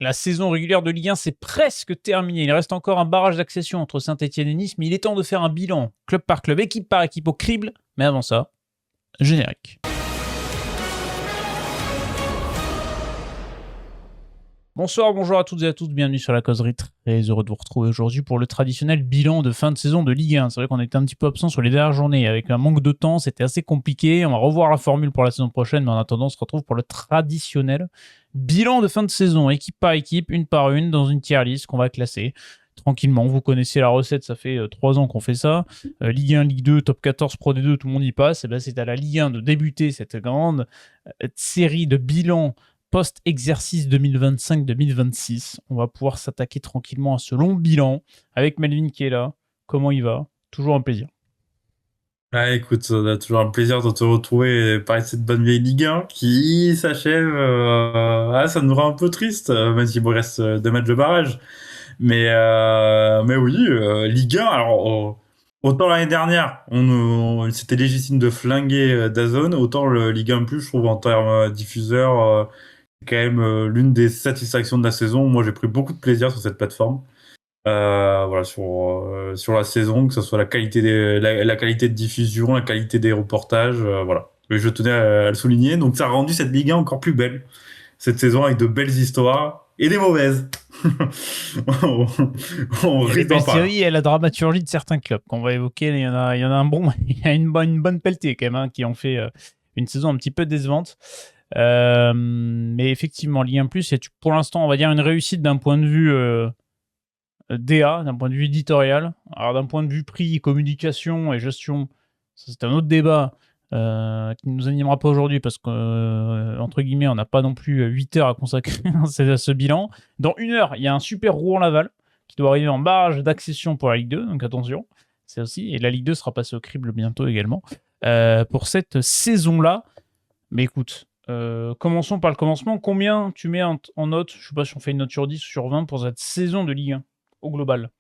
La saison régulière de Ligue 1, c'est presque terminé. Il reste encore un barrage d'accession entre Saint-Etienne et Nice, mais il est temps de faire un bilan, club par club, équipe par équipe, au crible. Mais avant ça, générique. Bonsoir, bonjour à toutes et à tous, bienvenue sur la causerie. Très heureux de vous retrouver aujourd'hui pour le traditionnel bilan de fin de saison de Ligue 1. C'est vrai qu'on était un petit peu absent sur les dernières journées avec un manque de temps, c'était assez compliqué. On va revoir la formule pour la saison prochaine, mais en attendant, on se retrouve pour le traditionnel bilan de fin de saison, équipe par équipe, une par une, dans une tier list qu'on va classer tranquillement. Vous connaissez la recette, ça fait 3 ans qu'on fait ça. Ligue 1, Ligue 2, Top 14, Pro D2, tout le monde y passe. Et ben, c'est à la Ligue 1 de débuter cette grande série de bilans post-exercice 2025-2026. On va pouvoir s'attaquer tranquillement à ce long bilan avec Melvin qui est là. Comment il va? Toujours un plaisir. Ah, écoute, on a toujours un plaisir de te retrouver et parler de cette bonne vieille Ligue 1 qui s'achève. Ça nous rend un peu triste, même s'il me reste 2 matchs de barrage. Mais oui, Ligue 1, alors autant l'année dernière, c'était légitime de flinguer DAZN, autant le Ligue 1 Plus, je trouve, en termes diffuseurs, c'est quand même l'une des satisfactions de la saison. Moi, j'ai pris beaucoup de plaisir sur cette plateforme. Voilà, sur la saison, que ce soit la qualité de diffusion, la qualité des reportages, voilà. Et je tenais à le souligner. Donc ça a rendu cette Ligue 1 encore plus belle, cette saison, avec de belles histoires et des mauvaises. on, on Il y a des risque belles d'en parler. séries et la dramaturgie de certains clubs qu'on va évoquer. Il y en a un bon, il y a une bonne pelletée quand même, hein, qui ont fait une saison un petit peu décevante. Mais effectivement, Ligue 1+, pour l'instant, on va dire une réussite d'un point de vue DA, d'un point de vue éditorial. Alors d'un point de vue prix, communication et gestion, ça c'est un autre débat qui ne nous animera pas aujourd'hui parce qu'entre guillemets, on n'a pas non plus 8 heures à consacrer à ce bilan. Dans 1 heure, il y a un super Rouen-Laval qui doit arriver en barrage d'accession pour la Ligue 2, donc attention, c'est aussi. Et la Ligue 2 sera passée au crible bientôt également pour cette saison-là. Mais écoute, commençons par le commencement. Combien tu mets en note? Je sais pas si on fait une note sur 10 ou sur 20 pour cette saison de Ligue 1 au global.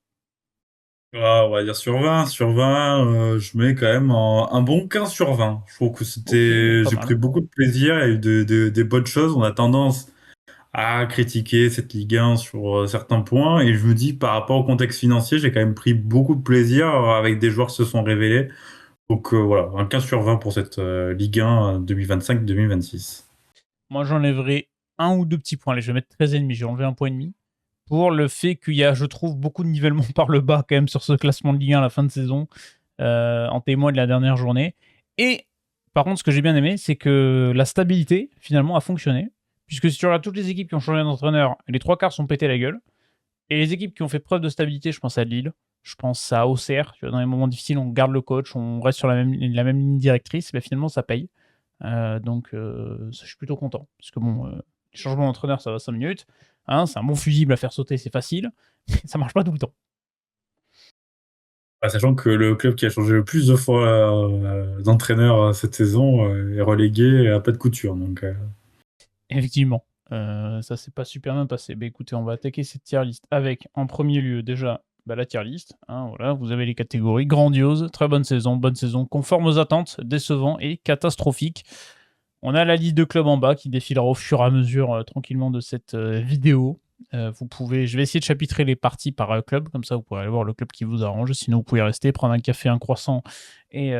On va dire sur 20. Sur 20, je mets quand même un bon 15 sur 20. Je trouve que Ok, pas j'ai mal. pris beaucoup de plaisir, il y a eu des bonnes choses. On a tendance à critiquer cette Ligue 1 sur certains points. Et je me dis, par rapport au contexte financier, j'ai quand même pris beaucoup de plaisir avec des joueurs qui se sont révélés. Donc voilà, un 15 sur 20 pour cette Ligue 1 2025-2026. Moi, j'enlèverai un ou deux petits points. Allez, je vais mettre 13,5. J'ai enlevé un point et demi. Pour le fait qu'il y a, je trouve, beaucoup de nivellement par le bas quand même sur ce classement de Ligue 1 à la fin de saison, en témoin de la dernière journée. Et par contre, ce que j'ai bien aimé, c'est que la stabilité, finalement, a fonctionné. Puisque si tu regardes toutes les équipes qui ont changé d'entraîneur, les trois quarts sont pétés la gueule. Et les équipes qui ont fait preuve de stabilité, je pense à Lille, je pense à Auxerre. Tu vois, dans les moments difficiles, on garde le coach, on reste sur la même ligne directrice, mais finalement, ça paye. Donc, je suis plutôt content. Parce que bon, les changements d'entraîneur, ça va 5 minutes. Hein, c'est un bon fusible à faire sauter, c'est facile. Mais ça marche pas tout le temps. Sachant que le club qui a changé le plus de fois d'entraîneur cette saison est relégué à pas de couture. Donc, Effectivement. Ça s'est pas super bien passé. Bah, écoutez, on va attaquer cette tier list avec, en premier lieu, déjà, la tier list. Hein, voilà, vous avez les catégories grandiose, très bonne saison, conforme aux attentes, décevant et catastrophique. On a la liste de clubs en bas qui défilera au fur et à mesure tranquillement de cette vidéo. Je vais essayer de chapitrer les parties par club, comme ça vous pourrez aller voir le club qui vous arrange. Sinon, vous pouvez rester, prendre un café, un croissant et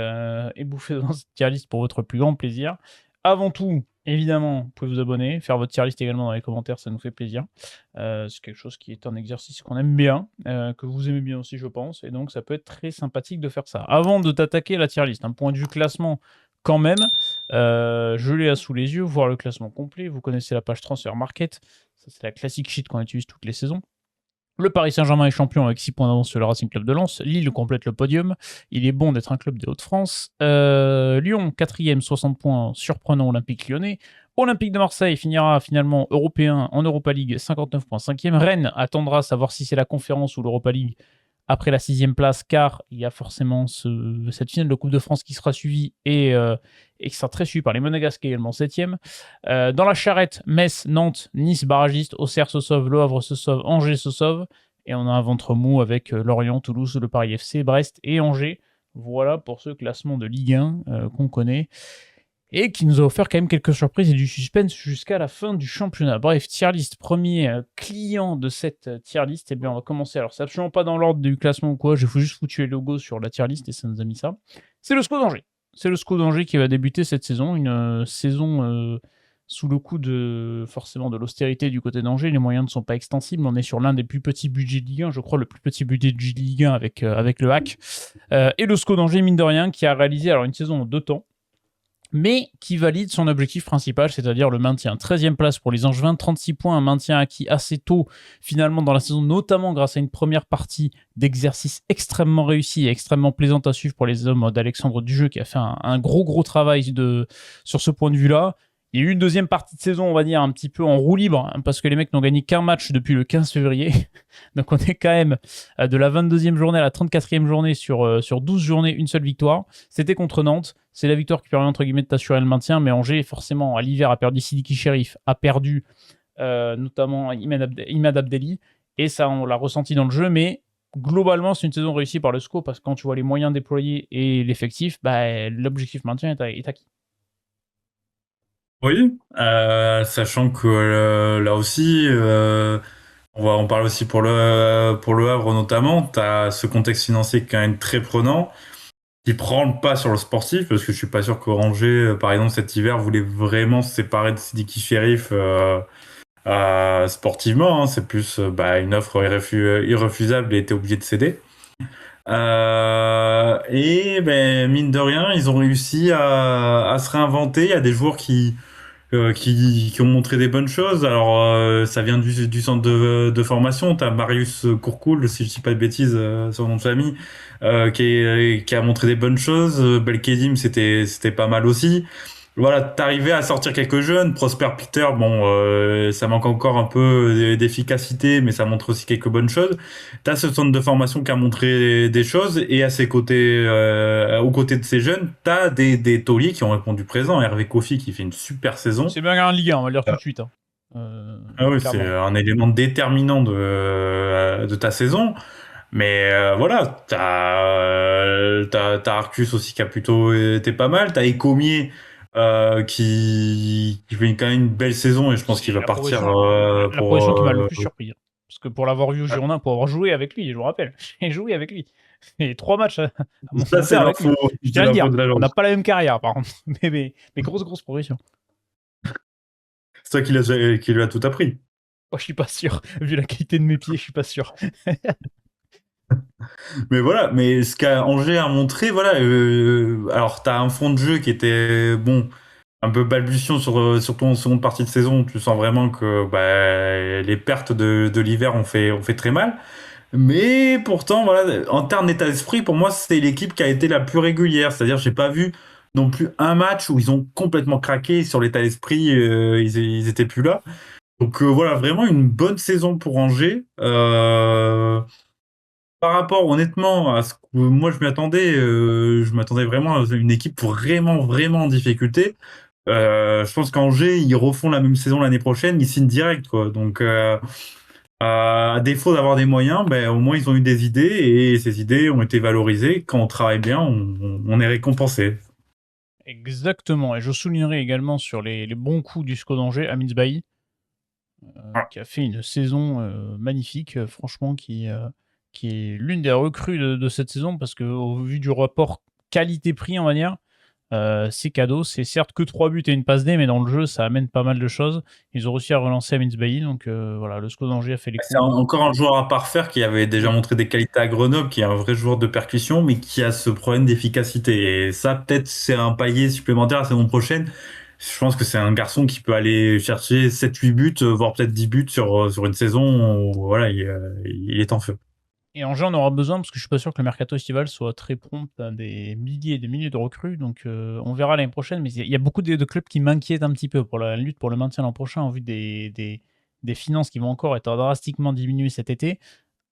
bouffer dans cette tier list pour votre plus grand plaisir. Avant tout, évidemment, vous pouvez vous abonner, faire votre tier list également dans les commentaires, ça nous fait plaisir. C'est quelque chose qui est un exercice qu'on aime bien, que vous aimez bien aussi, je pense, et donc ça peut être très sympathique de faire ça. Avant de t'attaquer la tier list, un point de vue classement quand même, je l'ai sous les yeux, voir le classement complet. Vous connaissez la page Transfer Market, ça c'est la classique sheet qu'on utilise toutes les saisons. Le Paris Saint-Germain est champion avec 6 points d'avance sur le Racing Club de Lens. Lille complète le podium. Il est bon d'être un club des Hauts-de-France. Lyon, 4e, 60 points, surprenant Olympique Lyonnais. Olympique de Marseille finira finalement européen en Europa League, 59 points, 5e. Rennes attendra savoir si c'est la conférence ou l'Europa League après la 6e place, car il y a forcément cette finale de Coupe de France qui sera suivie et qui sera très suivie par les Monégasques également 7e. Dans la charrette, Metz, Nantes, Nice barragiste, Auxerre se sauve, Le Havre se sauve, Angers se sauve. Et on a un ventre mou avec Lorient, Toulouse, le Paris FC, Brest et Angers. Voilà pour ce classement de Ligue 1 qu'on connaît. et qui nous a offert quand même quelques surprises et du suspense jusqu'à la fin du championnat. Bref, tier list, premier client de cette tier list, et bien on va commencer. Alors c'est absolument pas dans l'ordre du classement ou quoi, j'ai juste foutu les logos sur la tier list et ça nous a mis ça. C'est le SCO d'Angers. C'est le SCO d'Angers qui va débuter cette saison, une saison sous le coup de forcément de l'austérité du côté d'Angers. Les moyens ne sont pas extensibles, on est sur l'un des plus petits budgets de Ligue 1, je crois le plus petit budget de Ligue 1 avec le hack. Et le SCO d'Angers, mine de rien, qui a réalisé alors une saison en 2 temps, mais qui valide son objectif principal, c'est-à-dire le maintien. 13e place pour les Angevins, 36 points, un maintien acquis assez tôt, finalement, dans la saison, notamment grâce à une première partie d'exercice extrêmement réussie et extrêmement plaisante à suivre pour les hommes d'Alexandre Dujeu, qui a fait un gros travail sur ce point de vue-là. Il y a eu une deuxième partie de saison, on va dire, un petit peu en roue libre, hein, parce que les mecs n'ont gagné qu'un match depuis le 15 février. Donc on est quand même de la 22e journée à la 34e journée sur 12 journées, une seule victoire. C'était contre Nantes. C'est la victoire qui permet, entre guillemets, de t'assurer le maintien. Mais Angers, forcément, à l'hiver, a perdu Sidiki Cherif, a perdu notamment Imad Abdelli. Et ça, on l'a ressenti dans le jeu. Mais globalement, c'est une saison réussie par le SCO, parce que quand tu vois les moyens déployés et l'effectif, l'objectif maintien est acquis. Oui, sachant que là aussi, on parle aussi pour le Havre notamment, tu as ce contexte financier qui est quand même très prenant, qui prend le pas sur le sportif, parce que je suis pas sûr qu'Oranger, par exemple, cet hiver, voulait vraiment se séparer de Sidiki Cherif sportivement. Hein. C'est plus une offre irrefusable et était obligé de céder. Et mine de rien, ils ont réussi à se réinventer. Il y a des joueurs qui ont montré des bonnes choses. Alors, ça vient du centre de formation. Tu as Marius Courcoul, si je dis pas de bêtises, son nom de famille, qui a montré des bonnes choses. Belkedim, c'était pas mal aussi. Voilà, t'arrivais à sortir quelques jeunes. Prosper Peter, bon, ça manque encore un peu d'efficacité, mais ça montre aussi quelques bonnes choses. T'as ce centre de formation qui a montré des choses, et à ses côtés, aux côtés de ces jeunes, t'as des tauliers qui ont répondu présent. Hervé Kofi qui fait une super saison. C'est bien un Ligue 1, on va le dire tout de suite. Hein. Ah oui, c'est un élément déterminant de ta saison. Mais voilà, t'as Arcus aussi qui a plutôt été pas mal. T'as Ecomier qui fait quand même une belle saison, et je pense qu'il va partir la progression qui m'a le plus surpris. Hein. Parce que pour l'avoir vu au Girondin, pour avoir joué avec lui, je vous rappelle, j'ai joué avec lui. Et 3 matchs à mon ça, avec lui. Je tiens à le dire, on n'a pas la même carrière par contre. Mais grosse progression. C'est toi qui lui a tout appris. Oh, je suis pas sûr. Vu la qualité de mes pieds, je suis pas sûr. Mais voilà, mais ce qu'Angers a montré, voilà, alors t'as un fond de jeu qui était bon, un peu balbutiant surtout en seconde partie de saison. Tu sens vraiment que les pertes de l'hiver ont fait très mal. Mais pourtant, voilà, en termes d'état d'esprit, pour moi, c'est l'équipe qui a été la plus régulière. C'est-à-dire, j'ai pas vu non plus un match où ils ont complètement craqué sur l'état d'esprit. Ils étaient plus là. Donc voilà, vraiment une bonne saison pour Angers. Par rapport, honnêtement, à ce que moi je m'attendais vraiment à une équipe vraiment en difficulté. Je pense qu'Angers, ils refont la même saison l'année prochaine, ils signent direct, quoi. Donc, à défaut d'avoir des moyens, au moins ils ont eu des idées, et ces idées ont été valorisées. Quand on travaille bien, on est récompensé. Exactement. Et je soulignerai également sur les bons coups du SCO d'Angers, Amin Zbahi, qui a fait une saison magnifique, franchement, qui est l'une des recrues de cette saison, parce qu'au vu du rapport qualité-prix, on va dire, c'est cadeau. C'est certes que 3 buts et une passe D, mais dans le jeu, ça amène pas mal de choses. Ils ont réussi à relancer Amin Zbahi, donc voilà, le SCO d'Angers a fait les coups. C'est encore un joueur à parfaire qui avait déjà montré des qualités à Grenoble, qui est un vrai joueur de percussion, mais qui a ce problème d'efficacité. Et ça, peut-être, c'est un palier supplémentaire la saison prochaine. Je pense que c'est un garçon qui peut aller chercher 7-8 buts, voire peut-être 10 buts sur une saison où voilà, il est en feu. Et Angers en aura besoin, parce que je suis pas sûr que le mercato estival soit très prompt à des milliers et des milliers de recrues. Donc on verra l'année prochaine. Mais il y a beaucoup de clubs qui m'inquiètent un petit peu pour la lutte pour le maintien l'an prochain, en vue des finances qui vont encore être drastiquement diminuées cet été.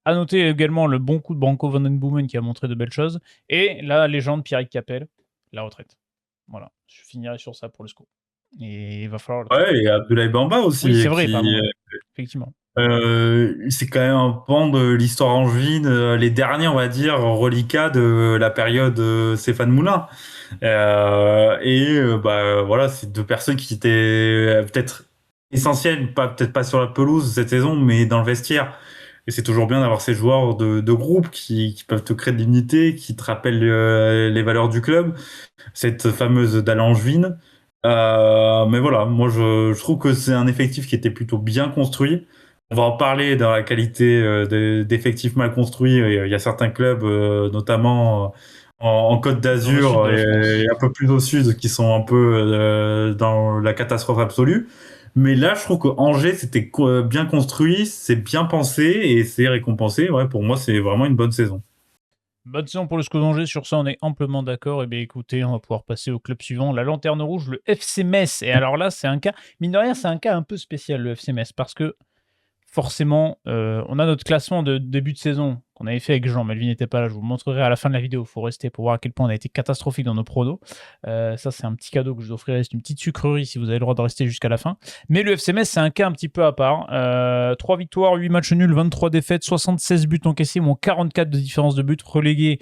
À noter également le bon coup de Branko van den Boomen, qui a montré de belles choses. Et la légende Pierrick Capel, la retraite. Voilà, je finirai sur ça pour le SCO. Et il va falloir. Ouais, et Abdoulaye Bamba Oui, c'est aussi, vrai, qui pardon. Effectivement. c'est quand même un pan de l'histoire angevine, les derniers, on va dire, reliquats de la période Stéphane Moulin. Bah voilà, c'est deux personnes qui étaient peut-être essentielles, peut-être pas sur la pelouse cette saison, mais dans le vestiaire. Et c'est toujours bien d'avoir ces joueurs de groupe qui peuvent te créer de l'unité, qui te rappellent les valeurs du club, cette fameuse dalle angevine. Mais voilà, moi je trouve que c'est un effectif qui était plutôt bien construit. On va en parler dans la qualité d'effectifs mal construits. Il y a certains clubs, notamment en Côte Dans le sud d'Azur de la et France. un peu plus au sud, qui sont un peu dans la catastrophe absolue. Mais là, je trouve que Angers, c'était bien construit, c'est bien pensé et c'est récompensé. Ouais, pour moi, c'est vraiment une bonne saison. Bonne saison pour le SCO d'Angers, sur ça on est amplement d'accord. Et bien écoutez, on va pouvoir passer au club suivant, la Lanterne Rouge, le FC Metz. Et alors là, c'est un cas, mine de rien, c'est un cas un peu spécial, le FC Metz, parce que forcément, on a notre classement de début de saison qu'on avait fait avec Jean. Melvin n'était pas là, je vous le montrerai à la fin de la vidéo. Il faut rester pour voir à quel point on a été catastrophique dans nos pronos. Ça, c'est un petit cadeau que je vous offrirai. C'est une petite sucrerie si vous avez le droit de rester jusqu'à la fin. Mais le FC Metz, c'est un cas un petit peu à part. 3 victoires, 8 matchs nuls, 23 défaites, 76 buts encaissés, moins 44 de différence de but, relégué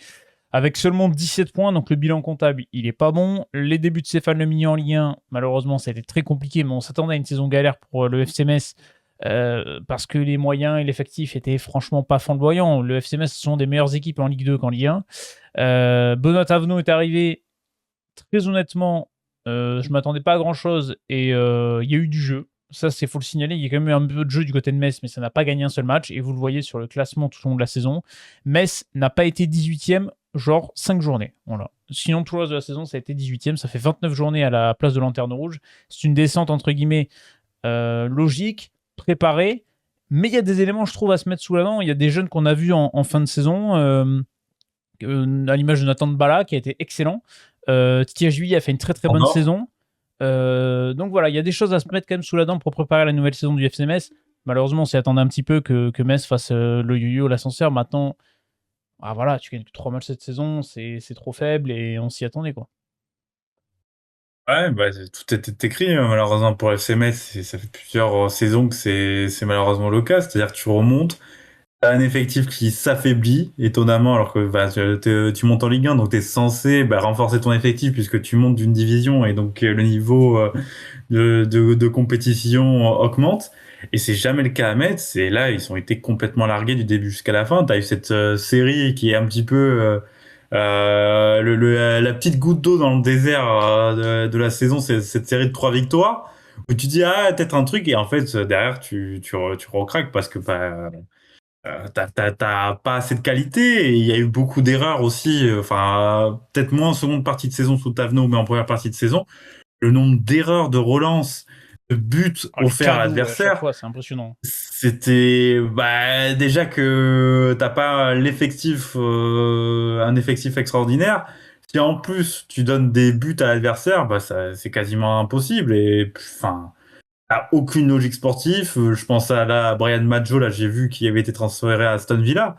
avec seulement 17 points, donc le bilan comptable, il est pas bon. Les débuts de Stéphane Le Mignon en Ligue 1, malheureusement, ça a été très compliqué, mais on s'attendait à une saison galère pour le FC Metz. Parce que les moyens et l'effectif étaient franchement pas flamboyants. Le FC Metz sont des meilleures équipes en Ligue 2 qu'en Ligue 1. Benoît Tavenot est arrivé. Très honnêtement, je m'attendais pas à grand chose et il y a eu du jeu. Ça, c'est faut le signaler. Il y a quand même eu un peu de jeu du côté de Metz, mais ça n'a pas gagné un seul match. Et vous le voyez sur le classement tout au long de la saison. Metz n'a pas été 18e, genre 5 journées. Voilà. Sinon, tout le reste de la saison, ça a été 18e. Ça fait 29 journées à la place de Lanterne Rouge. C'est une descente, entre guillemets, logique, préparée. Mais il y a des éléments, je trouve, à se mettre sous la dent. Il y a des jeunes qu'on a vus en fin de saison, à l'image de Nathan Bala, qui a été excellent. Tia Juillet a fait une très très bonne saison. Donc voilà, il y a des choses à se mettre quand même sous la dent pour préparer la nouvelle saison du FC Metz. Malheureusement, on s'y attendait un petit peu que Metz fasse le yo-yo, l'ascenseur. Maintenant, voilà, tu gagnes que 3 matchs cette saison, c'est trop faible et on s'y attendait, quoi. Ouais, bah, tout est écrit, hein, malheureusement pour FC Metz. Ça fait plusieurs saisons que c'est malheureusement le cas. C'est-à-dire que tu remontes, t'as un effectif qui s'affaiblit étonnamment, alors que bah, tu montes en Ligue 1, donc tu es censé renforcer ton effectif puisque tu montes d'une division et donc le niveau de compétition augmente. Et c'est jamais le cas à Metz. Et là, ils ont été complètement largués du début jusqu'à la fin. Tu as eu cette série qui est un petit peu la petite goutte d'eau dans le désert de la saison, c'est cette série de 3 victoires où tu dis ah peut-être un truc et en fait derrière tu recraques parce que t'as pas assez de qualité et il y a eu beaucoup d'erreurs aussi. Enfin peut-être moins en seconde partie de saison sous Tavenot, mais en première partie de saison, le nombre d'erreurs de relance, de buts Les offerts à cadeaux, à chaque l'adversaire, fois, c'est impressionnant. c'était déjà que t'as pas un effectif extraordinaire. Si en plus tu donnes des buts à l'adversaire, c'est quasiment impossible et enfin t'as aucune logique sportive. Je pense à Brian Maggio, là j'ai vu qu'il avait été transféré à Aston Villa.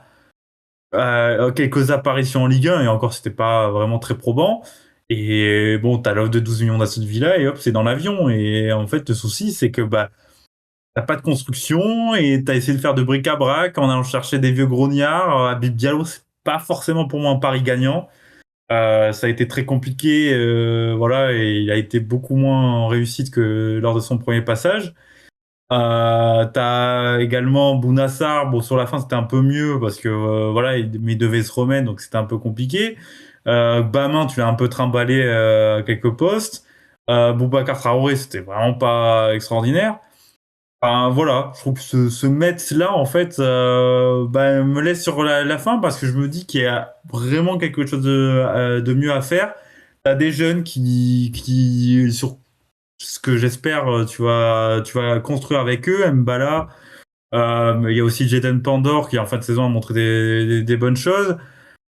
Quelques apparitions en Ligue 1 et encore c'était pas vraiment très probant. Et bon, t'as l'offre de 12 millions d'Aston Villa et hop, c'est dans l'avion. Et en fait, le souci, c'est que t'as pas de construction et t'as essayé de faire de bric-à-brac en allant chercher des vieux grognards. Habib Diallo, c'est pas forcément pour moi un pari gagnant. Ça a été très compliqué, voilà, et il a été beaucoup moins en réussite que lors de son premier passage. T'as également Bounassar. Bon, sur la fin, c'était un peu mieux parce que voilà, mais il devait se remettre, donc c'était un peu compliqué. Bamin, tu l'as un peu trimballé à quelques postes. Boubacar Traoré, c'était vraiment pas extraordinaire. Enfin, voilà, je trouve que ce Metz-là, en fait, me laisse sur la fin parce que je me dis qu'il y a vraiment quelque chose de mieux à faire. T'as des jeunes sur ce que j'espère, tu vas construire avec eux, Mbala. Il y a aussi Jadon Pandor qui, en fin de saison, a montré des bonnes choses.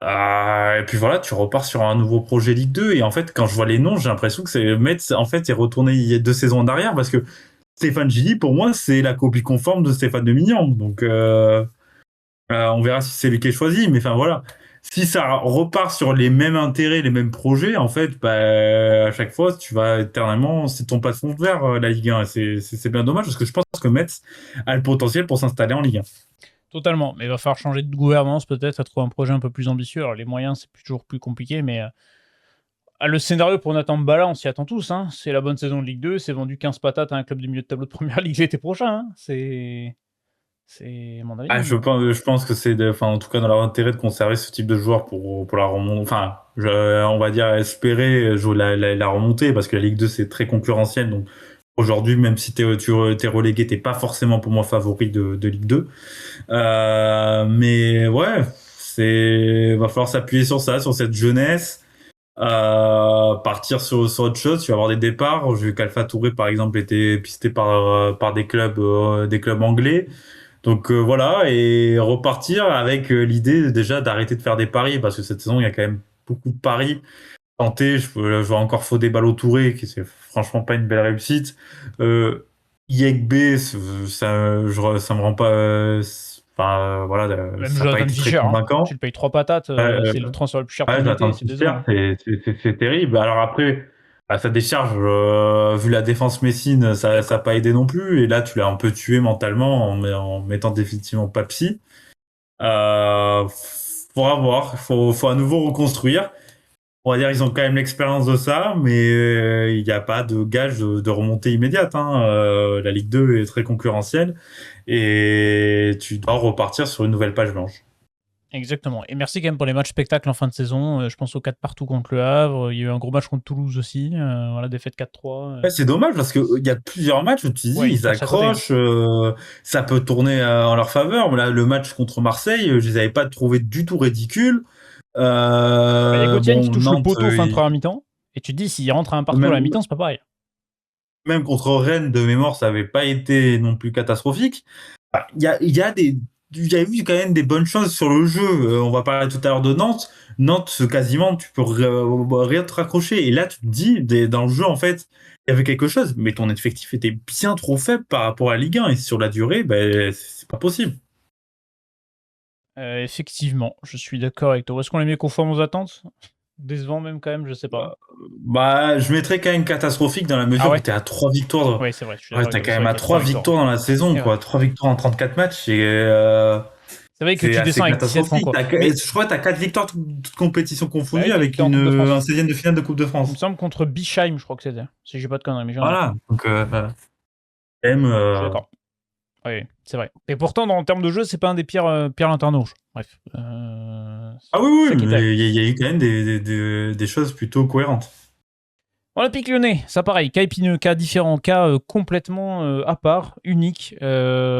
Et puis voilà, tu repars sur un nouveau projet Ligue 2. Et en fait, quand je vois les noms, j'ai l'impression que c'est Metz, en fait, est retourné il y a 2 saisons en arrière parce que Stéphane Gilly, pour moi, c'est la copie conforme de Stéphane de Mignan. Donc, on verra si c'est lui qui est choisi. Mais enfin, voilà. si ça repart sur les mêmes intérêts, les mêmes projets, en fait, bah, à chaque fois, tu vas éternellement, c'est ton plafond de verre, la Ligue 1. Et c'est bien dommage parce que je pense que Metz a le potentiel pour s'installer en Ligue 1. Totalement, mais il va falloir changer de gouvernance peut-être, à trouver un projet un peu plus ambitieux. Alors les moyens, c'est toujours plus compliqué, mais le scénario pour Nathan Mbala, on s'y attend tous. Hein. C'est la bonne saison de Ligue 2, c'est vendu 15 patates à un club du milieu de tableau de première ligue l'été prochain. Hein. C'est mon avis. Ah, je pense que enfin, en tout cas, dans leur intérêt de conserver ce type de joueur pour la remontée. Enfin, on va dire espérer jouer la remontée parce que la Ligue 2 c'est très concurrentiel. Donc aujourd'hui, même si t'es relégué, t'es pas forcément pour moi favori de Ligue 2. Mais ouais, va falloir s'appuyer sur ça, sur cette jeunesse. Partir sur autre chose, tu vas avoir des départs. J'ai vu qu'Alpha Touré, par exemple, était pisté par des clubs anglais. Donc voilà, et repartir avec l'idée déjà d'arrêter de faire des paris, parce que cette saison, il y a quand même beaucoup de paris tentés. Je vois encore Fodé Ballo-Touré, qui c'est franchement pas une belle réussite. Yekbe, ça me rend pas... Enfin, voilà, Même ça n'a pas Jonathan été très Fischer, hein. convaincant. Tu le payes 3 patates, c'est le transfert le plus cher de Ouais, ton été, Jonathan c'est Fischer, décevant. c'est terrible. Alors après, bah, sa décharge, vu la défense messine, ça n'a pas aidé non plus. Et là, tu l'as un peu tué mentalement en mettant définitivement Papsi. Euh, Faudra voir. Faut à nouveau reconstruire. On va dire ils ont quand même l'expérience de ça, mais il n'y a pas de gage de remontée immédiate. Hein. La Ligue 2 est très concurrentielle et tu dois repartir sur une nouvelle page blanche. Exactement. Et merci quand même pour les matchs spectacles en fin de saison. Je pense aux 4 partout contre le Havre. Il y a eu un gros match contre Toulouse aussi. Voilà, défaite 4-3. Ouais, c'est dommage parce que il y a plusieurs matchs où tu dis Ouais, ils ils passent à côté. Hein. accrochent, ça peut tourner en leur faveur. Mais là, le match contre Marseille, je les avais pas trouvé du tout ridicules. Il y a Gauthier qui Bon, touche le Nantes, poteau fin de première mi-temps. Et tu te dis, s'il rentre à un partout à la même, mi-temps, c'est pas pareil. même contre Rennes de mémoire, ça avait pas été non plus catastrophique. Bah, il y a eu quand même des bonnes choses sur le jeu. On va parler tout à l'heure de Nantes. Nantes, quasiment, tu peux rien te raccrocher. Et là, tu te dis, dans le jeu, en fait, il y avait quelque chose. Mais ton effectif était bien trop faible par rapport à la Ligue 1. Et sur la durée, ben, c'est pas possible. Effectivement, je suis d'accord avec toi. Est-ce qu'on les met conformes aux attentes? Décevant même quand même, je sais pas. Bah, je mettrais quand même catastrophique dans la Ah mesure où ouais? t'es à 3 victoires. Oui, c'est vrai, je suis Ouais, d'accord t'es avec toi. quand C'est même vrai à qu'il y a 3 3 victoires. victoires dans la saison, C'est vrai. quoi. 3 victoires en 34 matchs. Et, C'est vrai que c'est tu assez descends avec 17 points, catastrophique. quoi. Mais Je crois que t'as 4 victoires toutes compétitions bah confondues oui, t'as une avec victoire en Coupe de un France. 16e de finale de Coupe de Il me France. semble contre Bischheim, je crois que c'était. Si j'ai pas de conneries, mais j'en ai. Voilà. Donc, quand même, Je suis d'accord. Oui, c'est vrai. Et pourtant, en termes de jeu, c'est pas un des pires lanterneaux rouges. Bref. ah oui, C'est ça oui, qui est terrible. mais il y a eu quand même des choses plutôt cohérentes. Olympique Lyonnais, ça pareil, cas épineux, cas différent, cas complètement à part, unique.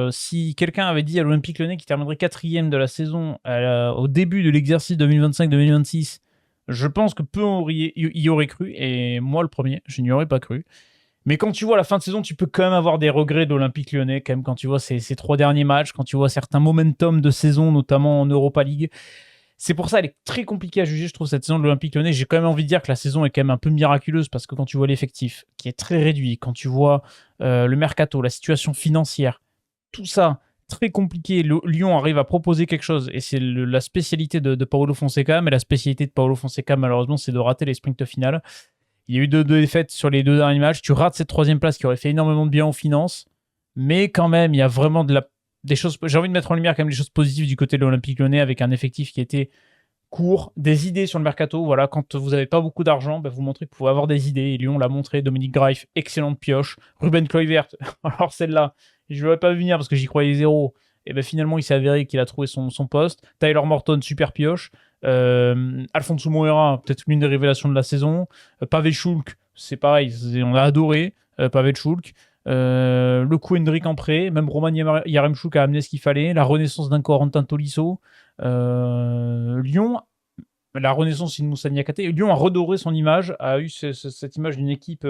Si quelqu'un avait dit à l'Olympique Lyonnais qu'il terminerait 4e de la saison au début de l'exercice 2025-2026, je pense que peu y aurait cru, et moi le premier, je n'y aurais pas cru. Mais quand tu vois la fin de saison, tu peux quand même avoir des regrets d'Olympique Lyonnais, quand même, quand tu vois ces 3 derniers matchs, quand tu vois certains momentum de saison, notamment en Europa League. C'est pour ça qu'elle est très compliquée à juger, je trouve, cette saison de l'Olympique Lyonnais. J'ai quand même envie de dire que la saison est quand même un peu miraculeuse parce que quand tu vois l'effectif qui est très réduit, quand tu vois le mercato, la situation financière, tout ça, très compliqué. Lyon arrive à proposer quelque chose et c'est la spécialité de Paulo Fonseca. Mais la spécialité de Paulo Fonseca, malheureusement, c'est de rater les sprints finales. Il y a eu deux défaites sur les 2 derniers matchs. Tu rates cette 3e place qui aurait fait énormément de bien aux finances. Mais quand même, il y a vraiment des choses. J'ai envie de mettre en lumière quand même les choses positives du côté de l'Olympique Lyonnais avec un effectif qui était court, des idées sur le mercato. Voilà, quand vous n'avez pas beaucoup d'argent, vous montrez que vous pouvez avoir des idées. Et Lyon l'a montré. Dominique Greif, excellente pioche. Ruben Kluivert, alors celle-là, je ne l'aurais pas vu venir parce que j'y croyais zéro. Et finalement, il s'est avéré qu'il a trouvé son poste. Tyler Morton, super pioche. Alfonso Moreira, peut-être l'une des révélations de la saison. Pavel Schulk, c'est pareil, on a adoré Pavel Schulk. Le coup Hendrik en prêt, même Roman Yaremchuk a amené ce qu'il fallait. La renaissance d'un Corentin Tolisso. Lyon, la renaissance de Moussa Niakhaté. Lyon a redoré son image, a eu cette image d'une équipe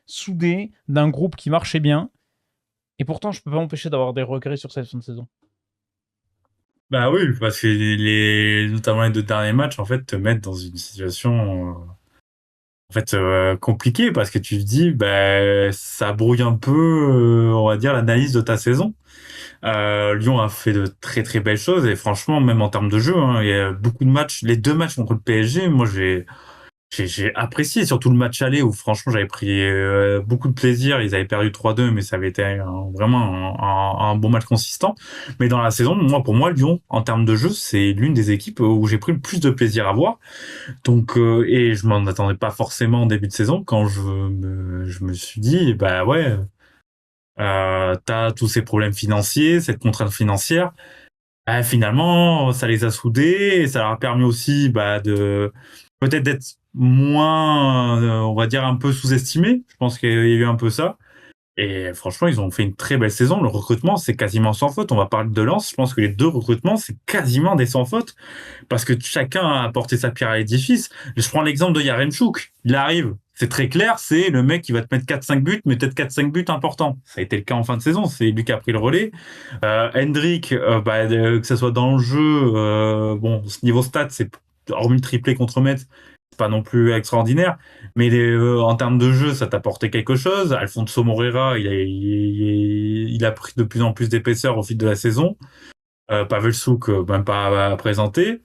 soudée, d'un groupe qui marchait bien. Et pourtant, je ne peux pas m'empêcher d'avoir des regrets sur cette fin de saison. Bah oui, parce que notamment les 2 derniers matchs, en fait, te mettent dans une situation en fait, compliqué parce que tu te dis, ben, ça brouille un peu, on va dire, l'analyse de ta saison. Lyon a fait de très très belles choses et franchement, même en termes de jeu, hein, il y a beaucoup de matchs, les 2 matchs contre le PSG, moi j'ai apprécié, surtout le match aller où franchement j'avais pris beaucoup de plaisir. Ils avaient perdu 3-2, mais ça avait été vraiment un bon match consistant. Mais dans la saison, pour moi, Lyon, en termes de jeu, c'est l'une des équipes où j'ai pris le plus de plaisir à voir. Donc, et je m'en attendais pas forcément en début de saison quand je me suis dit, bah ouais, t'as tous ces problèmes financiers, cette contrainte financière. Finalement, ça les a soudés et ça leur a permis aussi de peut-être d'être moins, on va dire, un peu sous-estimés. Je pense qu'il y a eu un peu ça. Et franchement, ils ont fait une très belle saison. Le recrutement, c'est quasiment sans faute. On va parler de Lens. Je pense que les 2 recrutements, c'est quasiment des sans faute parce que chacun a apporté sa pierre à l'édifice. Je prends l'exemple de Yaremchuk. Il arrive. C'est très clair, c'est le mec qui va te mettre 4-5 buts, mais peut-être 4-5 buts importants. Ça a été le cas en fin de saison, c'est lui qui a pris le relais. Hendrick, que ce soit dans le jeu, bon, ce niveau stats, c'est hormis le triplé contre Metz, c'est pas non plus extraordinaire, mais en termes de jeu, ça t'a apporté quelque chose. Alfonso Moreira, il a pris de plus en plus d'épaisseur au fil de la saison. Pavel Souk, même pas à présenter.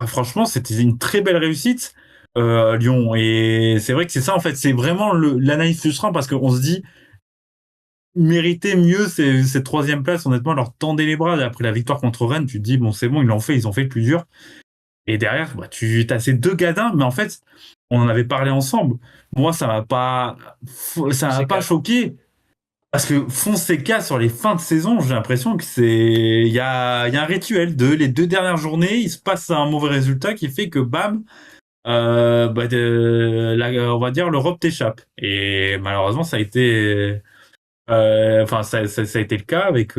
Franchement, c'était une très belle réussite, Lyon. Et c'est vrai que c'est ça, en fait, c'est vraiment l'analyse frustrante parce qu'on se dit, mériter mieux cette 3e place, honnêtement, leur tendait les bras. Après la victoire contre Rennes, tu te dis, bon, c'est bon, ils ont fait le plus dur. Et derrière, tu as ces 2 gadins, mais en fait, on en avait parlé ensemble. Moi, ça m'a pas choqué. Parce que Fonseca, sur les fins de saison, j'ai l'impression que il y a un rituel de les 2 dernières journées, il se passe un mauvais résultat qui fait que bam, on va dire l'Europe t'échappe. Et malheureusement, ça a été, ça a été le cas avec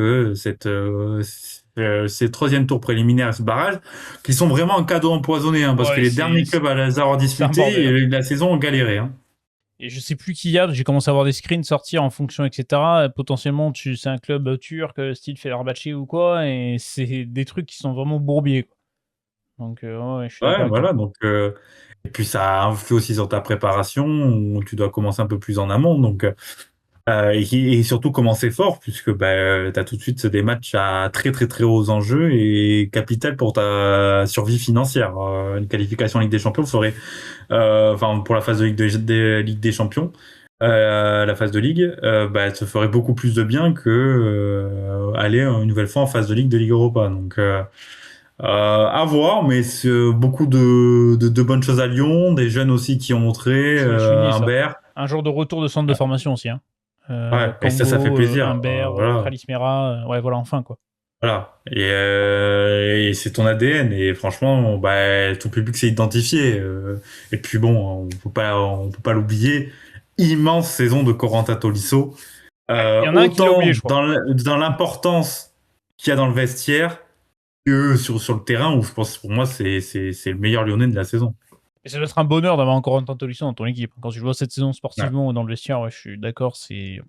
ces 3e tours préliminaires et ce barrage, qui sont vraiment un cadeau empoisonné, hein, parce que Ouais, les derniers clubs à les avoir c'est un bordel, disputés, hein. la saison ont galéré. Hein. Et je sais plus qui y a, j'ai commencé à voir des screens sortir en fonction, etc. Potentiellement, c'est un club turc, style Fenerbahçe ou quoi, et c'est des trucs qui sont vraiment bourbiers, quoi. Donc, ouais, je suis d'accord Ouais, avec toi. voilà, donc et puis ça influe aussi sur ta préparation, où tu dois commencer un peu plus en amont, donc et surtout commencer fort, puisque tu as tout de suite des matchs à très très très hauts enjeux et capital pour ta survie financière. Une qualification en Ligue des Champions ferait, pour la phase de Ligue des Champions, la phase de Ligue, elle te ferait beaucoup plus de bien que aller une nouvelle fois en phase de Ligue Europa. Donc à voir, mais c'est beaucoup de bonnes choses à Lyon, des jeunes aussi qui ont montré, Je l'ai souligné, ça. Humbert. Un jour de retour de centre de formation aussi, hein. Ouais, et ça fait Kango, plaisir. Humbert, Voilà. Khalis Mera, ouais, voilà, enfin, quoi. Voilà. Et c'est ton ADN. Et franchement, ton public s'est identifié. Et puis bon, on peut pas l'oublier. Immense saison de Corentin Tolisso. Il y en a un qui l'a oublié, Autant je crois. dans l'importance qu'il y a dans le vestiaire que sur le terrain, où je pense pour moi c'est le meilleur Lyonnais de la saison. Et ça doit être un bonheur d'avoir encore un Tolisso dans ton équipe. Quand tu vois cette saison Ouais. sportivement ou dans le vestiaire, ouais, je suis d'accord, c'est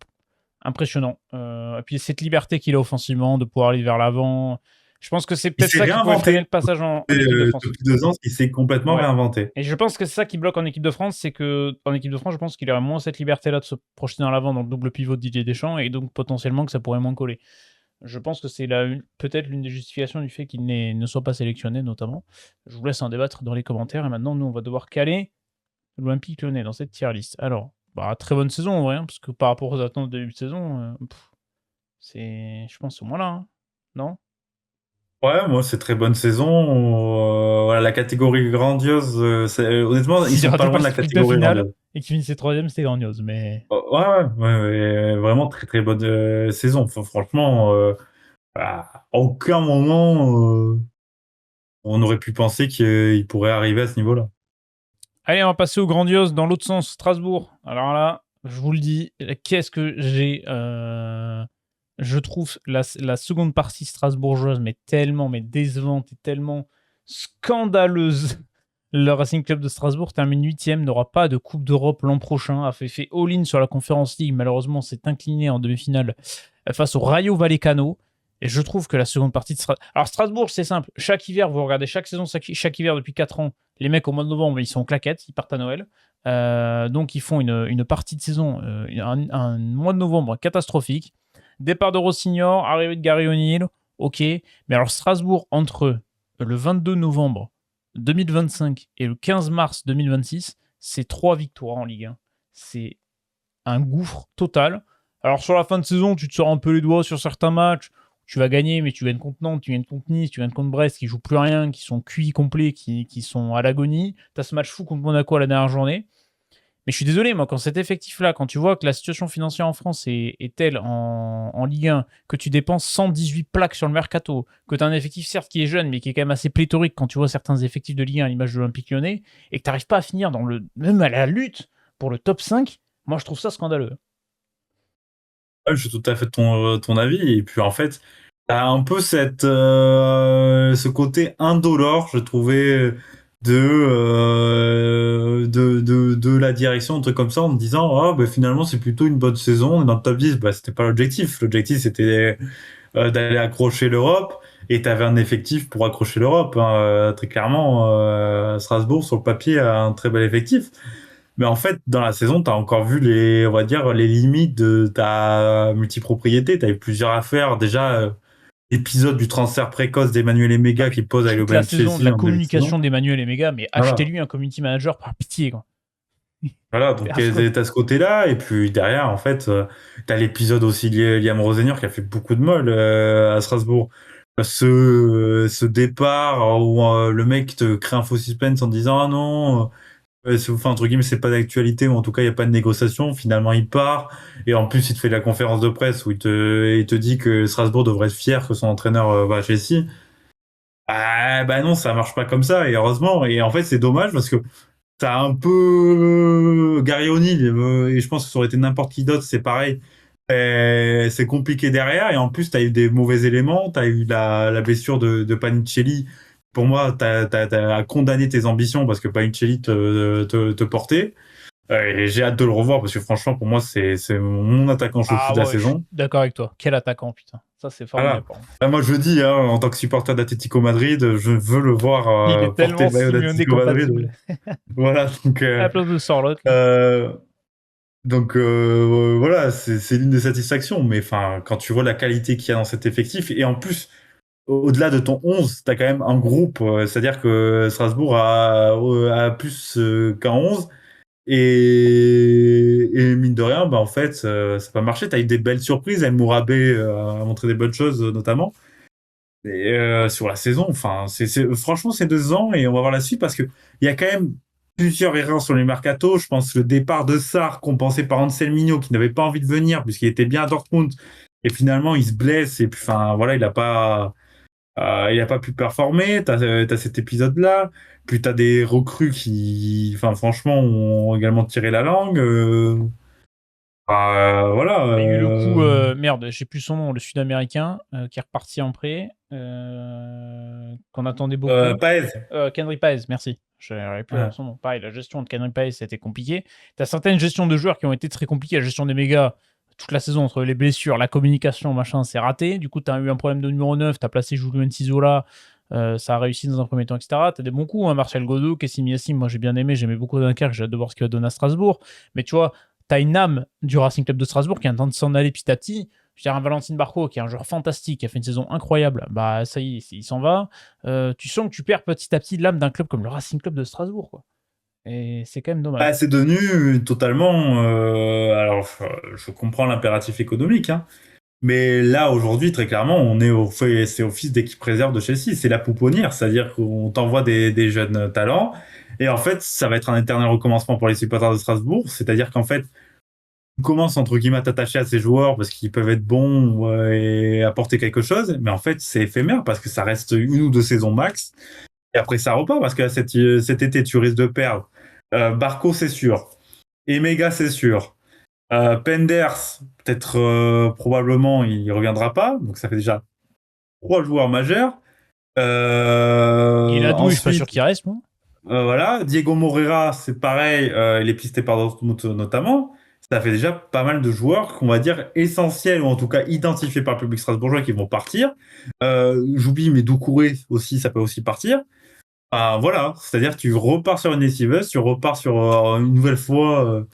impressionnant. Et puis cette liberté qu'il a offensivement, de pouvoir aller vers l'avant, je pense que c'est Il peut-être s'est ça qui pourrait freiner réinventé le passage en équipe de France. depuis 2 ans. Il s'est complètement Ouais. réinventé. Et je pense que c'est ça qui bloque en équipe de France, c'est que en équipe de France, je pense qu'il aurait moins cette liberté-là de se projeter dans l'avant dans le double pivot de Didier Deschamps, et donc potentiellement que ça pourrait moins coller. Je pense que c'est peut-être l'une des justifications du fait qu'il ne soit pas sélectionné, notamment. Je vous laisse en débattre dans les commentaires, et maintenant, nous, on va devoir caler l'Olympique Lyonnais dans cette tier list. Alors, très bonne saison en vrai, hein, parce que par rapport aux attentes de début de saison, je pense, au moins là, hein. Non? Ouais, moi, c'est très bonne saison. Voilà, la catégorie grandiose, honnêtement, ils S'il sont pas ratait pas loin le de la split de catégorie finale grandiose. et qu'il finissait 3ème, c'était grandiose, mais Ouais, vraiment très très bonne saison. Franchement, à aucun moment on aurait pu penser qu'il pourrait arriver à ce niveau-là. allez, on va passer au grandiose dans l'autre sens, Strasbourg. Alors là, je vous le dis, qu'est-ce que j'ai. Je trouve la seconde partie strasbourgeoise, mais décevante et tellement scandaleuse. Le Racing Club de Strasbourg termine 8ème, n'aura pas de Coupe d'Europe l'an prochain, a fait all-in sur la Conference League, malheureusement s'est incliné en demi-finale face au Rayo Vallecano. Et je trouve que la seconde partie de Strasbourg... Alors Strasbourg, c'est simple. Chaque hiver, vous regardez chaque saison, chaque hiver depuis 4 ans, les mecs au mois de novembre, ils sont en claquettes, ils partent à Noël. Donc ils font une partie de saison, un mois de novembre catastrophique. Départ de Rossignol, arrivée de Gary O'Neill, ok. Mais alors Strasbourg, entre le 22 novembre 2025 et le 15 mars 2026, c'est 3 victoires en Ligue 1. C'est un gouffre total. Alors sur la fin de saison, tu te sors un peu les doigts sur certains matchs. Tu vas gagner, mais tu gagnes contre Nantes, tu gagnes contre Nice, tu gagnes contre Brest, qui jouent plus rien, qui sont cuits complets, qui sont à l'agonie. Tu as ce match fou contre Monaco à la dernière journée. Mais je suis désolé, moi, quand cet effectif-là, quand tu vois que la situation financière en France est telle en Ligue 1, que tu dépenses 118 plaques sur le mercato, que tu as un effectif, certes, qui est jeune, mais qui est quand même assez pléthorique quand tu vois certains effectifs de Ligue 1 à l'image de l'Olympique Lyonnais, et que tu n'arrives pas à finir même à la lutte pour le top 5, moi, je trouve ça scandaleux. Ouais, je suis tout à fait ton avis. Et puis en fait, t'as un peu ce côté indolore, je trouvais, de la direction, un truc comme ça, en me disant, oh, bah, finalement, c'est plutôt une bonne saison, on est dans le top 10. Bah, c'était pas l'objectif. L'objectif, c'était d'aller accrocher l'Europe. Et t'avais un effectif pour accrocher l'Europe, hein. Très clairement, Strasbourg, sur le papier, a un très bel effectif. Mais en fait, dans la saison, tu as encore vu on va dire, les limites de ta multipropriété. Tu as eu plusieurs affaires. Déjà, l'épisode du transfert précoce d'Emmanuel Emega qui pose avec le Toute la Bayern saison, Chelsea la en début de communication saison. d'Emmanuel Emega, mais Voilà. achetez-lui un community manager par pitié, quoi. Voilà, donc tu as ce côté-là. Et puis derrière, en fait, tu as l'épisode aussi Liam Rosenior qui a fait beaucoup de mal à Strasbourg. Ce départ où le mec te crée un faux suspense en disant ah non, enfin, entre guillemets, c'est pas d'actualité, ou en tout cas, il n'y a pas de négociation. Finalement, il part. Et en plus, il te fait la conférence de presse où il te dit que Strasbourg devrait être fier que son entraîneur va à Chelsea. Ah, bah non, ça marche pas comme ça, et heureusement. Et en fait, c'est dommage parce que t'as un peu Gary O'Neill, et je pense que ça aurait été n'importe qui d'autre, c'est pareil. C'est compliqué derrière, et en plus, t'as eu des mauvais éléments. T'as eu la blessure de Panicelli. Pour moi, t'as condamné tes ambitions parce que Panicelli te portait. Et j'ai hâte de le revoir parce que franchement, pour moi, c'est mon attaquant chouchou Ah de la ouais, je suis saison. d'accord avec toi. Quel attaquant, putain. Ça, c'est Voilà. formidable, par contre. Moi, je dis, hein, en tant que supporter d'Atlético Madrid, je veux le voir Il est porter tellement le maillot Simeone d'Atlético Madrid. compatible. Voilà. À la place de Sorloth, là. Euh, voilà, c'est l'une des satisfactions. Mais enfin, quand tu vois la qualité qu'il y a dans cet effectif, et en plus, au-delà de ton 11, tu as quand même un groupe. C'est-à-dire que Strasbourg a plus qu'un 11. Et mine de rien, bah en fait, ça n'a pas marché. Tu as eu des belles surprises. El Mourabé a montré des bonnes choses, notamment. Et, sur la saison, enfin, franchement, c'est 2 ans et on va voir la suite parce que il y a quand même plusieurs erreurs sur les mercatos. Je pense le départ de Sarr, compensé par Anselminho, qui n'avait pas envie de venir puisqu'il était bien à Dortmund. Et finalement, il se blesse et puis, enfin, voilà, il a pas pu performer. T'as cet épisode-là. Puis t'as des recrues qui, enfin, franchement, ont également tiré la langue. Voilà. Il y a eu le coup, merde, je sais plus son nom, le Sud-Américain, qui est reparti en prêt, qu'on attendait beaucoup. Paez. Kendry Paez, merci. Je n'arrive plus à Ouais. son nom. Pareil, la gestion de Kendry Paez, c'était compliqué. Tu as certaines gestions de joueurs qui ont été très compliquées. La gestion des mégas, toute la saison, entre les blessures, la communication, machin, c'est raté. Du coup, tu as eu un problème de numéro 9, tu as placé Julien Cizola, ça a réussi dans un premier temps, etc. Tu as des bons coups, hein, Martial Godot, Kessim Yassim, moi j'ai bien aimé, j'aimais beaucoup Dunkerque, j'ai hâte de voir ce qu'il va donner à Strasbourg. Mais tu vois, tu as une âme du Racing Club de Strasbourg qui est en train de s'en aller petit à petit. Je veux dire, un Valentine Barco qui est un joueur fantastique, qui a fait une saison incroyable, bah ça y est, il s'en va. Tu sens que tu perds petit à petit l'âme d'un club comme le Racing Club de Strasbourg, quoi. Et c'est quand même dommage. C'est devenu totalement. Alors, je comprends l'impératif économique, hein, mais là, aujourd'hui, très clairement, c'est office d'équipe réserve de Chelsea. C'est la pouponnière, c'est-à-dire qu'on t'envoie des jeunes talents. Et en fait, ça va être un éternel recommencement pour les supporters de Strasbourg. C'est-à-dire qu'en fait, on commence entre guillemets à t'attacher à ces joueurs parce qu'ils peuvent être bons, ouais, et apporter quelque chose. Mais en fait, c'est éphémère parce que ça reste 1 ou 2 saisons max. Et après, ça repart parce que cet été, tu risques de perdre. Barco, c'est sûr. Emega, c'est sûr. Penders, peut-être, probablement, il reviendra pas. Donc, ça fait déjà 3 joueurs majeurs. Guinadou, je suis pas sûr Ensuite, qu'il reste, moi. voilà. Diego Moreira, c'est pareil. Il est pisté par Dortmund notamment. Ça fait déjà pas mal de joueurs qu'on va dire essentiels ou en tout cas identifiés par le public strasbourgeois qui vont partir. J'oublie, mais Doucouré aussi, ça peut aussi partir. Voilà, c'est-à-dire tu repars sur une lessiveuse, tu repars sur une nouvelle fois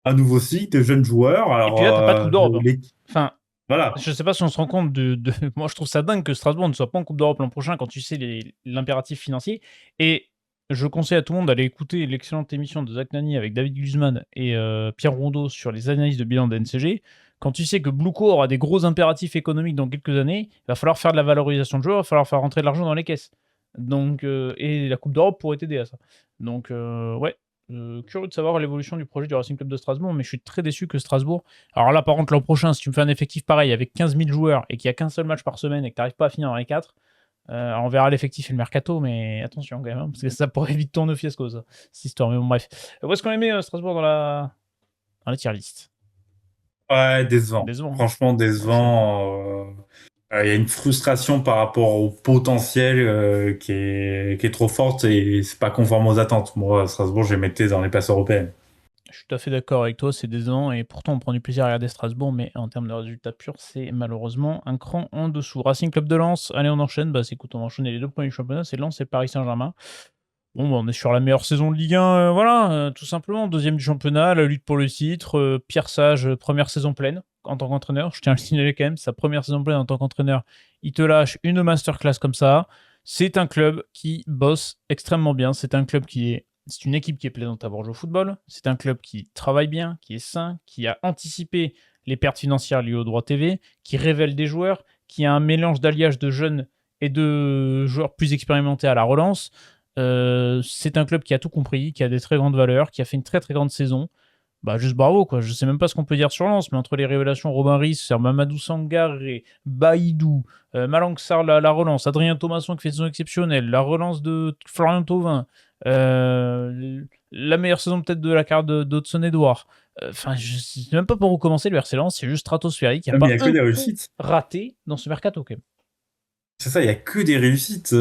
un nouveau cycle de jeunes joueurs. Et Alors, puis là, t'as pas de Coupe d'Europe. Hein. Enfin, voilà. je sais pas si on se rend compte de... Moi, je trouve ça dingue que Strasbourg ne soit pas en Coupe d'Europe l'an prochain quand tu sais l'impératif financier. Et je conseille à tout le monde d'aller écouter l'excellente émission de Zach Nani avec David Guzman et Pierre Rondeau sur les analyses de bilan de NCG. Quand tu sais que Blueco aura des gros impératifs économiques dans quelques années, il va falloir faire de la valorisation de joueurs, il va falloir faire rentrer de l'argent dans les caisses. Donc, et la Coupe d'Europe pourrait t'aider à ça. Donc, ouais, curieux de savoir l'évolution du projet du Racing Club de Strasbourg, mais je suis très déçu que Strasbourg... Alors là, par contre, l'an prochain, si tu me fais un effectif pareil avec 15 000 joueurs et qu'il n'y a qu'un seul match par semaine et que tu n'arrives pas à finir dans les 4, on verra l'effectif et le mercato, mais attention quand même, hein, parce que ça pourrait vite tourner au fiasco, ça, cette histoire. Mais bon, bref. Où est-ce qu'on les met, Strasbourg, dans la tier list? Ouais, décevant. Décevant. Hein. Franchement, Ouais, c'est vrai. décevant. Il y a une frustration par rapport au potentiel qui est trop forte et c'est pas conforme aux attentes. Moi, à Strasbourg, je les mettais dans les places européennes. Je suis tout à fait d'accord avec toi, c'est décevant, et pourtant on prend du plaisir à regarder Strasbourg, mais en termes de résultats purs, c'est malheureusement un cran en dessous. Racing Club de Lens, allez, on enchaîne. Bah, écoute, on va enchaîner les deux premiers championnats, c'est Lens et Paris Saint-Germain. Bon, bah, on est sur la meilleure saison de Ligue 1, voilà, tout simplement. Deuxième du championnat, la lutte pour le titre. Pierre Sage, première saison pleine en tant qu'entraîneur. Je tiens à le signaler quand même, sa première saison pleine en tant qu'entraîneur. Il te lâche une masterclass comme ça. C'est un club qui bosse extrêmement bien. C'est une équipe qui est plaisante à voir jouer au football. C'est un club qui travaille bien, qui est sain, qui a anticipé les pertes financières liées au droit TV, qui révèle des joueurs, qui a un mélange d'alliage de jeunes et de joueurs plus expérimentés à la relance. C'est un club qui a tout compris, qui a des très grandes valeurs, qui a fait une très très grande saison. Bah, juste bravo, quoi. Je sais même pas ce qu'on peut dire sur Lens, mais entre les révélations Robin Riss, Mamadou Sangaré, Baïdou, Malang Sarr, la relance, Adrien Thomasson qui fait une saison exceptionnelle, la relance de Florian Thauvin, la meilleure saison peut-être de la carte d'Hudson Edouard. Enfin, je sais même pas par où commencer le RC Lens, c'est juste stratosphérique. Il n'y a Non, mais il pas y a que un des coup réussites. raté dans ce mercato, quand même. C'est ça, il y a que des réussites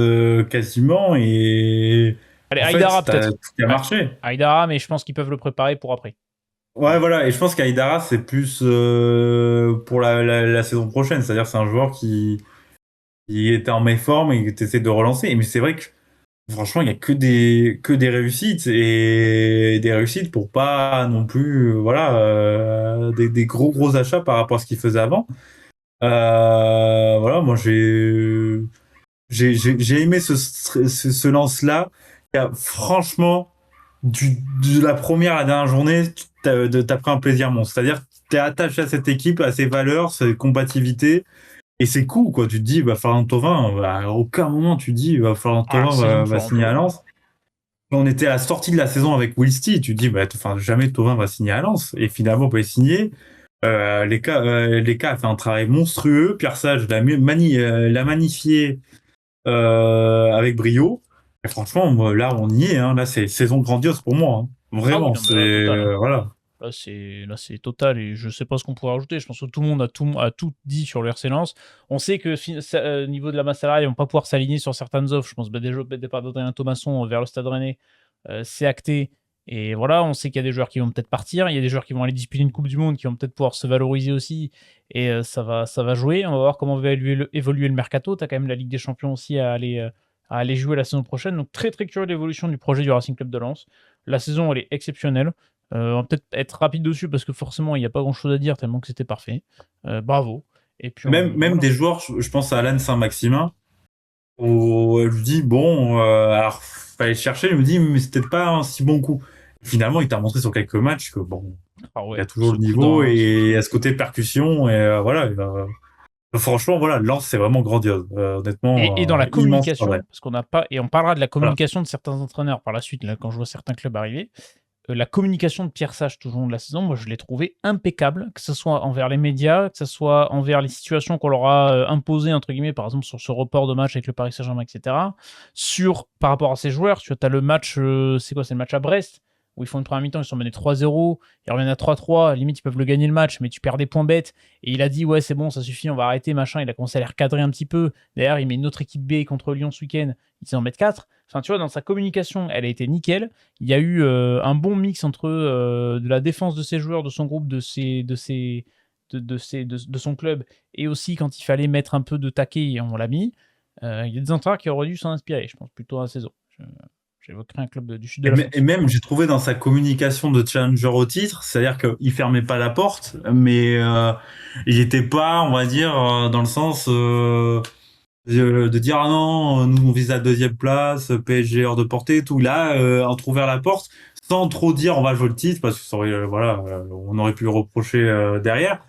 quasiment et Allez, en fait, Aïdara t'as peut-être. tout qui a Ouais. marché. Aïdara, mais je pense qu'ils peuvent le préparer pour après. Ouais, Voilà. voilà. Et je pense qu'Aïdara, c'est plus pour la saison prochaine. C'est-à-dire, c'est un joueur qui était en méforme et que tu essaies de relancer. Mais c'est vrai que, franchement, il y a que des réussites et des réussites pour pas non plus, voilà, des gros achats par rapport à ce qu'il faisait avant. Voilà, moi, j'ai aimé ce lance-là. Franchement, de la première à la dernière journée, t'as pris un plaisir monstre. C'est-à-dire, t'es attaché à cette équipe, à ses valeurs, ses compatibilités. Et c'est cool, quoi. Tu te dis, Florian Thauvin, à aucun moment tu te dis, Florian Ah, Thauvin saison de va Florent signer à Thauvin. Lens. On était à la sortie de la saison avec Wilsty, tu te dis, jamais Thauvin va signer à Lens. Et finalement, on peut y signer. Les cas a fait un travail monstrueux. Pierre Sage l'a magnifié avec brio. Et franchement, moi, là, on y est. Hein. Là, c'est saison grandiose pour moi. Hein. Ah oui, Vraiment, non, mais c'est là, total. Hein. voilà. Là, c'est total, et je sais pas ce qu'on pourrait rajouter. Je pense que tout le monde a tout dit sur le RC Lens. On sait que niveau de la masse salariale, ils vont pas pouvoir s'aligner sur certaines offres. Je pense déjà au départ d'Adrien Thomasson vers le Stade Rennais, c'est acté. Et voilà, on sait qu'il y a des joueurs qui vont peut-être partir. Il y a des joueurs qui vont aller disputer une Coupe du Monde, qui vont peut-être pouvoir se valoriser aussi. Et ça va jouer. On va voir comment va évoluer le mercato. Tu as quand même la Ligue des Champions aussi à aller jouer la saison prochaine. Donc très très curieux de l'évolution du projet du Racing Club de Lens. La saison, elle est exceptionnelle. On va peut-être être rapide dessus parce que forcément, il n'y a pas grand-chose à dire tellement que c'était parfait. Bravo. Et puis, Même voilà. des joueurs, je pense à Alan Saint-Maximin, où je lui dis, bon, alors, fallait chercher, je me dis, mais c'était pas un si bon coup. Finalement, il t'a montré sur quelques matchs que, bon, Ah il a ouais, toujours ce le coup niveau d'un. et à ce côté percussion, et voilà. Franchement, voilà, Lens, c'est vraiment grandiose. Et dans Honnêtement, la immense travail. communication, parce qu'on n'a pas. Et on parlera de la Voilà. communication de certains entraîneurs par la suite, là, quand je vois certains clubs arriver. La communication de Pierre Sage tout au long de la saison, moi, je l'ai trouvé impeccable, que ce soit envers les médias, que ce soit envers les situations qu'on leur a imposées, entre guillemets, par exemple sur ce report de match avec le Paris Saint-Germain, etc. Par rapport à ses joueurs, tu as le match, c'est quoi? C'est le match à Brest, où ils font une première mi-temps, ils sont menés 3-0, ils reviennent à 3-3, limite ils peuvent le gagner le match, mais tu perds des points bêtes. Et il a dit, ouais, c'est bon, ça suffit, on va arrêter, machin. Il a commencé à les recadrer un petit peu. D'ailleurs, il met une autre équipe B contre Lyon ce week-end, ils en mettent 4. Enfin, tu vois, dans sa communication, elle a été nickel. Il y a eu un bon mix entre de la défense de ses joueurs, de son groupe, de son club, et aussi quand il fallait mettre un peu de taquet, on l'a mis. Il y a des entraîneurs qui auraient dû s'en inspirer, je pense, plutôt à la saison. J'évoquerai un club du sud de la France. Et même, j'ai trouvé dans sa communication de challenger au titre, c'est-à-dire qu'il fermait pas la porte, mais il était pas, on va dire, dans le sens de dire ah non, nous on vise la deuxième place, PSG hors de portée, tout. Là, entrouvert la porte, sans trop dire on va jouer le titre, parce que ça aurait, voilà, on aurait pu le reprocher derrière.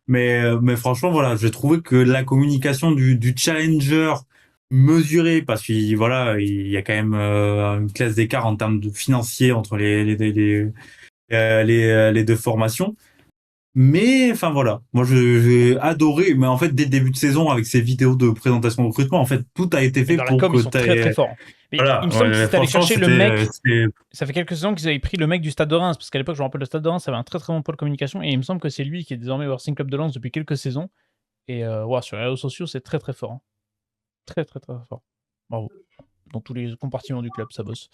Mais franchement, voilà, j'ai trouvé que la communication du challenger mesuré, parce qu'il voilà, il y a quand même une classe d'écart en termes de financier entre les deux formations. Mais enfin voilà, moi j'ai adoré, mais en fait dès le début de saison avec ces vidéos de présentation de recrutement, en fait tout a été Et fait dans la pour com, que ils sont très très forts. Mais voilà, il me semble qu'ils étaient allés franchement chercher le mec. c'était Ça fait quelques saisons qu'ils avaient pris le mec du Stade de Reims, parce qu'à l'époque, je me rappelle, le Stade de Reims avait un très très bon pôle communication, et il me semble que c'est lui qui est désormais au Racing Club de Lens depuis quelques saisons. Et sur les réseaux sociaux, c'est très très fort. Hein. Très très très fort. Bravo. Dans tous les compartiments du club, ça bosse.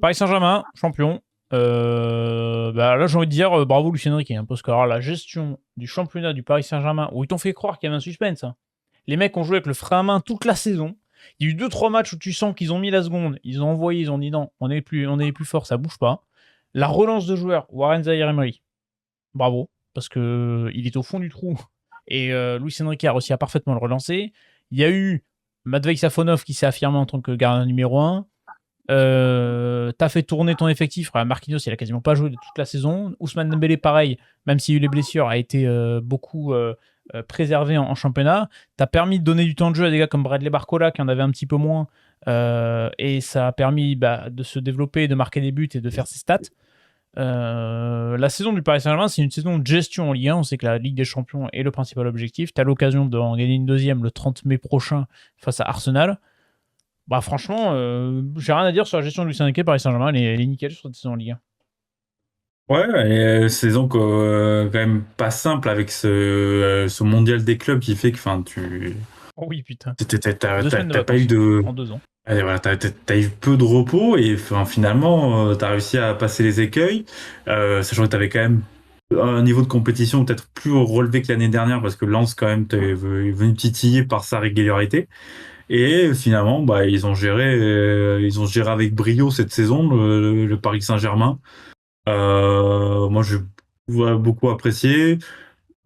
Paris Saint-Germain, champion. Là, j'ai envie de dire bravo Lucien Riquet, hein, parce que alors, la gestion du championnat du Paris Saint-Germain, où ils t'ont fait croire qu'il y avait un suspense. Hein. Les mecs ont joué avec le frein à main toute la saison. Il y a eu 2-3 matchs où tu sens qu'ils ont mis la seconde. Ils ont envoyé, ils ont dit non, on est les plus forts, ça bouge pas. La relance de joueurs, Warren Zaïre-Emery, bravo, parce que il est au fond du trou. Et Luis Enrique a réussi à parfaitement le relancer. Il y a eu Matvei Safonov qui s'est affirmé en tant que gardien numéro 1. T'as fait tourner ton effectif. Marquinhos, il a quasiment pas joué de toute la saison. Ousmane Dembélé, pareil, même s'il y a eu les blessures, a été beaucoup préservé en championnat. T'as permis de donner du temps de jeu à des gars comme Bradley Barcola qui en avait un petit peu moins. Et ça a permis de se développer, de marquer des buts et de faire ses stats. La saison du Paris Saint-Germain, c'est une saison de gestion en Ligue 1. On sait que la Ligue des Champions est le principal objectif. Tu as l'occasion d'en gagner une deuxième le 30 mai prochain face à Arsenal. Bah franchement, j'ai rien à dire sur la gestion de Lucien Riquet. Paris Saint-Germain, elle est nickel sur cette saison en Ligue 1. ouais, et saison quand même pas simple avec ce mondial des clubs qui fait que enfin Oh oui, putain. t'as pas eu de en 2 ans. allez, voilà, t'as eu peu de repos et enfin, finalement t'as réussi à passer les écueils, sachant que t'avais quand même un niveau de compétition peut-être plus relevé que l'année dernière parce que Lens quand même t'es venu titiller par sa régularité. Et finalement, bah, ils ont géré avec brio cette saison, le Paris Saint-Germain. Moi, j'ai beaucoup apprécié.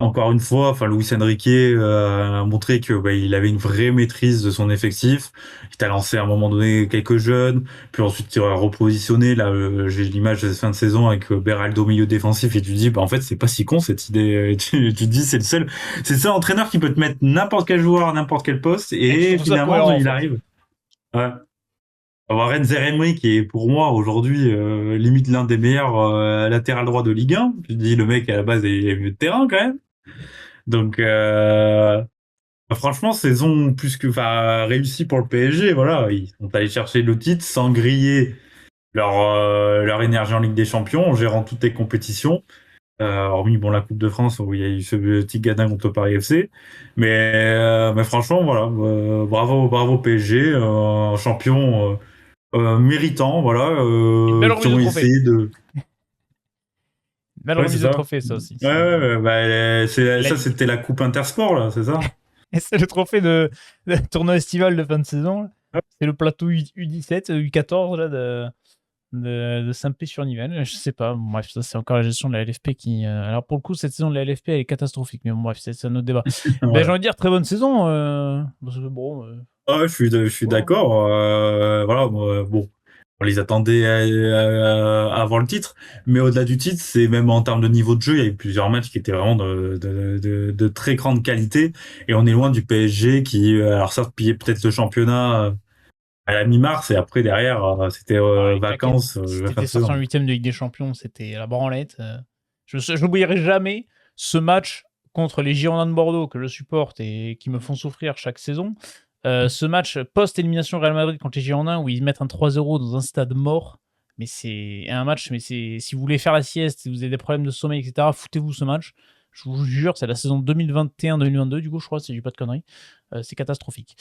Encore une fois, enfin, Luis Enrique a montré que il avait une vraie maîtrise de son effectif. Il t'a lancé à un moment donné quelques jeunes, puis ensuite il a repositionné. Là, j'ai l'image de cette fin de saison avec Beraldo au milieu défensif et tu te dis, bah en fait, c'est pas si con cette idée. Tu te dis, c'est le seul entraîneur qui peut te mettre n'importe quel joueur à n'importe quel poste et finalement il arrive. Ouais. Warren Zaïre-Emery qui est pour moi aujourd'hui limite l'un des meilleurs latéral droit de Ligue 1. Tu te dis le mec à la base est milieu de terrain quand même. Donc franchement saison plus que réussie pour le PSG. Voilà, ils sont allés chercher le titre sans griller leur énergie en Ligue des Champions en gérant toutes les compétitions. Hormis la Coupe de France où il y a eu ce petit gadin contre Paris FC. Mais franchement voilà, bravo PSG, champion. Méritants, voilà, qui ont essayé de. Belle remise de trophée, ça aussi. Ça, c'était la Coupe Intersport, là, c'est ça? Et c'est le trophée de tournoi estival de fin de saison. C'est le plateau U17, U14 là, de Saint-Pé-sur-Nivelle. Je sais pas. Bref, ça, c'est encore la gestion de la LFP qui. Alors, pour le coup, cette saison de la LFP, elle est catastrophique. Mais bon, bref, c'est un autre débat. Ouais. J'ai envie de dire, très bonne saison. Parce que bon. Je suis d'accord. Voilà, bon, on les attendait avant le titre, mais au-delà du titre, c'est même en termes de niveau de jeu, il y a eu plusieurs matchs qui étaient vraiment de très grande qualité, et on est loin du PSG qui, alors certes, pillait peut-être le championnat à la mi-mars, et après derrière, c'était vacances. C'était 508e de Ligue des Champions, c'était la branlette. Je n'oublierai jamais ce match contre les Girondins de Bordeaux que je supporte et qui me font souffrir chaque saison. Ce match post-élimination Real Madrid contre les Girondins où ils mettent un 3-0 dans un stade mort. Mais c'est un match, si vous voulez faire la sieste, si vous avez des problèmes de sommeil, etc., foutez-vous ce match. Je vous jure, c'est la saison 2021-2022, du coup, je crois, si je dis pas de conneries. C'est catastrophique.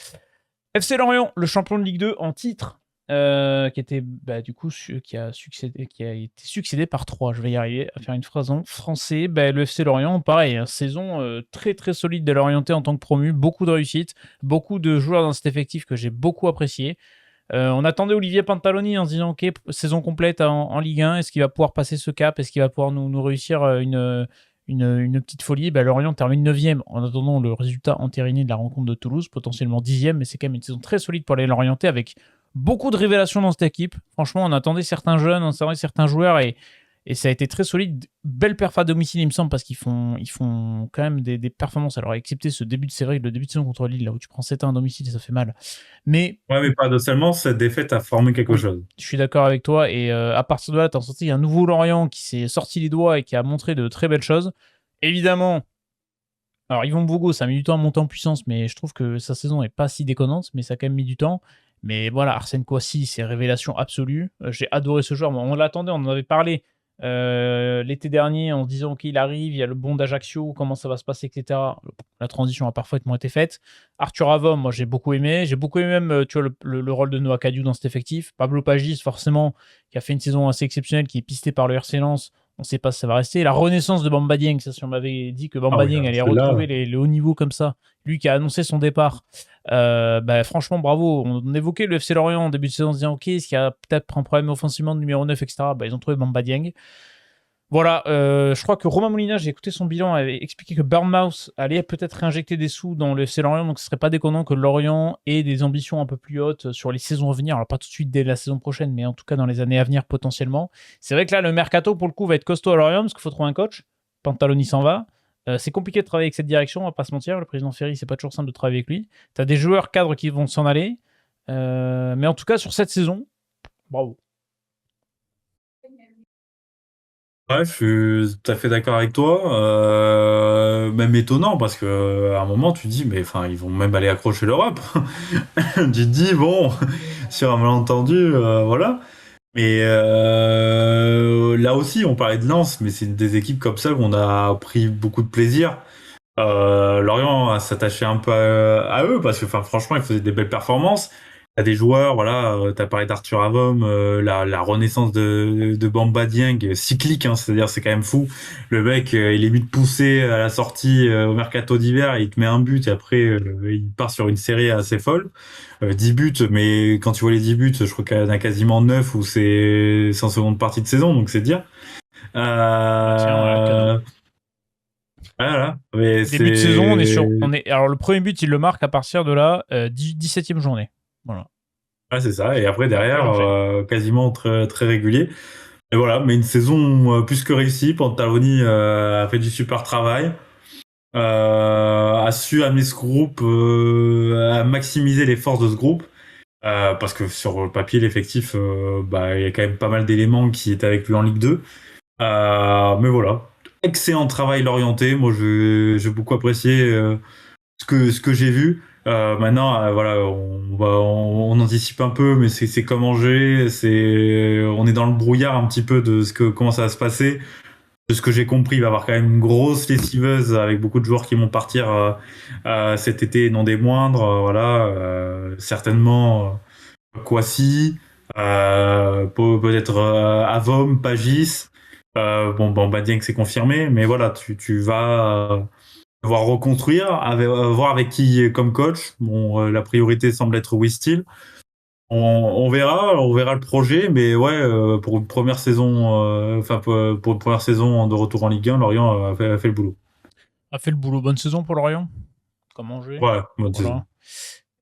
FC Lorient, le champion de Ligue 2 en titre, qui était du coup qui a été succédé par 3. Je vais y arriver à faire une phrase en français. Le FC Lorient, pareil, saison très très solide de l'orienté en tant que promu, beaucoup de réussite, beaucoup de joueurs dans cet effectif que j'ai beaucoup apprécié. On attendait Olivier Pantaloni en se disant ok, saison complète en Ligue 1, est-ce qu'il va pouvoir passer ce cap, est-ce qu'il va pouvoir nous réussir une petite folie. Lorient termine 9e en attendant le résultat entériné de la rencontre de Toulouse, potentiellement 10e, mais c'est quand même une saison très solide pour les Lorientais avec beaucoup de révélations dans cette équipe. Franchement, on attendait certains jeunes, on attendait certains joueurs et ça a été très solide. Belle perf à domicile, il me semble, parce qu'ils font quand même des performances. Alors, excepté ce début de série, le début de saison contre Lille, là où tu prends 7-1 à domicile, ça fait mal. Mais Ouais, mais paradoxalement, cette défaite a formé quelque oui, chose. je suis d'accord avec toi. Et à partir de là, tu as senti un nouveau Lorient qui s'est sorti les doigts et qui a montré de très belles choses. Évidemment, alors Yvon Bogo, ça a mis du temps à monter en puissance, mais je trouve que sa saison n'est pas si déconnante, mais ça a quand même mis du temps. Mais voilà, Arsène Kouassi, c'est révélation absolue. J'ai adoré ce joueur. On l'attendait, on en avait parlé l'été dernier en se disant qu'il arrive, il y a le bond d'Ajaccio, comment ça va se passer, etc. La transition a parfaitement été faite. Arthur Avom, moi j'ai beaucoup aimé. J'ai beaucoup aimé même tu vois, le rôle de Noah Kadiou dans cet effectif. Pablo Pagis, forcément, qui a fait une saison assez exceptionnelle, qui est pisté par le RC Lens. On ne sait pas si ça va rester. La renaissance de Bamba Dieng, ça, si on m'avait dit que Ah Bamba oui, Dieng allait celle-là. retrouver le haut niveau comme ça, lui qui a annoncé son départ, franchement, bravo. On évoquait le FC Lorient en début de saison en se disant, ok, est-ce qu'il y a peut-être un problème offensivement de numéro 9, etc. Ils ont trouvé Bamba Dieng. Voilà, je crois que Romain Molina, j'ai écouté son bilan, avait expliqué que Bournemouth allait peut-être réinjecter des sous dans le FC Lorient, donc ce serait pas déconnant que Lorient ait des ambitions un peu plus hautes sur les saisons à venir. Alors pas tout de suite dès la saison prochaine, mais en tout cas dans les années à venir potentiellement. C'est vrai que là, le mercato pour le coup va être costaud à Lorient parce qu'il faut trouver un coach. Pantaloni s'en va. C'est compliqué de travailler avec cette direction, on va pas se mentir. Le président Ferry, c'est pas toujours simple de travailler avec lui. T'as des joueurs cadres qui vont s'en aller, mais en tout cas sur cette saison, bravo. Ouais, je suis tout à fait d'accord avec toi. Même étonnant parce que à un moment tu te dis mais enfin ils vont même aller accrocher l'Europe. Tu te dis bon sur un malentendu voilà. Mais là aussi on parlait de Lens mais c'est des équipes comme ça qu'on a pris beaucoup de plaisir. Lorient a s'attaché un peu à eux parce que enfin franchement ils faisaient des belles performances. T'as des joueurs, voilà, t'as parlé d'Arthur Avom, la renaissance de Bamba Dieng, cyclique, hein, c'est-à-dire c'est quand même fou. Le mec, il est mis de pousser à la sortie au mercato d'hiver, il te met un but et après il part sur une série assez folle. 10 buts, mais quand tu vois les 10 buts, je crois qu'il y en a quasiment 9 où c'est en seconde partie de saison, donc c'est dire. Ah tiens, voilà, cadeau. Voilà, mais Début de saison, c'est alors le premier but, il le marque à partir de la 17e journée. Voilà. ah, c'est ça. Et après, Et après, il derrière, enchaîne. quasiment très, très régulier. Et voilà, mais une saison plus que réussie. Pantaloni a fait du super travail. A su amener ce groupe à maximiser les forces de ce groupe. Parce que sur le papier, l'effectif, il y a quand même pas mal d'éléments qui étaient avec lui en Ligue 2. Mais voilà, excellent travail l'orienté. Moi, j'ai beaucoup apprécié ce que j'ai vu. Maintenant, voilà, on anticipe un peu, mais c'est comme Angers, on est dans le brouillard un petit peu de comment ça va se passer. De ce que j'ai compris, il va y avoir quand même une grosse lessiveuse avec beaucoup de joueurs qui vont partir cet été, non des moindres. Voilà, certainement Kouassi, peut-être Avom, Pagis. Bon, Badieng c'est confirmé, mais voilà, tu vas devoir reconstruire, voir avec qui comme coach. Bon, la priorité semble être Wistil. On verra le projet, mais ouais, pour une première saison, pour une première saison de retour en Ligue 1, Lorient a fait le boulot. A fait le boulot. Bonne saison pour Lorient. Comme Angers. Ouais, bonne saison. Voilà.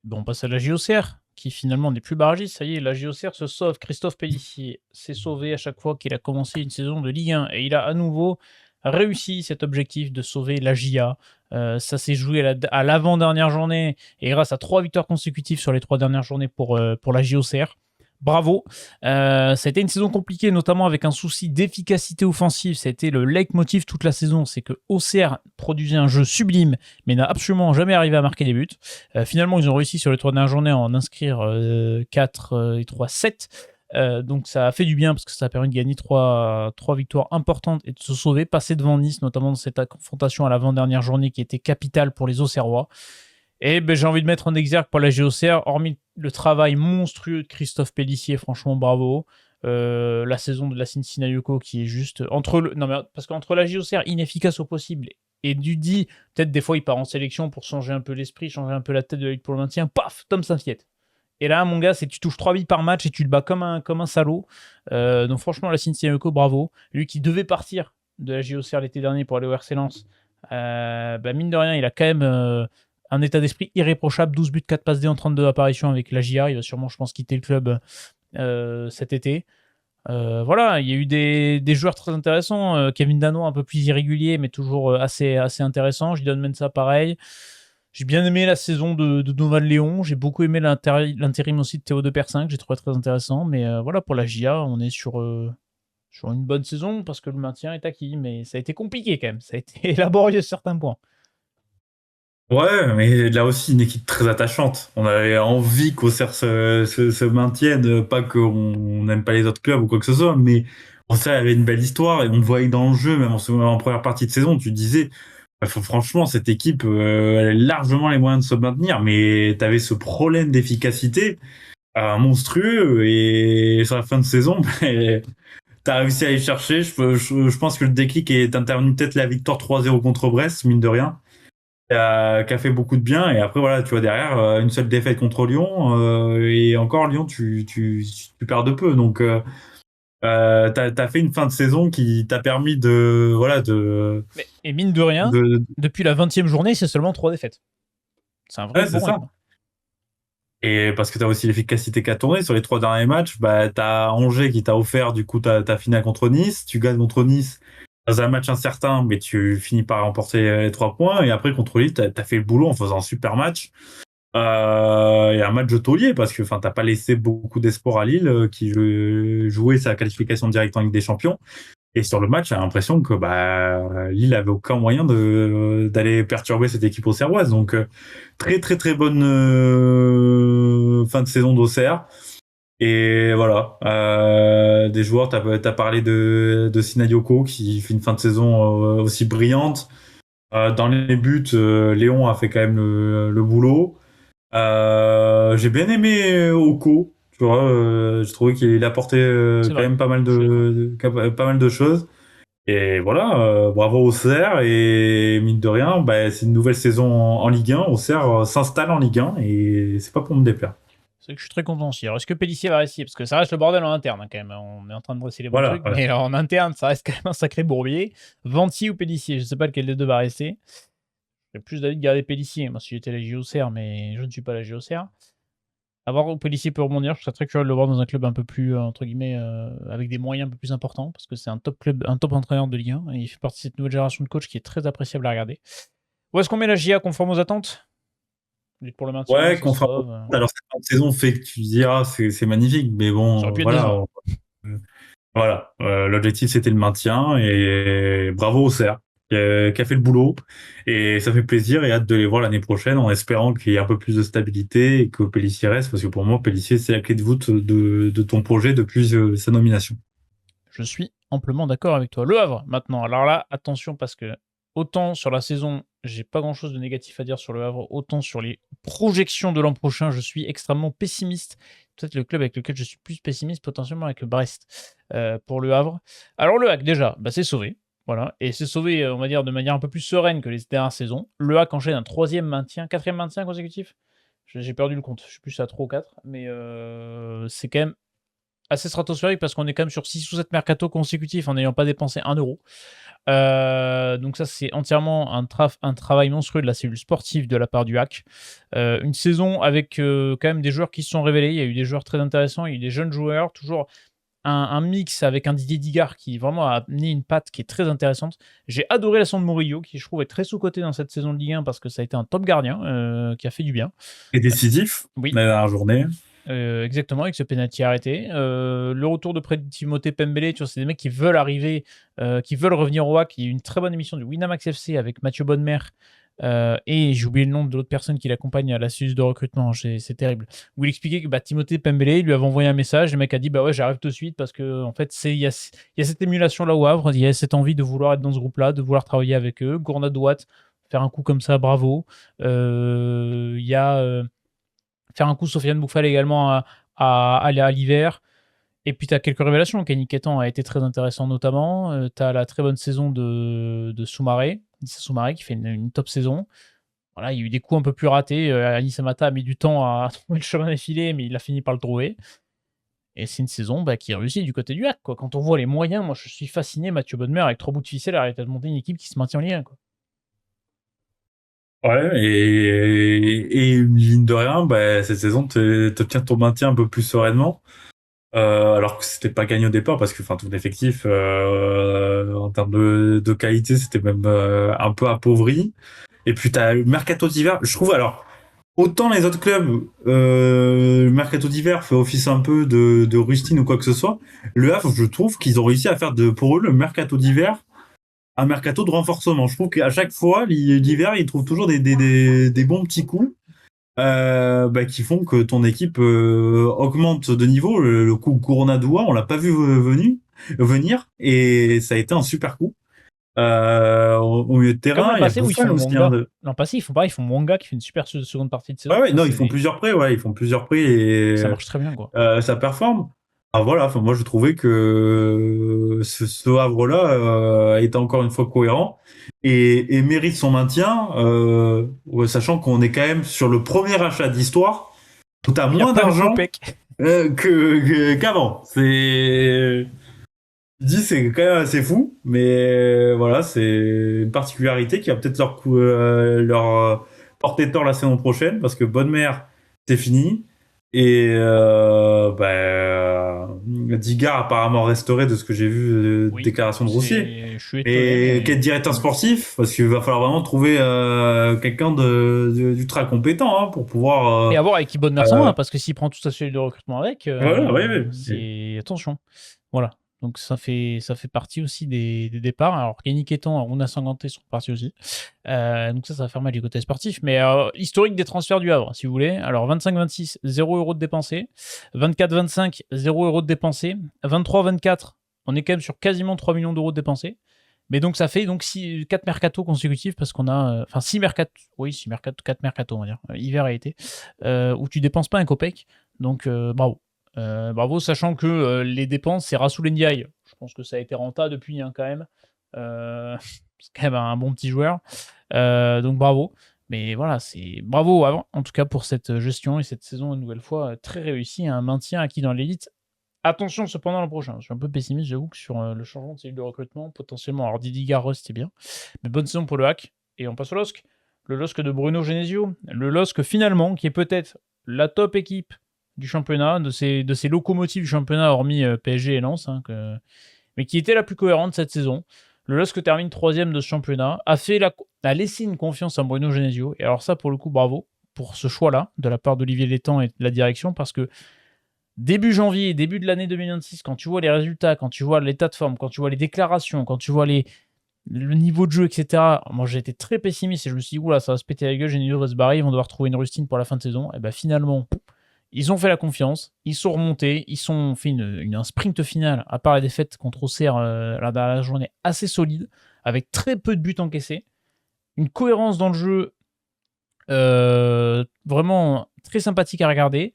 Bon, on passe à la JOCR, qui finalement n'est plus barragiste. Ça y est, la JOCR se sauve. Christophe Pellissier s'est sauvé à chaque fois qu'il a commencé une saison de Ligue 1. Et il a à nouveau réussi cet objectif de sauver la JA. Ça s'est joué à l'avant-dernière journée. Et grâce à 3 victoires consécutives sur les 3 dernières journées pour la JOCR. Bravo. Ça a été une saison compliquée, notamment avec un souci d'efficacité offensive. Ça a été le leitmotiv toute la saison. C'est que OCR produisait un jeu sublime, mais n'a absolument jamais arrivé à marquer des buts. Finalement, ils ont réussi sur les 3 dernières journées à en inscrire 4 et 3, 7. Donc ça a fait du bien parce que ça a permis de gagner 3 victoires importantes et de se sauver, passer devant Nice, notamment dans cette confrontation à l'avant-dernière journée qui était capitale pour les Auxerrois. Et j'ai envie de mettre en exergue pour la GOCR, hormis le travail monstrueux de Christophe Pellissier, franchement bravo. La saison de la Cincinnati qui est juste parce qu'entre la GOCR inefficace au possible et Dudy, peut-être des fois il part en sélection pour changer un peu l'esprit, changer un peu la tête de la lutte pour le maintien, paf, Tom Saint-Fiet. Et là, mon gars, c'est tu touches 3 billes par match et tu le bats comme un salaud. Donc franchement, Racine Sissoko, bravo. Lui qui devait partir de la JOCR l'été dernier pour aller au RC Lens, mine de rien, il a quand même un état d'esprit irréprochable. 12 buts, 4 passes D en 32 apparitions avec la JA. Il va sûrement, je pense, quitter le club cet été. Voilà, il y a eu des joueurs très intéressants. Kevin Dano, un peu plus irrégulier, mais toujours assez intéressant. Jadon Mensah, pareil. J'ai bien aimé la saison de Donovan Léon. J'ai beaucoup aimé l'intérim aussi de Théo de Persin, que j'ai trouvé très intéressant. Mais voilà, pour la JA, on est sur une bonne saison parce que le maintien est acquis. Mais ça a été compliqué quand même. Ça a été laborieux sur certains points. Ouais, mais là aussi, une équipe très attachante. On avait envie qu'Auxerre se maintienne, pas qu'on n'aime pas les autres clubs ou quoi que ce soit, mais Auxerre avait une belle histoire et on voyait dans le jeu, même en première partie de saison, tu disais, franchement, cette équipe, elle a largement les moyens de se maintenir, mais t'avais ce problème d'efficacité monstrueux et sur la fin de saison, t'as réussi à aller chercher. Je pense que le déclic est intervenu peut-être la victoire 3-0 contre Brest, mine de rien. Qui a fait beaucoup de bien. Et après, voilà, tu vois, derrière, une seule défaite contre Lyon. Et encore, Lyon, tu perds de peu. Donc, t'as fait une fin de saison qui t'a permis de. Voilà, Et mine de rien, depuis la 20e journée, c'est seulement 3 défaites. C'est un vrai bon rythme. Et parce que t'as aussi l'efficacité qui a tourné sur les 3 derniers matchs, t'as Angers qui t'a offert du coup ta finale contre Nice. Tu gagnes contre Nice dans un match incertain, mais tu finis par remporter les 3 points. Et après, contre Lille, t'as fait le boulot en faisant un super match. Et un match de taulier, parce que t'as pas laissé beaucoup d'espoir à Lille, qui jouait sa qualification directe en Ligue des Champions. Et sur le match, j'ai l'impression que Lille avait aucun moyen d'aller perturber cette équipe auxerroise. Donc, très, très, très bonne fin de saison d'Auxerre. Et voilà, des joueurs, t'as parlé de Sinayoko qui fait une fin de saison aussi brillante. Dans les buts, Léon a fait quand même le boulot. J'ai bien aimé Oko, tu vois, je trouvais qu'il apportait quand même pas mal de choses. Et voilà, bravo Auxerre, et mine de rien, c'est une nouvelle saison en Ligue 1. Auxerre s'installe en Ligue 1 et c'est pas pour me déplaire. C'est que je suis très content aussi. Alors, est-ce que Pélissier va réussir? Parce que ça reste le bordel en interne, hein, quand même. On est en train de dresser les bons trucs, mais en interne, ça reste quand même un sacré bourbier. Venti ou Pélissier, je ne sais pas lequel des deux va rester. J'ai plus d'avis de garder Pélissier, moi, si j'étais la JOCR, mais je ne suis pas la JOCR. À voir où Pélissier peut rebondir. Je serais très curieux de le voir dans un club un peu plus, entre guillemets, avec des moyens un peu plus importants, parce que c'est un top club, un top entraîneur de Ligue 1, et il fait partie de cette nouvelle génération de coach qui est très appréciable à regarder. Où est-ce qu'on met la JA conforme aux attentes? Pour le maintien, ouais, conforme. Alors, cette saison fait que tu diras, c'est magnifique, mais bon, voilà. Voilà, l'objectif c'était le maintien et bravo au CER qui a fait le boulot et ça fait plaisir et hâte de les voir l'année prochaine en espérant qu'il y ait un peu plus de stabilité et que Pélissier reste parce que pour moi Pélissier c'est la clé de voûte de ton projet depuis sa nomination. Je suis amplement d'accord avec toi. Le Havre maintenant, alors là attention parce que autant sur la saison j'ai pas grand chose de négatif à dire sur le Havre, autant sur les projections de l'an prochain je suis extrêmement pessimiste. Peut-être le club avec lequel je suis plus pessimiste potentiellement avec le Brest pour le Havre. Alors le HAC déjà, c'est sauvé. Voilà. Et c'est sauvé, on va dire, de manière un peu plus sereine que les dernières saisons. Le HAC enchaîne un 3e maintien, 4e maintien consécutif. J'ai perdu le compte, je suis plus à 3 ou 4, mais c'est quand même assez stratosphérique parce qu'on est quand même sur 6 ou 7 mercato consécutifs en n'ayant pas dépensé 1 euro. Donc ça, c'est entièrement un travail monstrueux de la cellule sportive de la part du HAC. Une saison avec quand même des joueurs qui se sont révélés. Il y a eu des joueurs très intéressants, il y a eu des jeunes joueurs, toujours un mix avec un Didier Digard qui vraiment a amené une patte qui est très intéressante. J'ai adoré la sonde Murillo, qui je trouve est très sous-coté dans cette saison de Ligue 1 parce que ça a été un top gardien qui a fait du bien. Et décisif, oui. La dernière journée. Exactement, avec ce penalty arrêté. Le retour de Timothée Pembele, tu vois, c'est des mecs qui veulent arriver, qui veulent revenir au HAC. Il y a eu une très bonne émission du Winamax FC avec Mathieu Bonnemer. Et j'ai oublié le nom de l'autre personne qui l'accompagne à la cellule de recrutement, c'est terrible. Où il expliquait que Timothée Pembele lui avait envoyé un message, le mec a dit ouais j'arrive tout de suite parce que en fait il y a cette émulation là au Havre, il y a cette envie de vouloir être dans ce groupe là, de vouloir travailler avec eux. Gourna Douat, faire un coup comme ça, bravo. Il y a faire un coup Sofiane Bouffal également à l'hiver. Et puis tu as quelques révélations. Kenny Ketan a été très intéressant notamment. Tu as la très bonne saison de Soumaré qui fait une top saison. Voilà, il y a eu des coups un peu plus ratés. Anis Samata a mis du temps à trouver le chemin défilé, mais il a fini par le trouver. Et c'est une saison qui réussit du côté du HAC, quoi. Quand on voit les moyens, moi je suis fasciné. Mathieu Bonnemer, avec 3 bouts de ficelle, a arrêté de monter une équipe qui se maintient en Ligue 1, quoi. Ouais, et mine de rien, cette saison, t'obtiens ton maintien un peu plus sereinement. Alors que c'était pas gagné au départ parce que ton effectif en termes de qualité c'était même un peu appauvri. Et puis t'as le mercato d'hiver, je trouve. Alors autant les autres clubs, le mercato d'hiver fait office un peu de rustine ou quoi que ce soit. Le Havre, je trouve qu'ils ont réussi à faire pour eux le mercato d'hiver un mercato de renforcement. Je trouve qu'à chaque fois l'hiver ils trouvent toujours des bons petits coups. Qui font que ton équipe augmente de niveau. Le coup Coronadua, on l'a pas vu venir, et ça a été un super coup. Au milieu de Comme terrain, l'an il y a passé où ils Buffon font aussi. Hein, Mwanga. L'an passé, ils font pareil, ils font Mwanga qui fait une super seconde partie de saison. Ouais, Ça, non, ils font plusieurs prêts, ils font plusieurs prêts ça et marche très bien, quoi. ça performe. Voilà, moi je trouvais que ce Havre-là était encore une fois cohérent et mérite son maintien, sachant qu'on est quand même sur le premier achat d'histoire où t'as Il n'y a moins pas un d'argent copec. qu'avant. C'est quand même assez fou, mais voilà, c'est une particularité qui va peut-être leur porter tort la saison prochaine parce que Bonne Mère, c'est fini. Et Digard apparemment resterait de ce que j'ai vu Oui, déclaration de Roussier. je suis étonné, Et mais qu'être directeur sportif, parce qu'il va falloir vraiment trouver quelqu'un d'ultra compétent pour pouvoir. et à voir avec qui Bonnemer s'en Euh, va, parce que s'il prend toute sa cellule de recrutement avec, voilà, oui, oui. c'est attention. Voilà. Donc ça fait partie aussi des départs. Alors Yannick Etan, Aruna Sanganté sont partis aussi. Donc ça va faire mal du côté sportif. Mais historique des transferts du Havre, si vous voulez. Alors 25-26, 0 € de dépensés. 24-25, 0 € de dépensés. 23-24, on est quand même sur quasiment 3 millions d'euros de dépensés. Mais donc ça fait donc 4 mercatos consécutifs parce qu'on a... Enfin 6 mercatos. Oui, 6 mercatos, 4 mercatos on va dire. Hiver et été. Où tu dépenses pas un copec. Donc bravo. Bravo, sachant que les dépenses, c'est Rassoul Ndiaye. Je pense que ça a été rentable depuis, quand même. C'est quand même un bon petit joueur. Donc bravo. Mais voilà, c'est bravo en tout cas pour cette gestion et cette saison, une nouvelle fois, très réussie. Un maintien acquis dans l'élite. Attention cependant l'an prochain. Je suis un peu pessimiste, j'avoue, que sur le changement de cellule de recrutement, potentiellement. Alors Didier Garros, c'était bien. Mais bonne saison pour le HAC. Et on passe au LOSC. Le LOSC de Bruno Genesio. Le LOSC finalement, qui est peut-être la top équipe du championnat, de ces locomotives du championnat, hormis PSG et Lens, mais qui était la plus cohérente cette saison. Le LOSC termine 3ème de ce championnat, a laissé une confiance à Bruno Genesio, et alors ça, pour le coup, bravo pour ce choix-là, de la part d'Olivier Létang et de la direction, parce que début janvier, début de l'année 2026, quand tu vois les résultats, quand tu vois l'état de forme, quand tu vois les déclarations, quand tu vois le niveau de jeu, etc. Moi, j'ai été très pessimiste et je me suis dit, oula, ça va se péter la gueule, Genesio va se barrer, ils vont devoir trouver une rustine pour la fin de saison. Et finalement, ils ont fait la confiance, ils sont remontés, ils ont fait un sprint final, à part la défaite contre Auxerre la dernière journée, assez solide, avec très peu de buts encaissés, une cohérence dans le jeu vraiment très sympathique à regarder,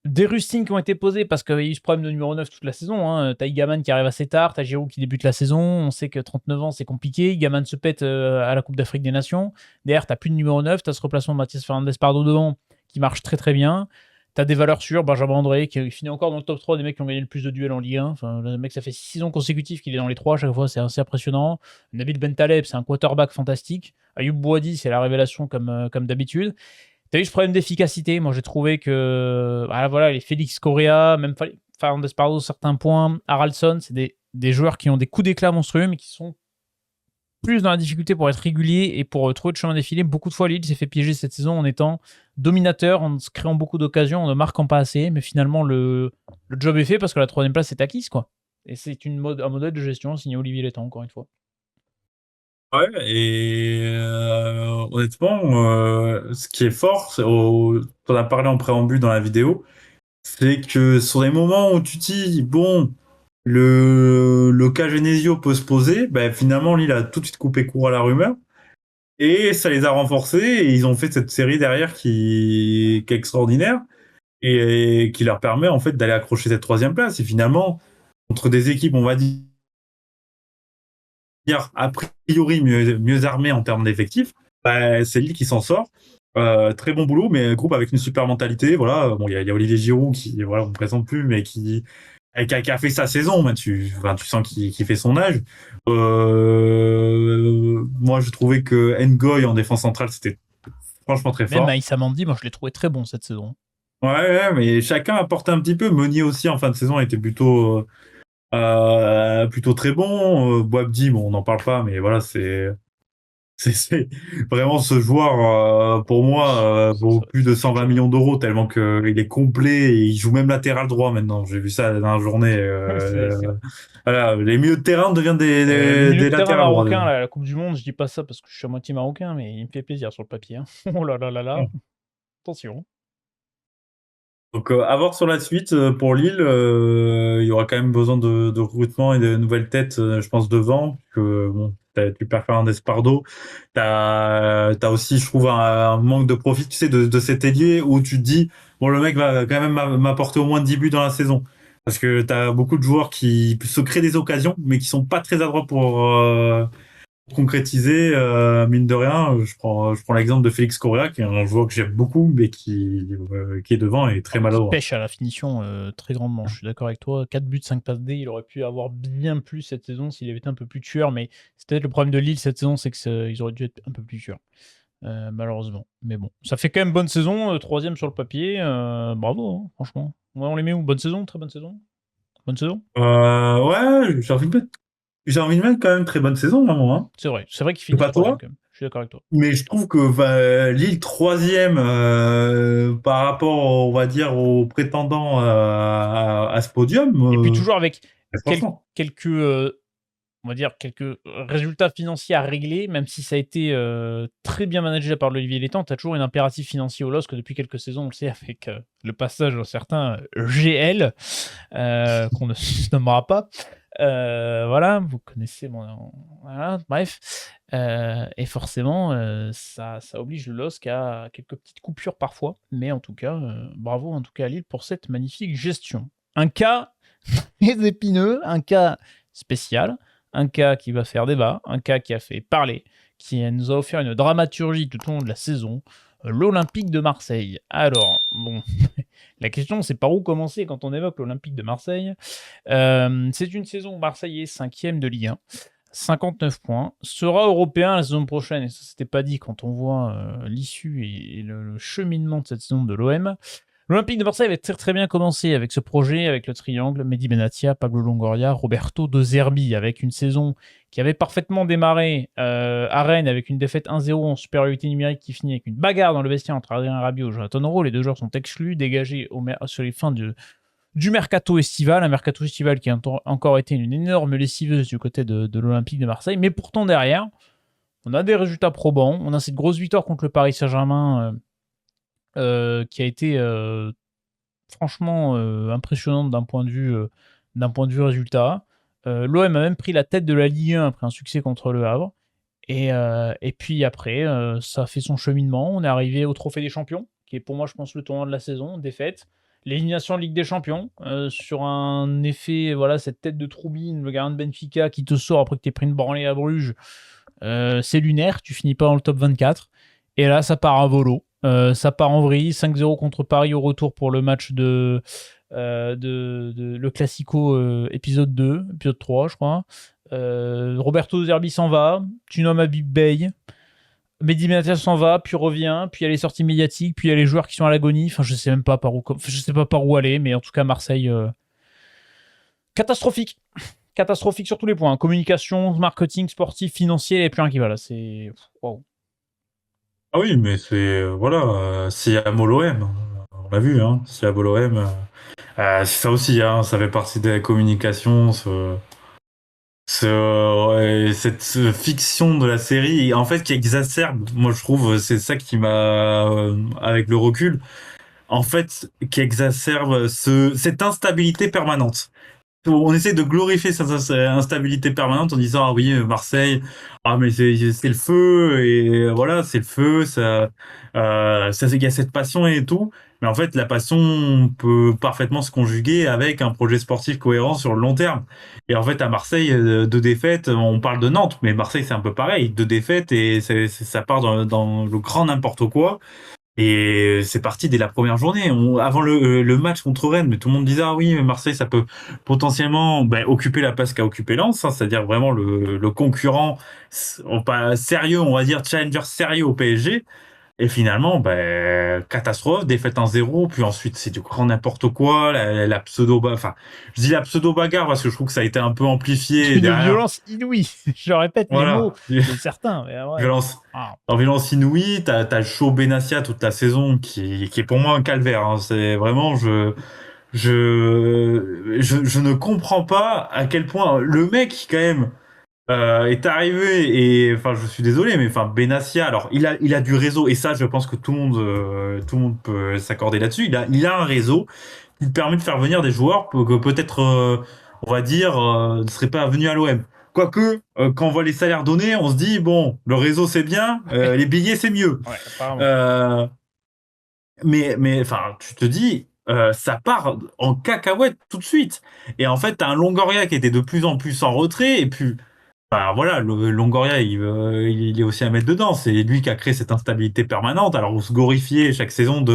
des rustines qui ont été posées parce qu'il y a eu ce problème de numéro 9 toute la saison. T'as Igaman qui arrive assez tard, t'as Giroud qui débute la saison, on sait que 39 ans c'est compliqué, Igaman se pète à la Coupe d'Afrique des Nations, derrière t'as plus de numéro 9, t'as ce remplacement de Mathias Fernandez-Pardo devant qui marche très très bien, t'as des valeurs sûres, Benjamin André qui finit encore dans le top 3 des mecs qui ont gagné le plus de duels en Ligue 1, le mec ça fait 6 saisons consécutives qu'il est dans les 3 à chaque fois, c'est assez impressionnant. Nabil Bentaleb c'est un quarterback fantastique, Ayoub Bouadi c'est la révélation comme d'habitude. T'as eu ce problème d'efficacité. Moi, j'ai trouvé que les Félix Correa, même Fernandez Pardo, certains points, Haraldson, c'est des joueurs qui ont des coups d'éclat monstrueux, mais qui sont plus dans la difficulté pour être réguliers et pour trouver le chemin défilé. Beaucoup de fois, Lille s'est fait piéger cette saison en étant dominateur, en se créant beaucoup d'occasions, en ne marquant pas assez. Mais finalement, le job est fait parce que la 3ème place est acquise, quoi. Et c'est un modèle de gestion signé Olivier Létang, encore une fois. Ouais, et honnêtement, ce qui est fort, t'en as parlé en préambule dans la vidéo, c'est que sur des moments où tu te dis, bon, le cas Genesio peut se poser, finalement, Lille a tout de suite coupé court à la rumeur, et ça les a renforcés, et ils ont fait cette série derrière qui est extraordinaire, et qui leur permet en fait d'aller accrocher cette 3ème place, et finalement, contre des équipes, on va dire, a priori mieux armées en termes d'effectifs, C'est Lille qui s'en sort. Très bon boulot, mais groupe avec une super mentalité. Voilà, bon, il y a Olivier Giroud qui, voilà, on ne présente plus, mais qui a fait sa saison. Mais tu sens qu'il fait son âge. Moi, je trouvais que Ngoy en défense centrale, c'était franchement très Même fort. Aïssa Mandi, moi je l'ai trouvé très bon cette saison. Ouais, mais chacun apportait un petit peu. Meunier aussi en fin de saison était plutôt très bon. Boabdi, bon, on n'en parle pas, mais voilà, c'est vraiment ce joueur, pour moi, vaut plus de 120 millions d'euros tellement qu'il est complet et il joue même latéral droit maintenant. J'ai vu ça la dernière journée. Voilà, les milieux de terrain deviennent Le milieu des de terrain latérales droits. marocain, là, la Coupe du Monde, je dis pas ça parce que je suis à moitié marocain, mais il me fait plaisir sur le papier. Hein. Oh là là là là, attention. Donc, à voir sur la suite pour Lille, il y aura quand même besoin de recrutement et de nouvelles têtes, je pense, devant. Parce que, bon, tu perds Fernandez Pardo. T'as aussi, je trouve, un manque de profit, tu sais, de cet ailier où tu te dis, bon, le mec va quand même m'apporter au moins 10 buts dans la saison. Parce que t'as beaucoup de joueurs qui se créent des occasions, mais qui sont pas très adroits pour concrétiser, mine de rien. Je prends l'exemple de Félix Correa, qui est un joueur que j'aime beaucoup, mais qui est devant et très Qui maladroit. pêche à la finition très grandement, je suis d'accord avec toi. 4 buts, 5 passes D, il aurait pu avoir bien plus cette saison s'il avait été un peu plus tueur, mais c'est peut-être le problème de Lille cette saison, c'est qu'ils auraient dû être un peu plus tueurs. Malheureusement. Mais bon, ça fait quand même bonne saison, troisième sur le papier. Bravo, hein, franchement. Ouais, on les met où? Bonne saison, très bonne saison. Bonne saison. Ouais, j'ai envie de mettre quand même très bonne saison, vraiment, hein. C'est vrai qu'ils C'est finissent pas troisième toi, quand même. Je suis d'accord avec toi. mais je trouve que Lille troisième par rapport, on va dire, aux prétendants à ce podium, Et puis toujours avec franchement. quelques, on va dire, quelques résultats financiers à régler, même si ça a été très bien managé par Olivier Létang, tu as toujours un impératif financier au LOSC depuis quelques saisons, on le sait, avec le passage d'un certain GL, qu'on ne se nommera pas. Voilà, vous connaissez mon. Voilà, bref. Et forcément, ça oblige le LOSC à quelques petites coupures parfois, mais en tout cas, bravo en tout cas à Lille pour cette magnifique gestion. Un cas très épineux, un cas spécial, un cas qui va faire débat, un cas qui a fait parler, qui nous a offert une dramaturgie tout au long de la saison, l'Olympique de Marseille. Alors, bon, la question c'est par où commencer quand on évoque l'Olympique de Marseille. C'est une saison où Marseille est 5e de Ligue 1, 59 points, sera européen la saison prochaine, et ça c'était pas dit quand on voit l'issue et le cheminement de cette saison de l'OM. L'Olympique de Marseille avait très très bien commencé avec ce projet, avec le triangle Mehdi Benatia, Pablo Longoria, Roberto De Zerbi, avec une saison qui avait parfaitement démarré à Rennes avec une défaite 1-0 en supériorité numérique qui finit avec une bagarre dans le vestiaire entre Adrien Rabiot et Jonathan Rowe. Les deux joueurs sont exclus, dégagés sur les fins du mercato estival, un mercato estival qui a encore été une énorme lessiveuse du côté de l'Olympique de Marseille, mais pourtant derrière, on a des résultats probants, on a cette grosse victoire contre le Paris Saint-Germain qui a été franchement impressionnante d'un point de vue résultat. L'OM a même pris la tête de la Ligue 1 après un succès contre le Havre. Et puis après, ça a fait son cheminement. On est arrivé au Trophée des Champions, qui est pour moi, je pense, le tournoi de la saison, défaite. L'élimination en Ligue des Champions, sur un effet, voilà, cette tête de Troubine, le gardien de Benfica qui te sort après que tu aies pris une branlée à Bruges. C'est lunaire, tu finis pas dans le top 24. Et là, ça part à volo. Ça part en vrille. 5-0 contre Paris au retour pour le match de le Classico épisode 2, épisode 3, je crois. Roberto Zerbi s'en va. Tu nommes Habib Bey. Mehdi Benatia s'en va, puis revient, puis il y a les sorties médiatiques, puis il y a les joueurs qui sont à l'agonie. Enfin, je sais même pas par où, je sais pas par où aller, mais en tout cas, Marseille, catastrophique. Catastrophique sur tous les points. Communication, marketing, sportif, financier, et plus rien qui va là. C'est. Wow. Ah oui, mais voilà, c'est à l'OM, on l'a vu, hein, c'est à l'OM. C'est ça aussi, hein, ça fait partie des communications, cette fiction de la série, en fait, qui exacerbe, moi je trouve, c'est ça qui m'a, avec le recul, en fait, qui exacerbe cette instabilité permanente. On essaie de glorifier cette instabilité permanente en disant ah oui Marseille, ah mais c'est le feu et voilà c'est le feu, ça il y a cette passion et tout, Mais en fait, la passion peut parfaitement se conjuguer avec un projet sportif cohérent sur le long terme. Et en fait, à Marseille, 2 défaites, on parle de Nantes, mais Marseille, c'est un peu pareil. 2 défaites et ça part dans le grand n'importe quoi. Et c'est parti dès la première journée. Avant le match contre Rennes, mais tout le monde disait, ah oui, Marseille, ça peut potentiellement occuper la place qu'a occupé Lens, hein, c'est-à-dire vraiment le concurrent pas sérieux, on va dire, challenger sérieux au PSG. Et finalement, catastrophe, défaite 1-0, puis ensuite c'est du grand n'importe quoi, la pseudo enfin, je dis la pseudo bagarre parce que je trouve que ça a été un peu amplifié Une derrière. violence inouïe. Je répète les mots Voilà, de certains. Mais ouais. violence, Ah. en violence inouïe, t'as le show Benassia toute la saison qui est pour moi un calvaire, hein. C'est vraiment, je ne comprends pas à quel point le mec quand même est arrivé. Et enfin, je suis désolé, mais enfin Benassia, alors il a du réseau, et ça je pense que tout le monde peut s'accorder là-dessus. Il a un réseau qui te permet de faire venir des joueurs que peut-être on va dire ne seraient pas venus à l'OM. Quoique, quand on voit les salaires donnés, on se dit bon, le réseau c'est bien, les billets c'est mieux. Ouais, apparemment. Euh, mais enfin, tu te dis, ça part en cacahuète tout de suite. Et en fait, t'as un Longoria qui était de plus en plus en retrait. Et puis, enfin, voilà, le Longoria, il est aussi à mettre dedans. C'est lui qui a créé cette instabilité permanente. Alors, on se glorifiait chaque saison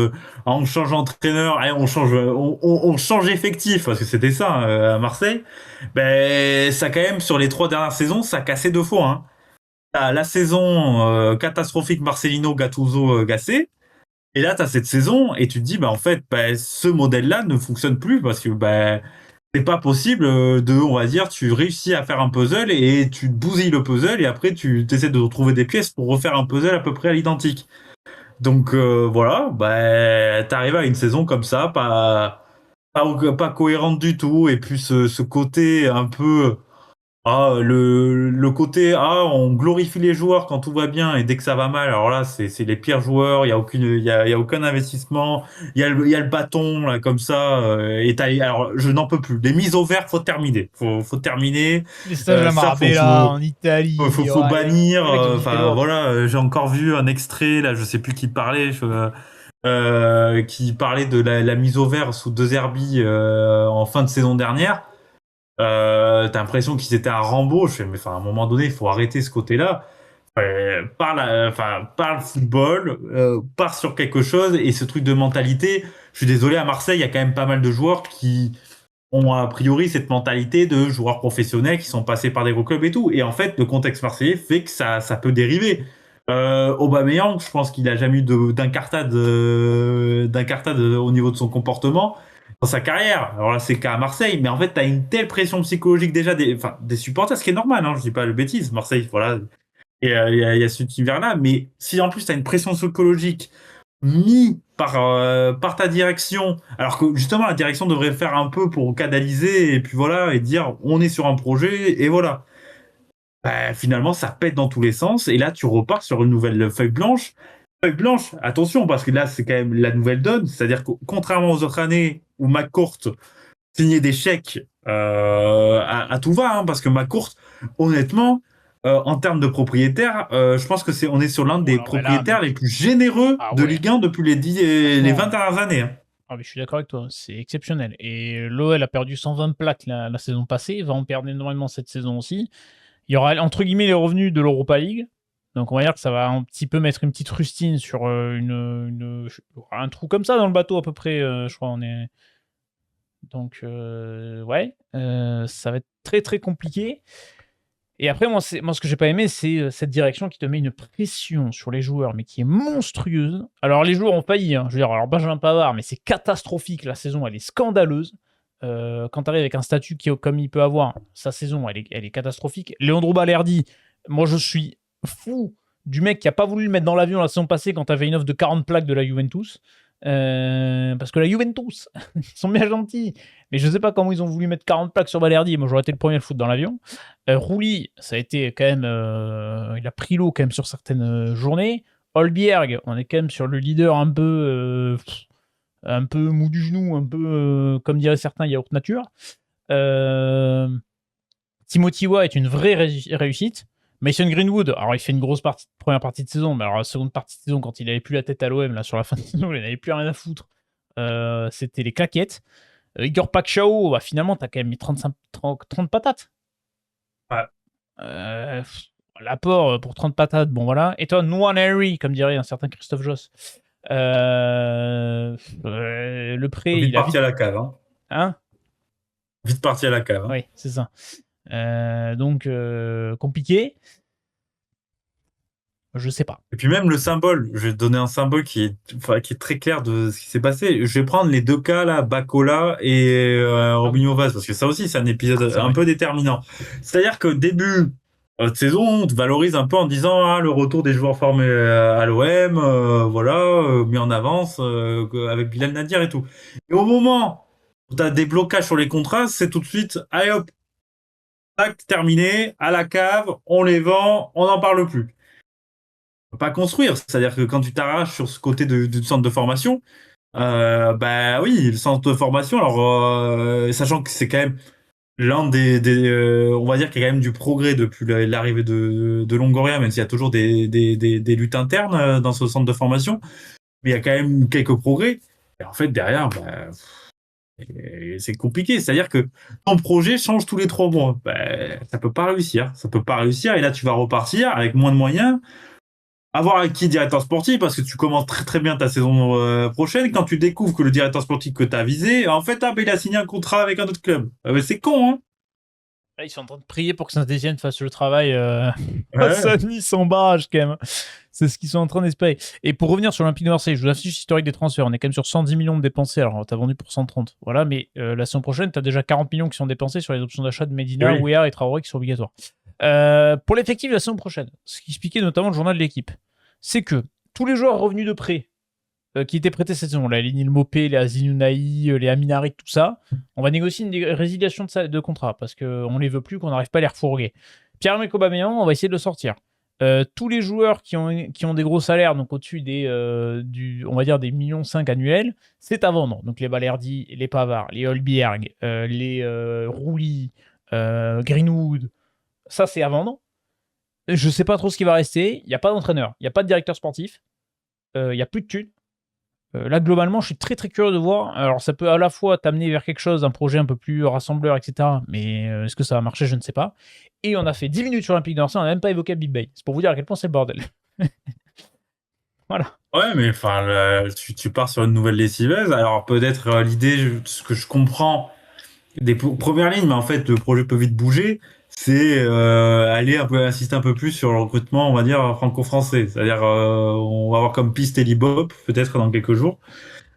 on change d'entraîneur, on change effectif, parce que c'était ça à Marseille. Ben, ça quand même, sur les 3 dernières saisons, ça a cassé 2 fois, hein. T'as la saison catastrophique Marcelino, Gattuso, Gasset. Et là, tu as cette saison et tu te dis, en fait, ce modèle-là ne fonctionne plus parce que c'est pas possible on va dire, tu réussis à faire un puzzle et tu bousilles le puzzle et après tu essaies de retrouver des pièces pour refaire un puzzle à peu près à l'identique. Donc voilà, t'arrives à une saison comme ça, pas cohérente du tout, et puis ce côté un peu le côté, on glorifie les joueurs quand tout va bien et dès que ça va mal, alors là, c'est les pires joueurs, il y a aucun investissement, il y a le bâton, là, comme ça, alors je n'en peux plus. Les mises au vert, faut terminer. Faut terminer. Les stages à Ça, Marbella, en Italie. faut Ouais, bannir. les mecs, ils étaient Enfin, lourds. voilà, j'ai encore vu un extrait, là, je sais plus qui parlait, qui parlait de la mise au vert sous deux Zerbi en fin de saison dernière. T'as l'impression qu'ils étaient à Rambo. Je fais, mais enfin, à un moment donné, il faut arrêter ce côté-là. Parle football, part sur quelque chose, et ce truc de mentalité. Je suis désolé, à Marseille, il y a quand même pas mal de joueurs qui ont a priori cette mentalité de joueurs professionnels qui sont passés par des gros clubs et tout. Et en fait, le contexte marseillais fait que ça peut dériver. Aubameyang, je pense qu'il a jamais eu d'incartade au niveau de son comportement dans sa carrière. Alors là, c'est qu'à Marseille, mais en fait, t'as une telle pression psychologique déjà des supporters, ce qui est normal, hein, je dis pas le bêtise. Marseille, voilà, et il y a cet univers-là, mais si en plus t'as une pression psychologique mis par ta direction, alors que justement la direction devrait faire un peu pour canaliser et puis voilà et dire on est sur un projet et voilà. Finalement ça pète dans tous les sens et là tu repars sur une nouvelle feuille blanche. Feuille blanche, attention parce que là c'est quand même la nouvelle donne, c'est-à-dire que contrairement aux autres années où McCourt signait des chèques à tout va, hein, parce que McCourt, honnêtement, en termes de propriétaires, je pense que on est sur l'un Oh des non, mais là, propriétaires les plus généreux ah de ouais, Ligue 1 depuis les 20 franchement. dernières années, hein. Ah, mais je suis d'accord avec toi, c'est exceptionnel. Et l'OL a perdu 120 plaques la saison passée, va en perdre énormément cette saison aussi. Il y aura entre guillemets les revenus de l'Europa League. Donc on va dire que ça va un petit peu mettre une petite rustine sur un trou comme ça dans le bateau à peu près, je crois. On est... Donc ouais, ça va être très très compliqué. Et après, moi, ce que j'ai pas aimé, c'est cette direction qui te met une pression sur les joueurs, mais qui est monstrueuse. Alors, les joueurs ont failli, hein. Je veux dire, alors Benjamin Pavard, mais c'est catastrophique. La saison, elle est scandaleuse. Quand tu arrives avec un statut comme il peut avoir, sa saison, elle est catastrophique. Leandro Balerdi, moi, je suis fou du mec qui a pas voulu le mettre dans l'avion la saison passée quand tu avais une offre de 40 plaques de la Juventus. Parce que la Juventus, ils sont bien gentils. Mais je sais pas comment ils ont voulu mettre 40 plaques sur Balerdi. Moi, j'aurais été le premier à le foutre dans l'avion. Rouli, ça a été quand même. Il a pris l'eau quand même sur certaines journées. Holbjerg, on est quand même sur le leader un peu mou du genou, un peu comme diraient certains, yaourt nature. Timothy Weah est une vraie réussite. Mason Greenwood, alors il fait une grosse première partie de saison, mais alors la seconde partie de saison, quand il avait plus la tête à l'OM, là, sur la fin de saison, il n'avait plus rien à foutre. c'était les claquettes. Igor Pakshaw, bah, finalement, t'as quand même mis 30 patates. Ouais. L'apport pour 30 patates, bon voilà. Et toi, Nwaneri, comme dirait un certain Christophe Joss. Le prêt, Vite il a parti vite. à la cave. Hein. Hein Vite parti à la cave. Hein. Oui, c'est ça. Donc, compliqué. Je sais pas. Et puis même le symbole, je vais te donner un symbole qui est très clair de ce qui s'est passé. Je vais prendre les deux cas là, Bacola et Robinho Vaz, parce que ça aussi c'est un épisode un peu déterminant. C'est-à-dire que début de saison, on te valorise un peu en disant le retour des joueurs formés à l'OM, voilà, mis en avance avec Bilal Nadir et tout. Et au moment où tu as des blocages sur les contrats, c'est tout de suite, allez hop, tac, terminé, à la cave, on les vend, on n'en parle plus. Pas construire. C'est-à-dire que quand tu t'arraches sur ce côté du centre de formation, bah oui, le centre de formation, alors sachant que c'est quand même l'un on va dire qu'il y a quand même du progrès depuis l'arrivée de Longoria, même s'il y a toujours des luttes internes dans ce centre de formation, mais il y a quand même quelques progrès. Et en fait, derrière, bah, c'est compliqué. C'est-à-dire que ton projet change tous les 3 mois. Bah, ça peut pas réussir. Ça peut pas réussir. Et là, tu vas repartir avec moins de moyens. Avoir avec qui directeur sportif, parce que tu commences très très bien ta saison prochaine. Quand tu découvres que le directeur sportif que tu as visé, en fait, il a signé un contrat avec un autre club. C'est con, hein. Là, ils sont en train de prier pour que Saint-Etienne fasse le travail Ouais. à Nice en barrage, quand même. C'est ce qu'ils sont en train d'espérer. Et pour revenir sur l'Olympique de Marseille, je vous affiche l'historique des transferts. On est quand même sur 110 millions de dépensés. Alors, t'as vendu pour 130. Voilà, mais la saison prochaine, t'as déjà 40 millions qui sont dépensés sur les options d'achat de Medina, Oui. Ouéa et Traoré qui sont obligatoires. Pour l'effectif de la saison prochaine, ce qu'expliquait notamment le journal de l'équipe, c'est que tous les joueurs revenus de prêt qui étaient prêtés cette saison, les Nil Mopé, les Azinounaï, les Aminarik, tout ça, on va négocier une résiliation de contrat parce qu'on les veut plus, qu'on n'arrive pas à les refourguer. Pierre-Emerick Aubameyang, on va essayer de le sortir. Tous les joueurs qui ont des gros salaires, donc au-dessus on va dire des 1,5 millions annuels, c'est à vendre. Donc les Balerdi, les Pavard, les Holbjerg, les Rouli, Greenwood, ça c'est à vendre. Je sais pas trop ce qui va rester. Il n'y a pas d'entraîneur, il n'y a pas de directeur sportif, il n'y a plus de thunes. Là, globalement, je suis très très curieux de voir. Alors, ça peut à la fois t'amener vers quelque chose, un projet un peu plus rassembleur, etc. Mais est-ce que ça va marcher? Je ne sais pas. Et on a fait 10 minutes sur l'Olympique de Marseille, on n'a même pas évoqué Big Bay. C'est pour vous dire à quel point c'est le bordel. Voilà. Ouais, mais enfin, tu pars sur une nouvelle lessiveuse. Alors peut-être l'idée, ce que je comprends des premières lignes, mais en fait le projet peut vite bouger. C'est aller insister un peu plus sur le recrutement, on va dire franco-français. C'est-à-dire, on va avoir comme piste Eli Bob peut-être dans quelques jours.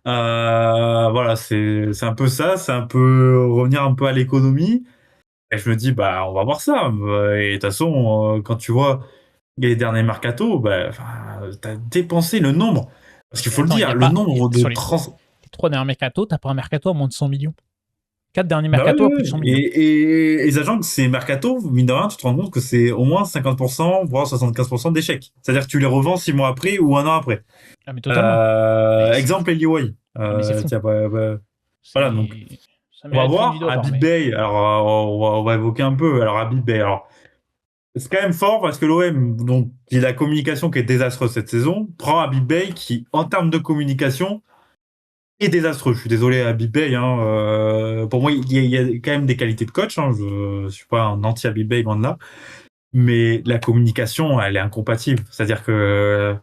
Voilà, c'est un peu ça. C'est un peu revenir un peu à l'économie. Et je me dis, bah, on va voir ça. Et de toute façon, quand tu vois les derniers mercato, bah, t'as dépensé le nombre. Parce qu'il faut le Attends, dire, le nombre de sur les 3 derniers mercato, t'as pas un mercato à moins de 100 millions. 4 derniers Bah mercato oui, à plus de 100 oui. millions. Et sachant que c'est mercato, mine de rien, tu te rends compte que c'est au moins 50%, voire 75% d'échecs. C'est-à-dire que tu les revends 6 mois après ou un an après. Ah, mais totalement. Exemple, Eliway. Ah, mais c'est fou. Tiens, voilà, donc Ça on va mériterait une voir vidéo à part. Habib Bey. Alors, on va évoquer un peu. Alors, Habib Bey. Alors, c'est quand même fort parce que l'OM, donc, il y a la communication qui est désastreuse cette saison, prend Habib Bey qui, en termes de communication, est désastreux. Je suis désolé Habib Bey. Hein, pour moi, il y a quand même des qualités de coach. Hein, je suis pas un anti-Habib Bey, loin de là. Mais la communication, elle est incompatible. C'est-à-dire que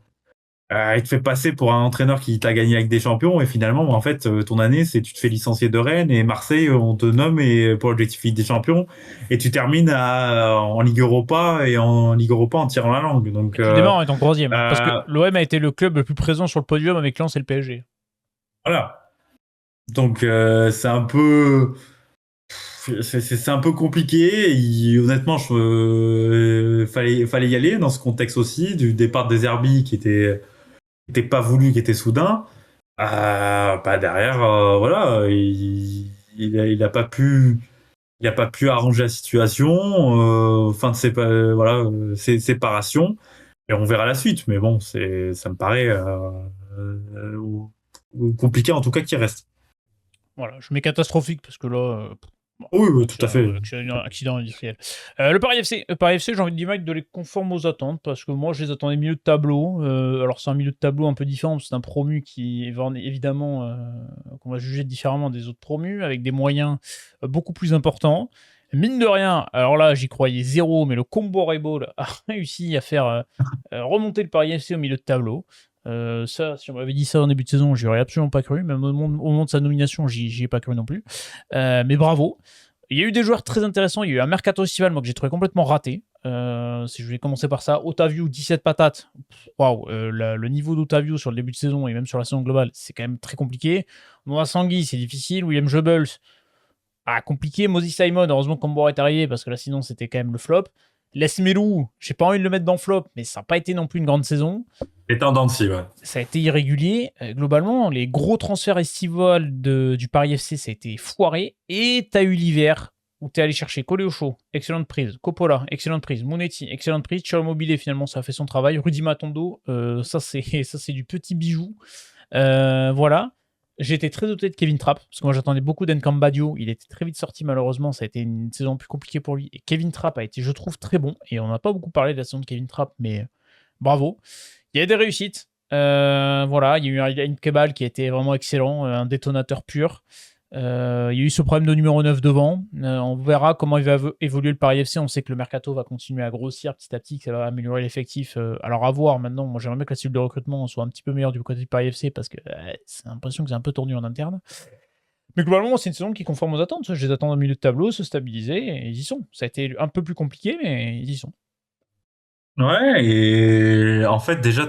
il te fait passer pour un entraîneur qui t'a gagné avec des champions et finalement, en fait, ton année, c'est tu te fais licencier de Rennes et Marseille, on te nomme et pour l'objectif Ligue des Champions et tu termines en Ligue Europa et en Ligue Europa en tirant la langue. Donc, Tu démarres en étant 3e. Parce que euh, l'OM a été le club le plus présent sur le podium avec Lens et le PSG. voilà. Donc, c'est un peu. C'est un peu compliqué. Honnêtement, fallait y aller dans ce contexte aussi du départ des Zerbi qui était pas voulu, qui était soudain. Bah derrière, voilà, il a pas pu arranger la situation. Fin de voilà, séparation. Et on verra la suite. Mais bon, ça me paraît compliqué en tout cas qu'il reste. Voilà, je mets catastrophique parce que là, Oui, oui, tout à fait. Accident industriel. Le Paris FC, j'ai envie de dire Mike, de les conforme aux attentes parce que moi je les attendais milieu de tableau. Alors c'est un milieu de tableau un peu différent, c'est un promu qui est évidemment qu'on va juger différemment des autres promus avec des moyens beaucoup plus importants. Mine de rien, alors là j'y croyais zéro, mais le Combo Ball a réussi à faire remonter le Paris FC au milieu de tableau. Ça, si on m'avait dit ça en début de saison, j'y aurais absolument pas cru. Même au moment de sa nomination, j'y ai pas cru non plus. Mais bravo. Il y a eu des joueurs très intéressants. Il y a eu un mercato estival, moi, que j'ai trouvé complètement raté. Si je vais commencer par ça, Otavio, 17 patates. Waouh, le niveau d'Otavio sur le début de saison et même sur la saison globale, c'est quand même très compliqué. Noah Sangui, c'est difficile. William Goebbels, compliqué. Moses Simon, heureusement Cambora est arrivé parce que là, sinon, c'était quand même le flop. Les Melou, j'ai pas envie de le mettre dans le flop, mais ça n'a pas été non plus une grande saison. Et en dents de scie, ouais. Ça a été irrégulier. Globalement, les gros transferts estivaux du Paris FC, ça a été foiré. Et t'as eu l'hiver où t'es allé chercher Coléocho, excellente prise. Coppola, excellente prise. Monetti, excellente prise. Thiago Immobilier, finalement, ça a fait son travail. Rudy Matondo, ça c'est du petit bijou. Voilà. J'ai été très doté de Kevin Trapp, parce que moi j'attendais beaucoup d'Enkam Badio. Il était très vite sorti, malheureusement. Ça a été une saison plus compliquée pour lui. Et Kevin Trapp a été, je trouve, très bon. Et on n'a pas beaucoup parlé de la saison de Kevin Trapp, mais bravo. Il y a des réussites. Voilà, il y a eu un Ilan Kebal qui a été vraiment excellent, un détonateur pur. Il y a eu ce problème de numéro 9 devant. On verra comment il va évoluer le Paris FC. On sait que le mercato va continuer à grossir petit à petit, que ça va améliorer l'effectif. Alors à voir maintenant. Moi j'aimerais bien que la cellule de recrutement soit un petit peu meilleure du côté du Paris FC parce que c'est l'impression que c'est un peu tournu en interne. Mais globalement, c'est une saison qui est conforme aux attentes. Je les attends au milieu de tableau, se stabiliser, et ils y sont. Ça a été un peu plus compliqué, mais ils y sont. Ouais, et en fait, déjà,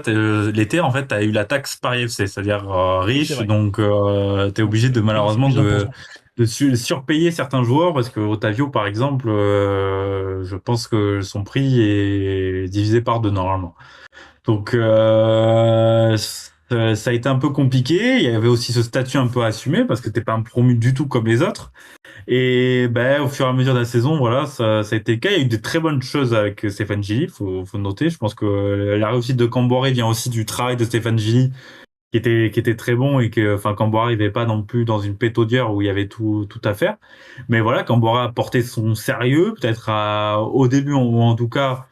l'été, en fait, t'as eu la taxe Paris FC, c'est-à-dire Oui, c'est riche, vrai. donc t'es Donc, obligé de payer malheureusement plus de, d'imposants. surpayer certains joueurs parce que Otavio, par exemple, je pense que son prix est divisé par deux normalement. Donc ça a été un peu compliqué. Il y avait aussi ce statut un peu à assumer parce que t'es pas un promu du tout comme les autres. Et ben, au fur et à mesure de la saison, voilà, ça a été le cas. Il y a eu des très bonnes choses avec Stéphane Gilly, faut noter. Je pense que la réussite de Camboré vient aussi du travail de Stéphane Gilly, qui était très bon et que, enfin, Camboré n'arrivait pas non plus dans une pétaudière où il y avait tout à faire. Mais voilà, Camboré a porté son sérieux, peut-être au début, ou en tout cas,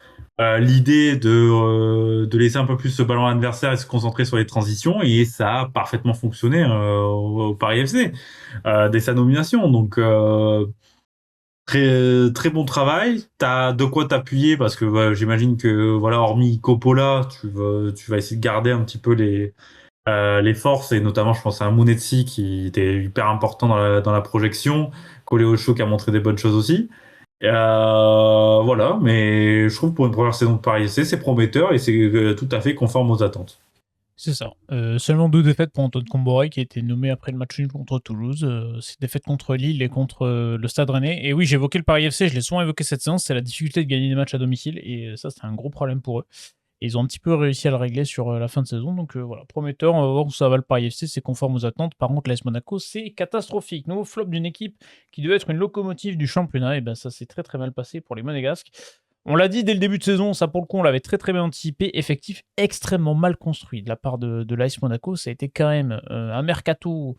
l'idée de laisser un peu plus ce ballon à l'adversaire et se concentrer sur les transitions, et ça a parfaitement fonctionné au Paris FC dès sa nomination. Donc très bon travail. T'as de quoi t'appuyer parce que j'imagine que voilà, hormis Coppola, tu vas essayer de garder un petit peu les forces, et notamment je pense à un Mounetzi qui était hyper important dans la projection, Coléocho qui a montré des bonnes choses aussi. Voilà, mais je trouve pour une première saison de Paris FC, c'est prometteur et c'est tout à fait conforme aux attentes. C'est ça. Seulement 2 défaites pour Antoine Comboré qui a été nommé après le match nul contre Toulouse. C'est défaite contre Lille et contre le Stade Rennais. Et oui, j'ai évoqué le Paris FC, je l'ai souvent évoqué cette séance, c'est la difficulté de gagner des matchs à domicile. Et ça, c'est un gros problème pour eux. Et ils ont un petit peu réussi à le régler sur la fin de saison. Donc voilà, prometteur, on va voir où ça va le Paris FC, c'est conforme aux attentes. Par contre, l'AS Monaco, c'est catastrophique. Nouveau flop d'une équipe qui devait être une locomotive du championnat. Et ben ça s'est très très mal passé pour les Monégasques. On l'a dit dès le début de saison, ça pour le coup, on l'avait très très bien anticipé. Effectif extrêmement mal construit de la part de l'AS Monaco. Ça a été quand même un mercato où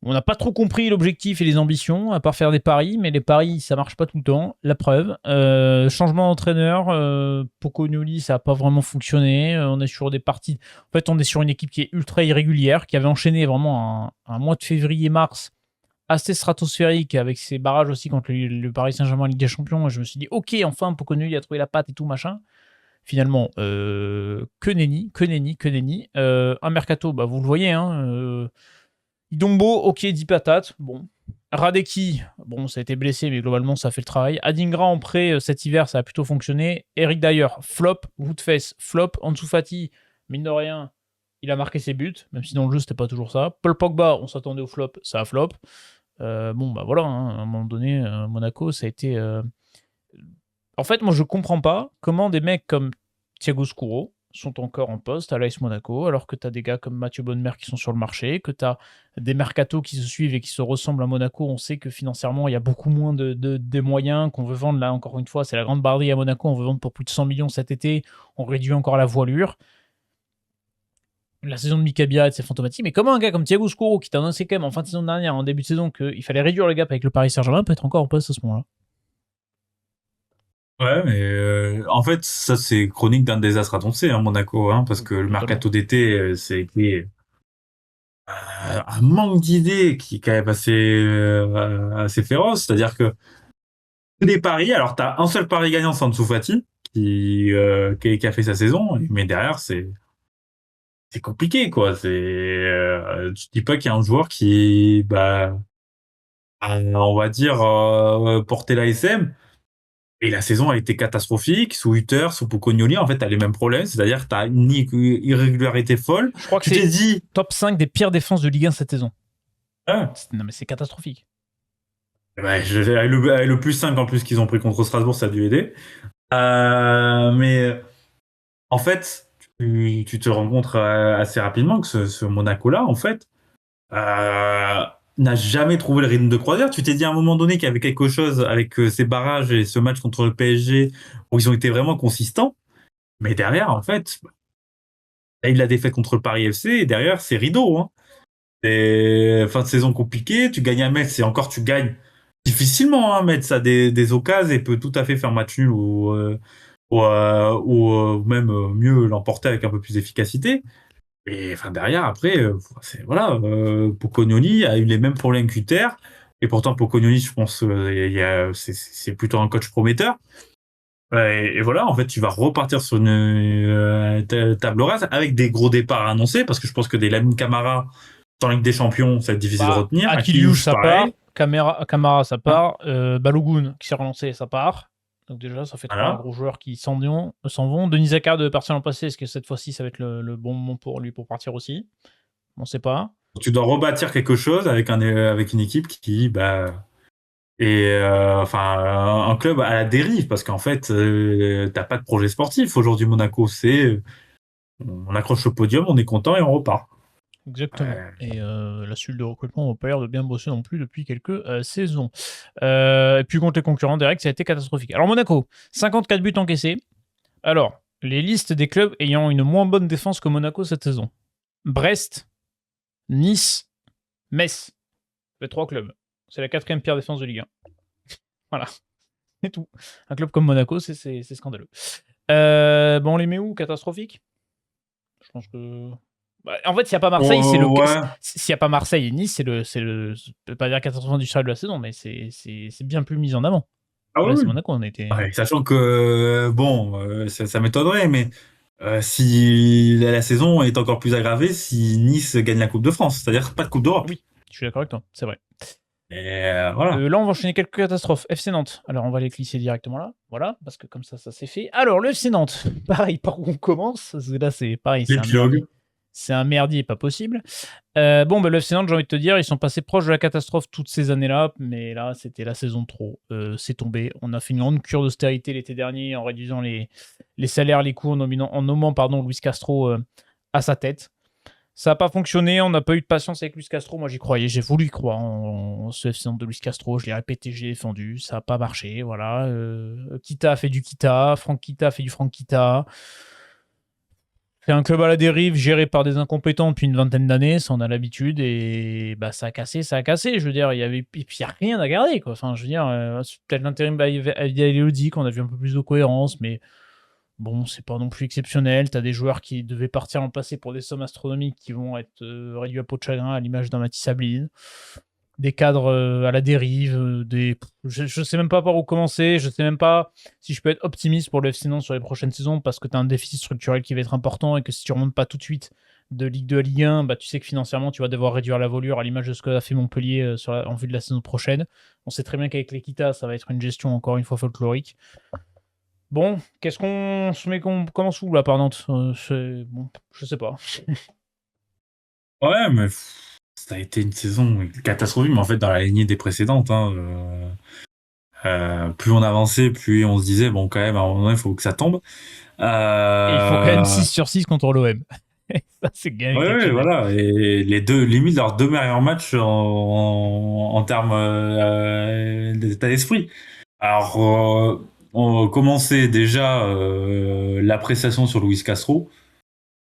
on n'a pas trop compris l'objectif et les ambitions, à part faire des paris, mais les paris, ça marche pas tout le temps. La preuve. Changement d'entraîneur, Pocognoli, ça n'a pas vraiment fonctionné. On est sur des parties. En fait, on est sur une équipe qui est ultra irrégulière, qui avait enchaîné vraiment un mois de février-mars assez stratosphérique avec ses barrages aussi contre le Paris Saint-Germain en Ligue des Champions. Je me suis dit, ok, enfin, Poconui a trouvé la patte et tout, machin. Finalement, que nenni. Un mercato, bah, vous le voyez, hein. Idombo, ok, 10 patates. Bon. Radeki, bon, ça a été blessé, mais globalement, ça a fait le travail. Adingra en prêt cet hiver, ça a plutôt fonctionné. Eric Dyer, flop. Woodface, flop. Ansu Fati, mine de rien, il a marqué ses buts, même si dans le jeu, c'était pas toujours ça. Paul Pogba, on s'attendait au flop, ça a flop. Bon, bah voilà, hein, à un moment donné, Monaco, ça a été. En fait, moi, je comprends pas comment des mecs comme Thiago Scuro sont encore en poste à l'AS Monaco, alors que tu as des gars comme Mathieu Bonnemer qui sont sur le marché, que tu as des mercatos qui se suivent et qui se ressemblent à Monaco. On sait que financièrement, il y a beaucoup moins de moyens qu'on veut vendre. Là, encore une fois, c'est la grande barderie à Monaco. On veut vendre pour plus de 100 millions cet été. On réduit encore la voilure. la saison de Mika Biarritz, c'est fantomatique, mais comment un gars comme Thiago Scuro, qui t'a annoncé quand même en fin de saison dernière, en début de saison, qu'il fallait réduire le gap avec le Paris Saint-Germain, peut être encore en poste à ce moment-là? Ouais, mais en fait, ça c'est chronique d'un désastre annoncé, hein, Monaco, hein, parce que le Totalement. mercato d'été, c'est un manque d'idées qui est quand même assez féroce. C'est-à-dire que tous les paris, alors t'as un seul pari gagnant, c'est Ansu Fati, qui a fait sa saison, mais derrière c'est compliqué, quoi. Tu dis pas qu'il y a un joueur qui, bah, on va dire, porter l'ASM. Et la saison a été catastrophique. Sous Hutter, sous Pocognoli, en fait, t'as les mêmes problèmes. C'est-à-dire que t'as une irrégularité folle. Je crois que Tu t'es c'est dit, top 5 des pires défenses de Ligue 1 cette saison. ah, Non, mais c'est catastrophique. avec le plus 5 en plus qu'ils ont pris contre Strasbourg, ça a dû aider. Mais en fait, tu te rends compte assez rapidement que ce Monaco-là, en fait, euh, n'a jamais trouvé le rythme de croisière. Tu t'es dit à un moment donné qu'il y avait quelque chose avec ces barrages et ce match contre le PSG où ils ont été vraiment consistants. Mais derrière, en fait, il a eu la défaite contre le Paris FC et derrière, c'est rideau. Hein. C'est fin de saison compliquée. Tu gagnes à Metz et encore tu gagnes difficilement. Hein, Metz a des occasions et peut tout à fait faire match nul ou même mieux l'emporter avec un peu plus d'efficacité. Et enfin derrière, après, voilà, Pocognoni a eu les mêmes problèmes qu'Hutter. Et pourtant, Pocognoni, je pense, c'est plutôt un coach prometteur. Et voilà, en fait, tu vas repartir sur une table rase avec des gros départs annoncés, parce que je pense que des Lamine Camara dans la Ligue des Champions, ça va être difficile de Bah, retenir. Akiliouche, Akiliouche, ça part. pareil. Camara, ça Hein, part. Balogun, qui s'est relancé, ça part. Donc déjà, ça fait 3 voilà. gros joueurs qui s'en vont. Denis Zaka devait partir l'an passé. Est-ce que cette fois-ci, ça va être le bon moment pour lui pour partir aussi? On sait pas. Tu dois rebâtir quelque chose avec une équipe qui, bah, et enfin un club à la dérive parce qu'en fait t'as pas de projet sportif aujourd'hui. Monaco, c'est on accroche le podium, on est content et on repart. Exactement. Ouais. Et la suite de recrutement n'a pas l'air de bien bosser non plus depuis quelques saisons. Et puis contre les concurrents directs, ça a été catastrophique. Alors Monaco, 54 buts encaissés. Alors, les listes des clubs ayant une moins bonne défense que Monaco cette saison. Brest, Nice, Metz. Les 3 clubs. C'est la 4e pire défense de Ligue 1. Voilà, c'est tout. Un club comme Monaco, c'est scandaleux. Bon, on les met où? Catastrophique? Je pense que... Bah, en fait, s'il n'y a pas Marseille, c'est le. Ouais. S'il n'y a pas Marseille et Nice, je peux pas dire 80% du stade de la saison, mais c'est bien plus mis en avant. Ah Là, oui, c'est oui. Monaco, on a été. Ouais, sachant que bon, ça m'étonnerait, mais si la saison est encore plus aggravée si Nice gagne la Coupe de France, c'est-à-dire pas de Coupe d'Europe. Oui, je suis d'accord avec toi, c'est vrai. Et voilà. Là, on va enchaîner quelques catastrophes. FC Nantes. Alors, on va les glisser directement là. Voilà, parce que comme ça c'est fait. Alors, le FC Nantes. Pareil, par où on commence? Parce que là, c'est pareil, c'est un merdier. L'épilogue. C'est un merdier, pas possible. Bon, le FC Nantes, j'ai envie de te dire, ils sont passés proches de la catastrophe toutes ces années-là, mais là, c'était la saison de trop. C'est tombé. On a fait une grande cure d'austérité l'été dernier en réduisant les salaires, les coûts, en nommant Luis Castro à sa tête. Ça n'a pas fonctionné, on n'a pas eu de patience avec Luis Castro. Moi, j'y croyais, j'ai voulu y croire en ce FC Nantes de Luis Castro. Je l'ai répété, je l'ai défendu. Ça n'a pas marché. Voilà. Kita a fait du Kita. Franck Kita a fait du Franck Kita. C'est un club à la dérive, géré par des incompétents depuis une vingtaine d'années, ça on a l'habitude, et bah ça a cassé. Je veux dire, il n'y a rien à garder, quoi. Enfin, je veux dire, c'est peut-être l'intérim Elodie qu'on a vu un peu plus de cohérence, mais bon, c'est pas non plus exceptionnel. T'as des joueurs qui devaient partir l'an passé pour des sommes astronomiques qui vont être réduits à peau de chagrin, à l'image d'un Mathis Sabline. Des cadres à la dérive, je sais même pas par où commencer, je sais même pas si je peux être optimiste pour le FC Nantes sur les prochaines saisons parce que tu as un déficit structurel qui va être important et que si tu remontes pas tout de suite de Ligue 2 à Ligue 1, bah, tu sais que financièrement tu vas devoir réduire la voilure à l'image de ce qu'a fait Montpellier en vue de la saison prochaine. On sait très bien qu'avec l'Equita, ça va être une gestion encore une fois folklorique. Bon, qu'est-ce qu'on se met, qu'on commence où là par Nantes? Bon, je sais pas. Ouais, mais ça a été une saison catastrophique, mais en fait dans la lignée des précédentes. Hein, plus on avançait, plus on se disait bon quand même à un moment donné il faut que ça tombe. Et il faut quand même 6 sur 6 contre l'OM. Ça, c'est quand même Ouais, exceptionnel. voilà. Et les deux, limite leurs deux meilleurs matchs en termes d'état d'esprit. Alors, on commençait déjà l'appréciation sur Luis Castro.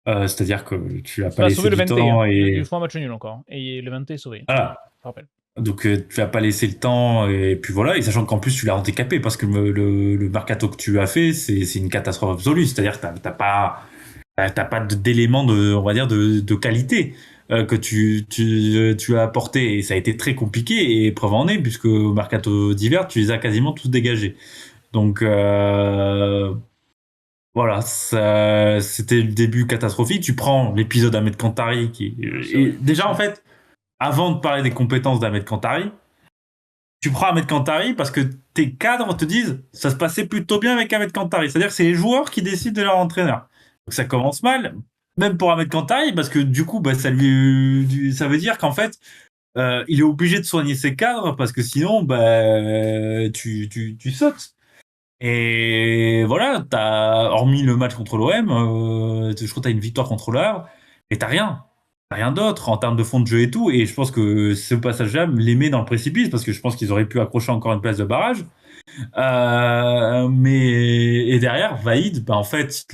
C'est-à-dire que tu n'as C'est pas pas laissé sauvé le du 20, hein. temps Il et faut un match nul encore. Et le 20 est sauvé, voilà. je rappelle. Donc tu n'as pas laissé le temps et puis voilà. Et sachant qu'en plus tu l'as handicapé parce que le mercato que tu as fait, c'est une catastrophe absolue. C'est-à-dire que t'as pas d'éléments on va dire, de qualité que tu as apporté et ça a été très compliqué et preuve en est puisque au mercato d'hiver, tu les as quasiment tous dégagés. Donc voilà, c'était le début catastrophique. Tu prends l'épisode d'Ahmed Kantari et C'est déjà en fait, avant de parler des compétences d'Ahmed Kantari, tu prends Ahmed Kantari parce que tes cadres te disent ça se passait plutôt bien avec Ahmed Kantari. C'est-à-dire que c'est les joueurs qui décident de leur entraîneur. Donc ça commence mal, même pour Ahmed Kantari, parce que du coup, bah, ça veut dire qu'en fait, il est obligé de soigner ses cadres parce que sinon, bah, tu sautes. Et voilà, hormis le match contre l'OM, je crois que tu as une victoire contre l'Havre, et t'as rien. T'as rien d'autre en termes de fond de jeu et tout. Et je pense que ce passage-là les met dans le précipice parce que je pense qu'ils auraient pu accrocher encore une place de barrage. Et derrière, Vaïd, bah, en fait,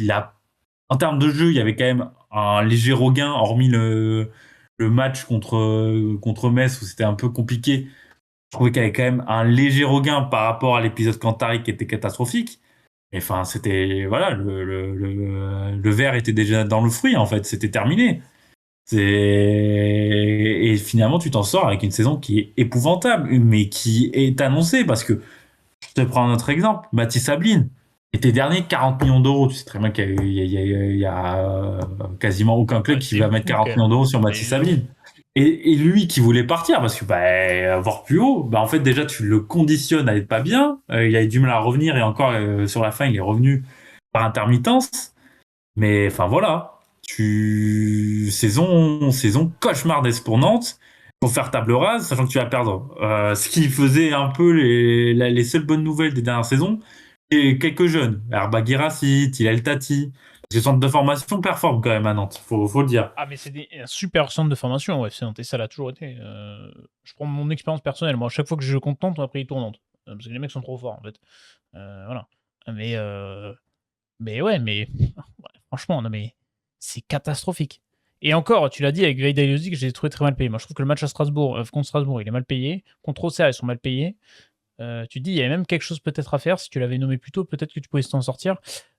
en termes de jeu, il y avait quand même un léger regain, hormis le match contre Metz où c'était un peu compliqué. Je trouvais qu'il y avait quand même un léger regain par rapport à l'épisode Cantari qui était catastrophique. Et enfin, c'était voilà, le verre était déjà dans le fruit en fait, c'était terminé. Et finalement, tu t'en sors avec une saison qui est épouvantable, mais qui est annoncée parce que je te prends un autre exemple, Mathis Sabline. Été dernier, 40 millions d'euros. Tu sais très bien qu'il y a quasiment aucun club ouais, qui c'est va mettre fou, quand 40 même. millions d'euros sur Mais Mathis j'avoue. Sabline. Et lui qui voulait partir, parce que bah, voir plus haut, bah, en fait déjà tu le conditionnes à être pas bien. Il a eu du mal à revenir et encore sur la fin il est revenu par intermittence. Mais enfin voilà, saison cauchemardesque pour Nantes. Pour faire table rase, sachant que tu vas perdre ce qui faisait un peu les seules bonnes nouvelles des dernières saisons, et quelques jeunes, Herba Guirassy, Tilal Tati. Les centres de formation performent quand même à Nantes, faut le dire. Ah, mais c'est un super centre de formation, ouais, et ça l'a toujours été. Je prends mon expérience personnelle. Moi, à chaque fois que je joue contre Nantes, après, ils tournent Nantes. Parce que les mecs sont trop forts, en fait. Voilà. Mais, mais ouais, mais ouais, franchement, non, mais c'est catastrophique. Et encore, tu l'as dit, avec Greg Dailosi, que j'ai trouvé très mal payé. Moi, je trouve que le match à Strasbourg, contre Strasbourg, il est mal payé. Contre Auxerre, ils sont mal payés. Tu te dis, il y avait même quelque chose peut-être à faire. Si tu l'avais nommé plus tôt, peut-être que tu pouvais t'en sortir.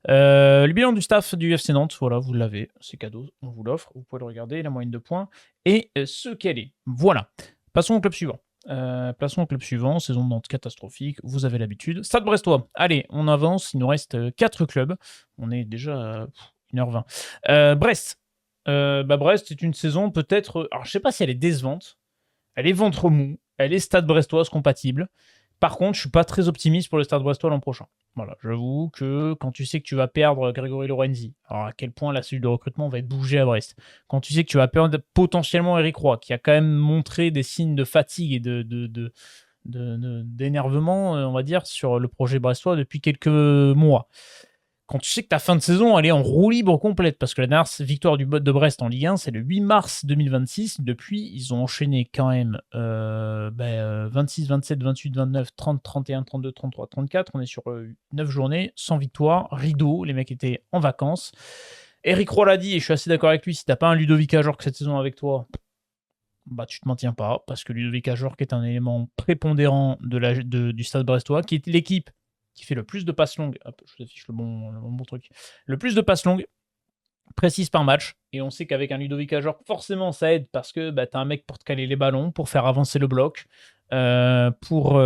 Le bilan du staff du FC Nantes, voilà, vous l'avez. C'est cadeau, on vous l'offre. Vous pouvez le regarder, la moyenne de points. Et ce qu'elle est. Voilà. Passons au club suivant. Plaçons au club suivant, saison de Nantes catastrophique, vous avez l'habitude. Stade Brestois, allez, on avance, il nous reste 4 clubs. On est déjà à 1h20. Brest. Brest, c'est une saison peut-être. Alors, je sais pas si elle est décevante. Elle est ventre mou. Elle est Stade Brestoise compatible. Par contre, je suis pas très optimiste pour le Stade Brestois l'an prochain. Voilà, j'avoue que quand tu sais que tu vas perdre Grégory Lorenzi, alors à quel point la cellule de recrutement va être bougée à Brest, quand tu sais que tu vas perdre potentiellement Eric Roy, qui a quand même montré des signes de fatigue et d'énervement, on va dire, sur le projet brestois depuis quelques mois. Quand tu sais que ta fin de saison, elle est en roue libre complète, parce que la dernière victoire du bot de Brest en Ligue 1, c'est le 8 mars 2026. Depuis, ils ont enchaîné quand même 26, 27, 28, 29, 30, 31, 32, 33, 34. On est sur 9 journées, sans victoire, rideau, les mecs étaient en vacances. Eric Roy l'a dit, et je suis assez d'accord avec lui, si t'as pas un Ludovic Ajorc cette saison avec toi, bah tu te maintiens pas, parce que Ludovic Ajorc est un élément prépondérant du Stade brestois, qui est l'équipe qui fait le plus de passes longues. Hop, je vous affiche le bon truc. Le plus de passes longues, précises par match. Et on sait qu'avec un Ludovic Ajorc, forcément, ça aide parce que bah, tu as un mec pour te caler les ballons, pour faire avancer le bloc, pour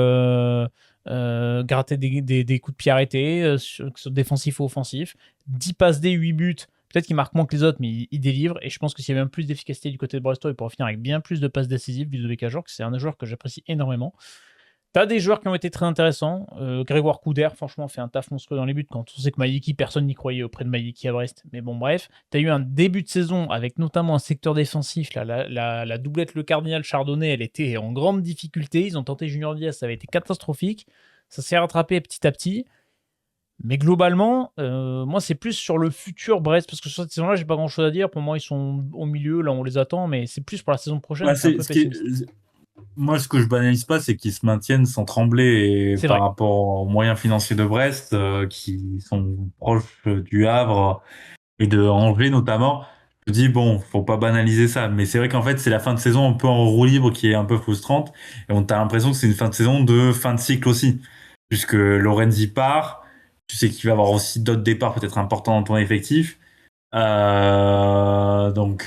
gratter des coups de pied arrêtés, que ce soit défensif ou offensif. 10 passes D, 8 buts. Peut-être qu'il marque moins que les autres, mais il délivre. Et je pense que s'il y avait un plus d'efficacité du côté de Brestois, il pourrait finir avec bien plus de passes décisives. Ludovic Ajorc, c'est un joueur que j'apprécie énormément. T'as des joueurs qui ont été très intéressants. Grégoire Couder, franchement, fait un taf monstrueux dans les buts. Quand on sait que Maïeki, personne n'y croyait auprès de Maïeki à Brest. Mais bon, bref. T'as eu un début de saison avec notamment un secteur défensif. Là, la doublette Le Cardinal Chardonnay, elle était en grande difficulté. Ils ont tenté Junior Diaz, ça avait été catastrophique. Ça s'est rattrapé petit à petit. Mais globalement, moi, c'est plus sur le futur Brest. Parce que sur cette saison-là, j'ai pas grand-chose à dire. Pour moi, ils sont au milieu. Là, on les attend. Mais c'est plus pour la saison prochaine. Ouais, Je suis un peu pessimiste. moi, ce que je banalise pas, c'est qu'ils se maintiennent sans trembler et C'est par vrai. rapport aux moyens financiers de Brest, qui sont proches du Havre et de Angers notamment. Je me dis, bon, faut pas banaliser ça. Mais c'est vrai qu'en fait, c'est la fin de saison un peu en roue libre qui est un peu frustrante. Et on t'a l'impression que c'est une fin de saison de fin de cycle aussi. Puisque Lorenzi part. Tu sais qu'il va y avoir aussi d'autres départs peut-être importants dans ton effectif. Donc,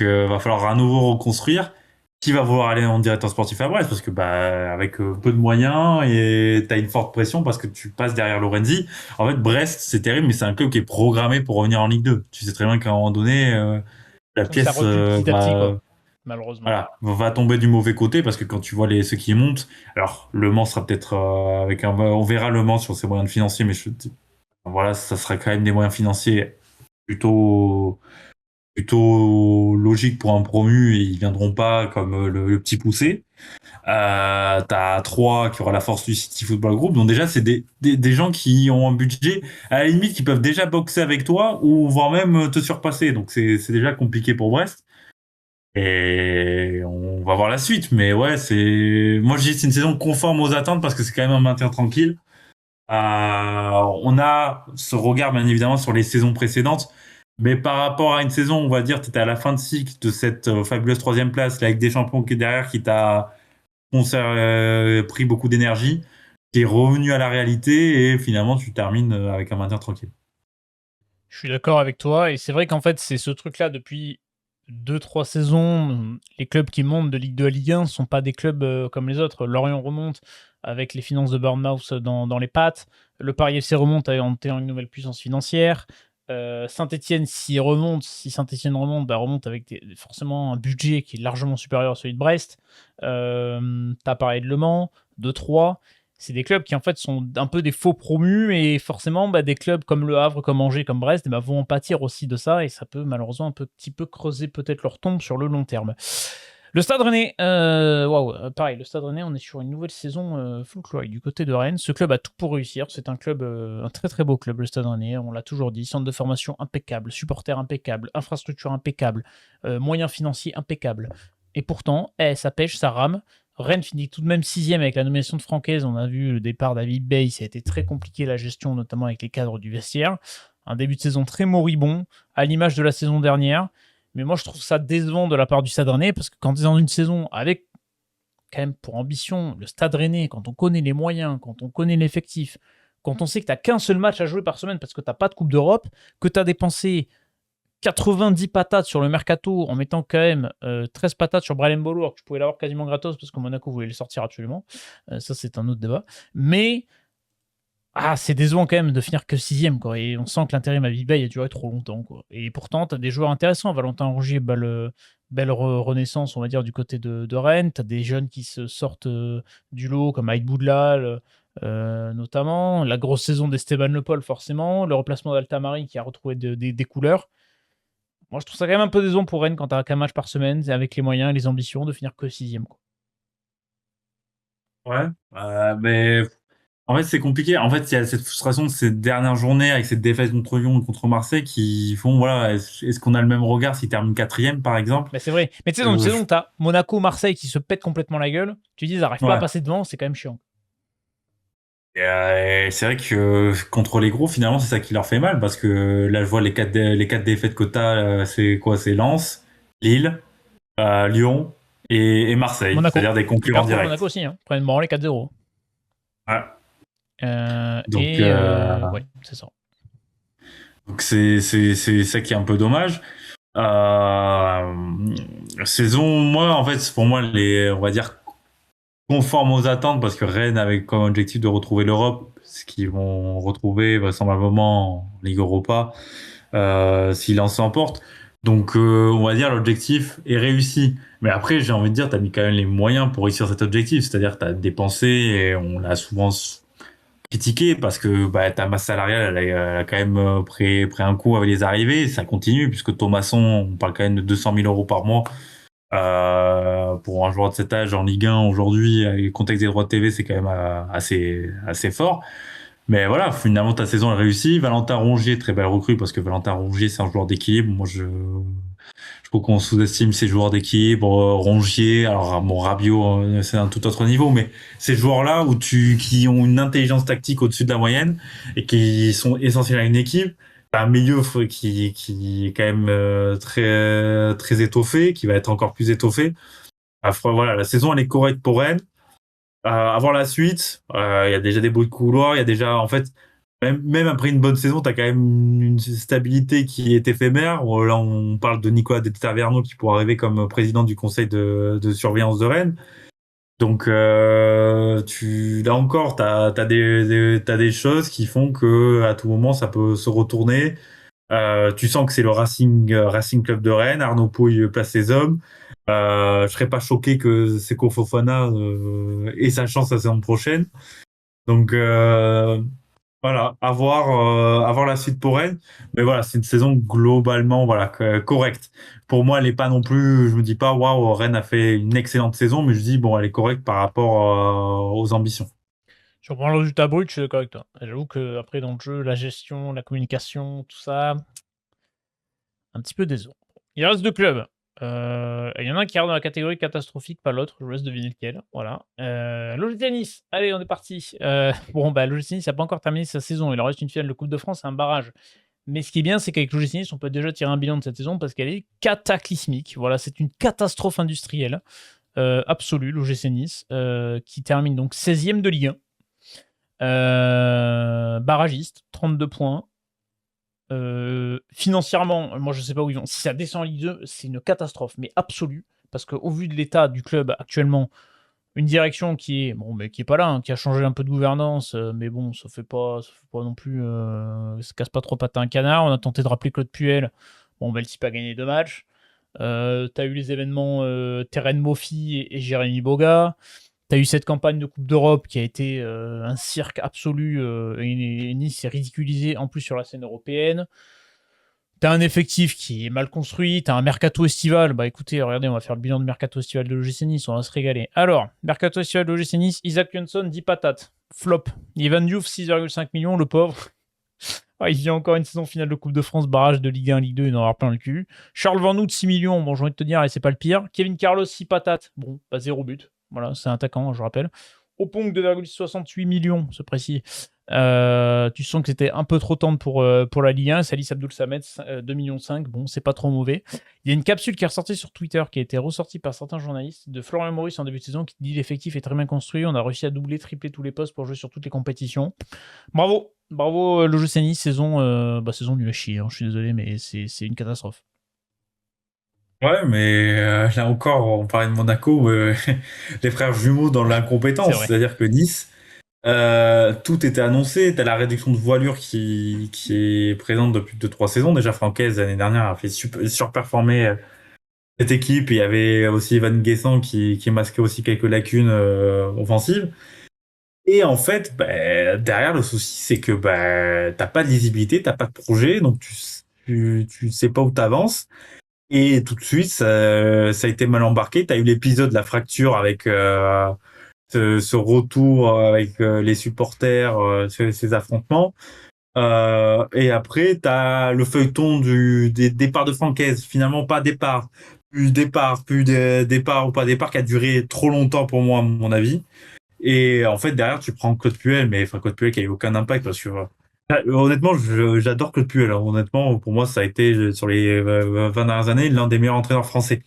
va falloir à nouveau reconstruire. Qui va vouloir aller en directeur sportif à Brest? Parce que, bah, avec peu de moyens et t'as une forte pression parce que tu passes derrière Lorenzi. En fait, Brest, c'est terrible, mais c'est un club qui est programmé pour revenir en Ligue 2. Tu sais très bien qu'à un moment donné, la Donc ça pièce recule petit à petit, quoi, malheureusement. voilà, va tomber du mauvais côté parce que quand tu vois ceux qui montent, alors Le Mans sera peut-être on verra Le Mans sur ses moyens financiers, mais voilà, ça sera quand même des moyens financiers plutôt logiques pour un promu et ils viendront pas comme le petit poussé. T'as Troyes qui aura la force du City Football Group, donc déjà c'est des gens qui ont un budget à la limite qui peuvent déjà boxer avec toi ou voire même te surpasser, donc c'est déjà compliqué pour Brest. Et on va voir la suite. Mais ouais, moi je dis que c'est une saison conforme aux attentes parce que c'est quand même un maintien tranquille. On a ce regard bien évidemment sur les saisons précédentes. Mais par rapport à une saison, on va dire, tu étais à la fin de cycle de cette fabuleuse troisième place, là, avec des champions qui est derrière, qui t'a pris beaucoup d'énergie, qui est revenu à la réalité et finalement tu termines avec un maintien tranquille. Je suis d'accord avec toi, et c'est vrai qu'en fait, c'est ce truc-là depuis 2-3 saisons. Les clubs qui montent de Ligue 2 à Ligue 1 ne sont pas des clubs comme les autres. Lorient remonte avec les finances de Bournemouth dans les pattes. Le Paris FC remonte en une nouvelle puissance financière. Saint-Etienne, si Saint-Etienne remonte, bah remonte avec forcément un budget qui est largement supérieur à celui de Brest. T'as parlé de Le Mans, de Troyes. C'est des clubs qui en fait sont un peu des faux promus, et forcément des clubs comme Le Havre, comme Angers, comme Brest vont en pâtir aussi de ça, et ça peut malheureusement un petit peu creuser peut-être leur tombe sur le long terme. Le Stade Rennais, pareil, le Stade Rennais, on est sur une nouvelle saison folklorique du côté de Rennes. Ce club a tout pour réussir, c'est un club, un très très beau club, le Stade Rennais, on l'a toujours dit, centre de formation impeccable, supporters impeccables, infrastructure impeccable, moyens financiers impeccables. Et pourtant, ça pêche, ça rame. Rennes finit tout de même 6ème avec la nomination de Francaise. On a vu le départ d'David Bey, ça a été très compliqué la gestion, notamment avec les cadres du vestiaire. Un début de saison très moribond, à l'image de la saison dernière. Mais moi, je trouve ça décevant de la part du Stade Rennais, parce que quand tu es dans une saison avec, quand même, pour ambition, le Stade Rennais, quand on connaît les moyens, quand on connaît l'effectif, quand on sait que tu n'as qu'un seul match à jouer par semaine parce que tu n'as pas de Coupe d'Europe, que tu as dépensé 90 patates sur le mercato en mettant quand même 13 patates sur Bryan Mbolo, alors que je pouvais l'avoir quasiment gratos parce que Monaco voulait le sortir absolument. Ça, c'est un autre débat. Mais c'est décevant quand même de finir que 6ème, quoi. Et on sent que l'intérim à Vibey a duré trop longtemps, quoi. Et pourtant, tu as des joueurs intéressants. Valentin Rongier, belle renaissance, on va dire, du côté de Rennes. Tu as des jeunes qui se sortent du lot, comme Aïd Boudlal, notamment. La grosse saison d'Esteban Le Paul, forcément. Le remplacement d'Altamari qui a retrouvé des couleurs. Moi, je trouve ça quand même un peu décevant pour Rennes quand t'as qu'un match par semaine, avec les moyens et les ambitions de finir que 6ème, quoi. Ouais, mais en fait, c'est compliqué. En fait, il y a cette frustration de ces dernières journées avec cette défaite contre Lyon et contre Marseille qui font, voilà, est-ce qu'on a le même regard s'il termine quatrième, par exemple? Mais c'est vrai. Mais tu sais, dans une saison où t'as Monaco, Marseille qui se pètent complètement la gueule, tu dis, ils n'arrivent pas à passer devant, c'est quand même chiant. Et c'est vrai que contre les gros, finalement, c'est ça qui leur fait mal parce que là, je vois les quatre défaites que t'as, c'est quoi? C'est Lens, Lille, Lyon et Marseille, Monaco. c'est-à-dire des concurrents directs. Monaco aussi, hein. Prennent branler 4-0. Ouais. Donc, ouais, c'est ça. donc c'est ça qui est un peu dommage. Saison, moi, en fait, pour moi, on va dire, conforme aux attentes, parce que Rennes avait comme objectif de retrouver l'Europe, ce qu'ils vont retrouver vraisemblablement en Ligue Europa, s'ils en s'emportent. Donc, on va dire, l'objectif est réussi. Mais après, j'ai envie de dire, tu as mis quand même les moyens pour réussir cet objectif. C'est-à-dire, tu as dépensé, et on l'a souvent critiqué, parce que ta masse salariale, elle a quand même pris un coup avec les arrivées. Ça continue, puisque Thomasson, on parle quand même de 200 000 euros par mois. Pour un joueur de cet âge en Ligue 1 aujourd'hui, avec le contexte des droits de TV, c'est quand même assez fort. Mais voilà, finalement, ta saison est réussie. Valentin Rongier, très belle recrue, parce que Valentin Rongier, c'est un joueur d'équilibre. Moi, je trouve qu'on sous-estime ces joueurs d'équilibre. Rongier, alors bon, Rabiot, c'est un tout autre niveau, mais ces joueurs-là qui ont une intelligence tactique au-dessus de la moyenne et qui sont essentiels à une équipe, t'as un milieu qui est quand même très étoffé, qui va être encore plus étoffé. Voilà, la saison elle est correcte pour Rennes. Avant la suite, il y a déjà des bruits de couloir, il y a déjà, en fait, même après une bonne saison, tu as quand même une stabilité qui est éphémère. Là, on parle de Nicolas De Taverneau qui pourrait arriver comme président du conseil de surveillance de Rennes. Donc, là encore, t'as des choses qui font que à tout moment, ça peut se retourner. Tu sens que c'est le Racing Club de Rennes. Arnaud Pouille place ses hommes. Je serais pas choqué que Seko Fofana ait sa chance la saison prochaine. Donc voilà, à voir la suite pour elle. Mais voilà, c'est une saison globalement voilà correcte. Pour moi, elle est pas non plus. Je me dis pas waouh, Rennes a fait une excellente saison, mais je dis bon, elle est correcte par rapport aux ambitions. Sur le plan le résultat brut, je suis d'accord avec toi. J'avoue qu'après dans le jeu, la gestion, la communication, tout ça, un petit peu décevant. Il reste 2 clubs. Il y en a un qui rentre dans la catégorie catastrophique, pas l'autre. Je vous laisse deviner lequel. Voilà. L'OGC Nice. Allez, on est parti. Bon, bah, l'OGC Nice n'a pas encore terminé sa saison. Il en reste une finale de Coupe de France et un barrage. Mais ce qui est bien, c'est qu'avec l'OGC Nice, on peut déjà tirer un bilan de cette saison parce qu'elle est cataclysmique. Voilà, c'est une catastrophe industrielle absolue, l'OGC Nice, qui termine donc 16e de Ligue 1. Barragiste, 32 points. Financièrement, moi je sais pas où ils vont. Si ça descend en Ligue 2, c'est une catastrophe, mais absolue. Parce qu'au vu de l'état du club actuellement, une direction qui est bon, mais qui est pas là, hein, qui a changé un peu de gouvernance, mais bon, ça fait pas non plus, ça casse pas trop pattes à un canard. On a tenté de rappeler Claude Puel. Bon, ben, le type a gagné 2 matchs. T'as eu les événements Terren Moffi et Jérémy Boga. T'as eu cette campagne de Coupe d'Europe qui a été un cirque absolu et Nice s'est ridiculisé en plus sur la scène européenne. T'as un effectif qui est mal construit, t'as un mercato estival. Bah écoutez, regardez, on va faire le bilan de mercato estival de l'OGC Nice, on va se régaler. Alors, mercato estival de l'OGC Nice, Isaac Johnson, 10 patates. Flop. Ivan Diouf, 6,5 millions, le pauvre. Ah, il vient encore une saison finale de Coupe de France, barrage de Ligue 1, Ligue 2, il en aura plein le cul. Charles Van Hout, 6 millions, bon j'ai envie de te dire, et c'est pas le pire. Kevin Carlos, 6 patates. Bon, pas 0 but. Voilà, c'est un attaquant, je rappelle. Opong, 2,68 millions, c'est précis. Tu sens que c'était un peu trop tendre pour la Ligue 1. Salis Abdoul Samed, 2,5 millions. Bon, c'est pas trop mauvais. Il y a une capsule qui est ressortie sur Twitter, qui a été ressortie par certains journalistes, de Florian Maurice en début de saison, qui dit l'effectif est très bien construit. On a réussi à doubler, tripler tous les postes pour jouer sur toutes les compétitions. Bravo, bravo l'OGC Nice, saison nulle à chier. Hein, je suis désolé, mais c'est une catastrophe. Ouais, mais là encore, on parlait de Monaco, les frères jumeaux dans C'est l'incompétence. vrai. C'est-à-dire que Nice, tout était annoncé. T'as la réduction de voilure qui est présente depuis 2-3 saisons. Déjà, Francaise, l'année dernière, a fait surperformer cette équipe. Et il y avait aussi Evan Guessant qui masquait aussi quelques lacunes offensives. Et en fait, bah, derrière, le souci, c'est que bah, t'as pas de lisibilité, t'as pas de projet, donc tu sais pas où t'avances. Et tout de suite, ça a été mal embarqué. T'as eu l'épisode de la fracture avec ce retour avec les supporters, ces affrontements. Et après, t'as le feuilleton des départs de Francaise. Finalement, pas départ, départ ou pas départ, qui a duré trop longtemps pour moi, à mon avis. Et en fait, derrière, tu prends Claude Puel, mais enfin, Claude Puel qui a eu aucun impact parce que honnêtement, j'adore Claude Puel. Hein. Honnêtement, pour moi, ça a été sur les 20 dernières années l'un des meilleurs entraîneurs français.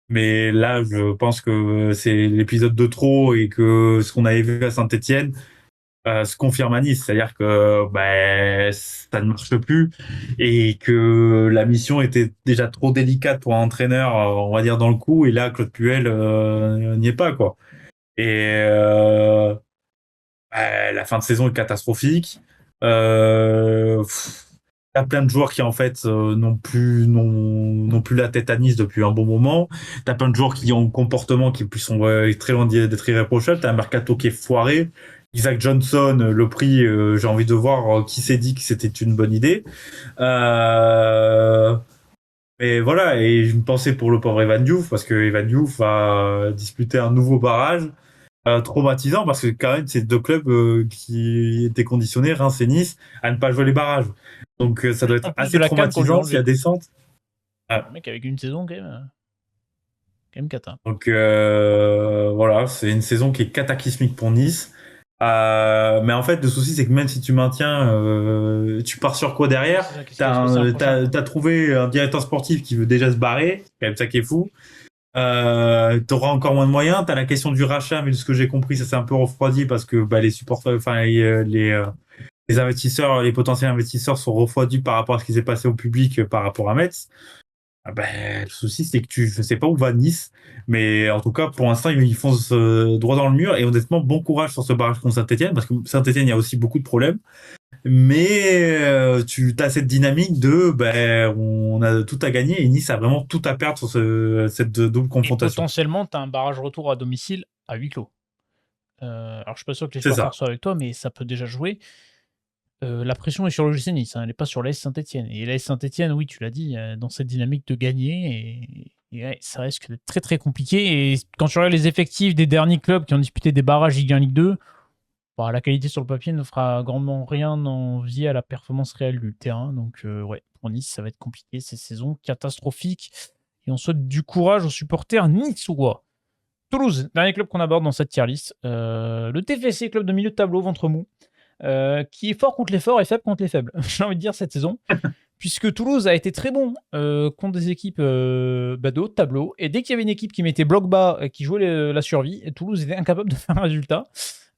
Mais là, je pense que c'est l'épisode de trop et que ce qu'on avait vu à Saint-Etienne se confirme à Nice. C'est-à-dire que bah, ça ne marche plus et que la mission était déjà trop délicate pour un entraîneur, on va dire, dans le coup. Et là, Claude Puel n'y est pas, quoi. Et la fin de saison est catastrophique. T'as plein de joueurs qui en fait n'ont plus la tête à Nice depuis un bon moment. T'as plein de joueurs qui ont un comportement qui sont très loin d'être irréprochable. T'as un mercato qui est foiré. Isaac Johnson, le prix, j'ai envie de voir qui s'est dit que c'était une bonne idée. Et voilà, et je me pensais pour le pauvre Evan Diouf, parce que Evan Diouf va disputer un nouveau barrage traumatisant parce que quand même c'est deux clubs qui étaient conditionnés, Reims et Nice, à ne pas jouer les barrages. Donc ça doit En être plus de assez la canne qu'on lui a traumatisant s'il y a enlevée. descente. Le Ah. mec avec une saison quand même cata. Donc voilà, c'est une saison qui est cataclysmique pour Nice. Mais en fait, le souci, c'est que même si tu maintiens, tu pars sur quoi Oui, derrière? c'est ça, qu'est-ce qui va se passer l'an prochain, quoi. T'as trouvé un directeur sportif qui veut déjà se barrer, c'est quand même ça qui est fou. T'auras encore moins de moyens. T'as la question du rachat, mais de ce que j'ai compris, ça s'est un peu refroidi parce que bah, les supporters, enfin les investisseurs, les potentiels investisseurs sont refroidis par rapport à ce qui s'est passé au public par rapport à Metz. Ah ben, le souci, c'est que je sais pas où va Nice, mais en tout cas, pour l'instant, ils foncent droit dans le mur. Et honnêtement, bon courage sur ce barrage contre Saint-Etienne, parce que Saint-Etienne, il y a aussi beaucoup de problèmes. Mais tu as cette dynamique de, ben, on a tout à gagner et Nice a vraiment tout à perdre sur cette double Et confrontation. potentiellement, tu as un barrage retour à domicile à huis clos. Alors, je suis pas sûr que les C'est supporters ça. soient avec toi, mais ça peut déjà jouer. La pression est sur le l'OGC Nice, hein, elle est pas sur l'AS Saint-Etienne. Et l'AS Saint-Etienne, oui, tu l'as dit, dans cette dynamique de gagner et ouais, ça risque d'être très, très compliqué et quand tu regardes les effectifs des derniers clubs qui ont disputé des barrages Ligue 1, Ligue 2, bah, la qualité sur le papier ne fera grandement rien envier à la performance réelle du terrain. Donc, ouais, pour Nice, ça va être compliqué. Cette saison catastrophique et on souhaite du courage aux supporters niçois. Toulouse, dernier club qu'on aborde dans cette tier list. Le TFC, club de milieu de tableau, ventre mou, qui est fort contre les forts et faible contre les faibles, j'ai envie de dire, cette saison. Puisque Toulouse a été très bon contre des équipes de haut de tableau. Et dès qu'il y avait une équipe qui mettait bloc bas, qui jouait la survie, Toulouse était incapable de faire un résultat.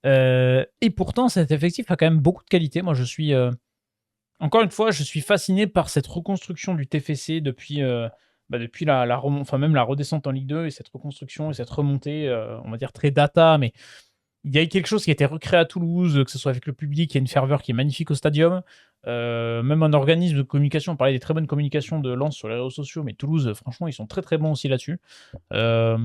Et pourtant, cet effectif a quand même beaucoup de qualité. Moi, je suis, encore une fois, je suis fasciné par cette reconstruction du TFC depuis enfin, même la redescente en Ligue 2 et cette reconstruction et cette remontée, on va dire très data, mais il y a quelque chose qui a été recréé à Toulouse, que ce soit avec le public, il y a une ferveur qui est magnifique au stadium. Même un organisme de communication, on parlait des très bonnes communications de Lens sur les réseaux sociaux, mais Toulouse, franchement, ils sont très très bons aussi là-dessus. Euh,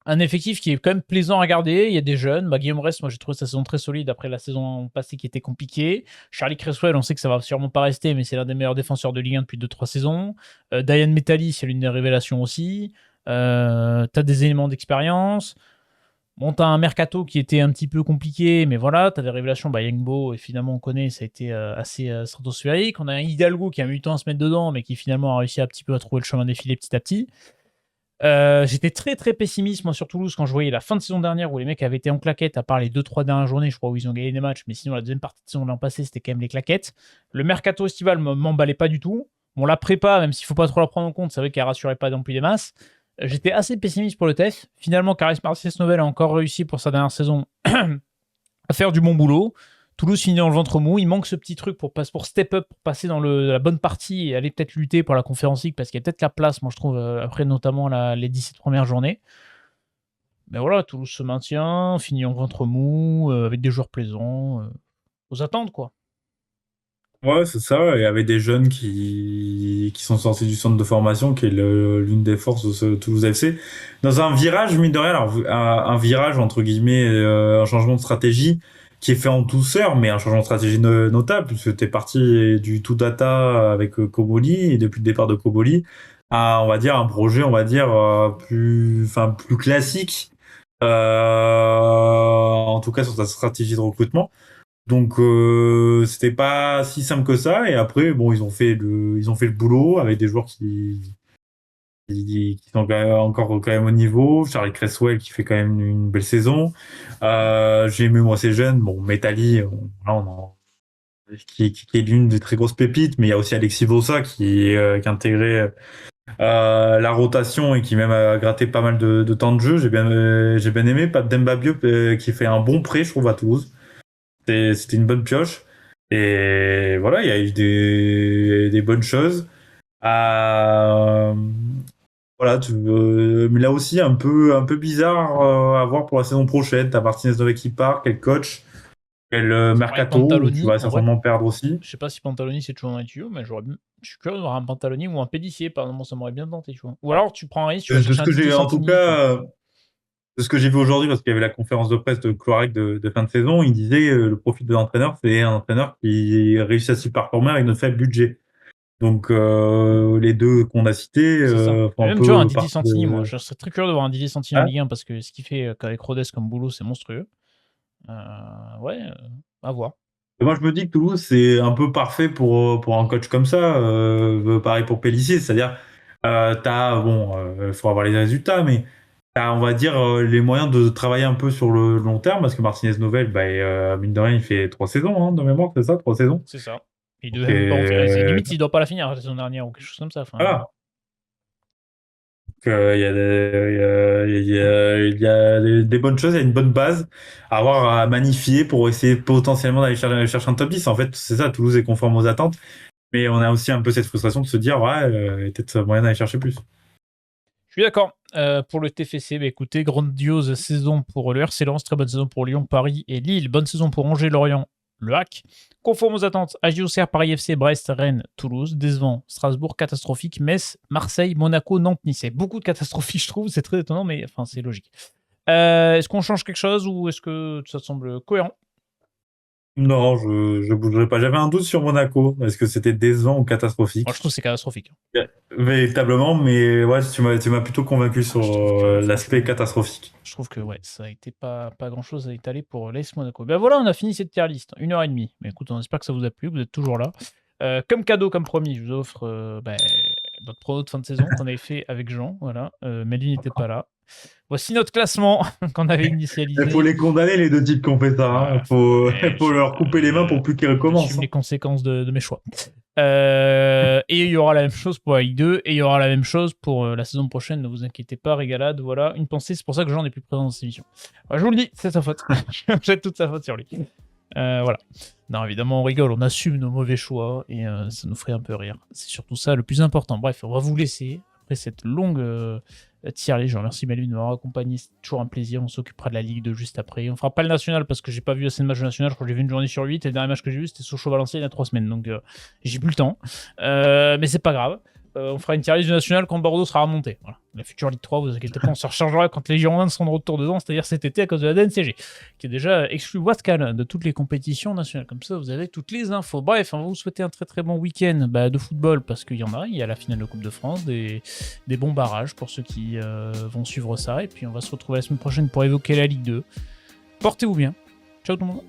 un effectif qui est quand même plaisant à regarder. Il y a des jeunes. Guillaume Rest, moi j'ai trouvé sa saison très solide après la saison passée qui était compliquée. Charlie Cresswell, on sait que ça va sûrement pas rester, mais c'est l'un des meilleurs défenseurs de Ligue 1 depuis 2-3 saisons. Diane Metali, c'est l'une des révélations aussi. T'as des éléments d'expérience. Bon, t'as un mercato qui était un petit peu compliqué, mais voilà, t'as des révélations. Yangbo, évidemment, on connaît, ça a été assez stratosphérique. On a un Hidalgo qui a mis du temps à se mettre dedans, mais qui finalement a réussi un petit peu à trouver le chemin défilé petit à petit. J'étais très très pessimiste moi sur Toulouse quand je voyais la fin de saison dernière où les mecs avaient été en claquette à part les 2-3 dernières journées, je crois, où ils ont gagné des matchs, mais sinon la deuxième partie de saison l'an passé c'était quand même les claquettes. Le mercato estival m'emballait pas du tout. Bon, la prépa, même s'il faut pas trop la prendre en compte, c'est vrai qu'elle rassurait pas non plus des masses. J'étais assez pessimiste pour le TEF. Finalement, Caris Martinez Novel a encore réussi pour sa dernière saison à faire du bon boulot. Toulouse finit dans le ventre mou. Il manque ce petit truc pour step up, pour passer dans la bonne partie et aller peut-être lutter pour la Conférence League parce qu'il y a peut-être la place, moi je trouve, après notamment les 17 premières journées. Mais voilà, Toulouse se maintient, finit en ventre mou, avec des joueurs plaisants. Aux attentes, quoi. Ouais, c'est ça. Et avec des jeunes qui sont sortis du centre de formation, qui est l'une des forces de ce Toulouse FC. Dans un virage, mine de rien, alors, un virage, entre guillemets, un changement de stratégie qui est fait en douceur, mais un changement de stratégie notable, puisque t'es parti du tout data avec Koboli, et depuis le départ de Koboli, à, on va dire, un projet, on va dire, plus classique, en tout cas sur ta stratégie de recrutement. Donc c'était pas si simple que ça. Et après, bon, ils ont fait le boulot avec des joueurs qui sont encore quand même au niveau. Charlie Cresswell qui fait quand même une belle saison. J'ai aimé moi ces jeunes. Bon, Metali, qui est l'une des très grosses pépites, mais il y a aussi Alexis Bossa qui a intégré la rotation et qui même a gratté pas mal de temps de jeu. J'ai bien aimé. Pape Demba Diop qui fait un bon prêt, je trouve, à Toulouse. C'était une bonne pioche. Et voilà, il y a eu des bonnes choses. Euh, voilà, mais là aussi, un peu bizarre à voir pour la saison prochaine. T'as Martinez Nové qui part, quel coach, quel Ça paraît mercato, où tu Pantaloni, vas en vrai. certainement perdre aussi. Je sais pas si Pantaloni c'est toujours dans les tuyaux, mais je suis curieux de voir un Pantaloni ou un Pélissier, par exemple, ça m'aurait bien tenté, tu vois. Ou alors tu prends un risque, tu vas De chercher ce un que Didier j'ai, en tout Santini, tu vois. cas, de ce que j'ai vu aujourd'hui, parce qu'il y avait la conférence de presse de Cloarec de fin de saison, il disait le profil de l'entraîneur, c'est un entraîneur qui réussit à s'y performer avec notre faible budget. Donc les deux qu'on a cités C'est ça. font Et un même, tu vois, un peu Didier partie Santini, moi, de. je serais très curieux de voir un Didier Santini en Ah, Ligue 1 parce que ce qu'il fait avec Rodez comme boulot, c'est monstrueux. Ouais, à voir. et moi je me dis que Toulouse c'est un peu parfait pour un coach comme ça. Pareil pour Pellissier, c'est-à-dire faut avoir les résultats, mais on va dire, les moyens de travailler un peu sur le long terme, parce que Martinez Novel, mine de rien, il fait 3 saisons, hein, de mémoire, c'est ça, 3 saisons. C'est ça. Il Donc, devait même pas en faire. Limite, il doit pas la finir la saison dernière ou quelque chose comme ça. Enfin, voilà. Donc, il y a des bonnes choses, il y a une bonne base à avoir à magnifier pour essayer potentiellement d'aller chercher un top 10. En fait, c'est ça, Toulouse est conforme aux attentes, mais on a aussi un peu cette frustration de se dire, ouais, peut-être moyen d'aller chercher plus. je suis d'accord. Pour le TFC, écoutez, grandiose saison pour le RC Lens, très bonne saison pour Lyon, Paris et Lille. Bonne saison pour Angers, Lorient, le Hack. Conforme aux attentes, AGOCR, Paris FC, Brest, Rennes, Toulouse. Décevant, Strasbourg, catastrophique. Metz, Marseille, Monaco, Nantes, Nice. C'est beaucoup de catastrophiques, je trouve. C'est très étonnant, mais enfin, c'est logique. Est-ce qu'on change quelque chose ou est-ce que ça te semble cohérent? Non, je bougerai pas. J'avais un doute sur Monaco. Est-ce que c'était décevant ou catastrophique? Moi, je trouve que c'est catastrophique. Véritablement, mais ouais, tu m'as plutôt convaincu sur l'aspect catastrophique. Je trouve que ouais, ça a été pas grand-chose à étaler pour l'AS Monaco. Ben voilà, on a fini cette tier list, 1h30. Mais écoute, on espère que ça vous a plu, vous êtes toujours là. Comme cadeau, comme promis, je vous offre notre prono de fin de saison qu'on avait fait avec Jean. Voilà, Melvin n'était pas là. Voici notre classement qu'on avait initialisé. Il faut les condamner, les deux types qui ont fait ça. Hein. Faut leur couper les mains pour plus qu'ils recommencent. J'assume les conséquences de mes choix. Et il y aura la même chose pour la Ligue 2 et il y aura la même chose pour la saison prochaine. Ne vous inquiétez pas, régalade. Voilà, une pensée. C'est pour ça que Jean n'est plus présent dans cette émission. Je vous le dis, c'est sa faute. Je jette toute sa faute sur lui. Voilà. Non, évidemment, on rigole, on assume nos mauvais choix et ça nous ferait un peu rire. C'est surtout ça le plus important. Bref, on va vous laisser après cette longue tier list. Je remercie Melvin de m'avoir accompagné. C'est toujours un plaisir. On s'occupera de la Ligue 2 juste après. On fera pas le national parce que j'ai pas vu assez de matchs national. Je crois que j'ai vu une journée sur 8 et le dernier match que j'ai vu c'était Sochaux-Valenciennes il y a 3 semaines. Donc j'ai plus le temps. Mais c'est pas grave. On fera une tier list du national quand Bordeaux sera remonté. Voilà. La future Ligue 3, vous inquiétez pas, on se rechargera quand les Girondins seront de retour dedans, c'est-à-dire cet été à cause de la DNCG, qui est déjà exclu Wascal de toutes les compétitions nationales. Comme ça, vous avez toutes les infos. Bref, on va vous souhaiter un très très bon week-end de football, parce qu'il y en a. Il y a la finale de Coupe de France, des bons barrages pour ceux qui vont suivre ça. Et puis on va se retrouver la semaine prochaine pour évoquer la Ligue 2. Portez-vous bien. Ciao tout le monde.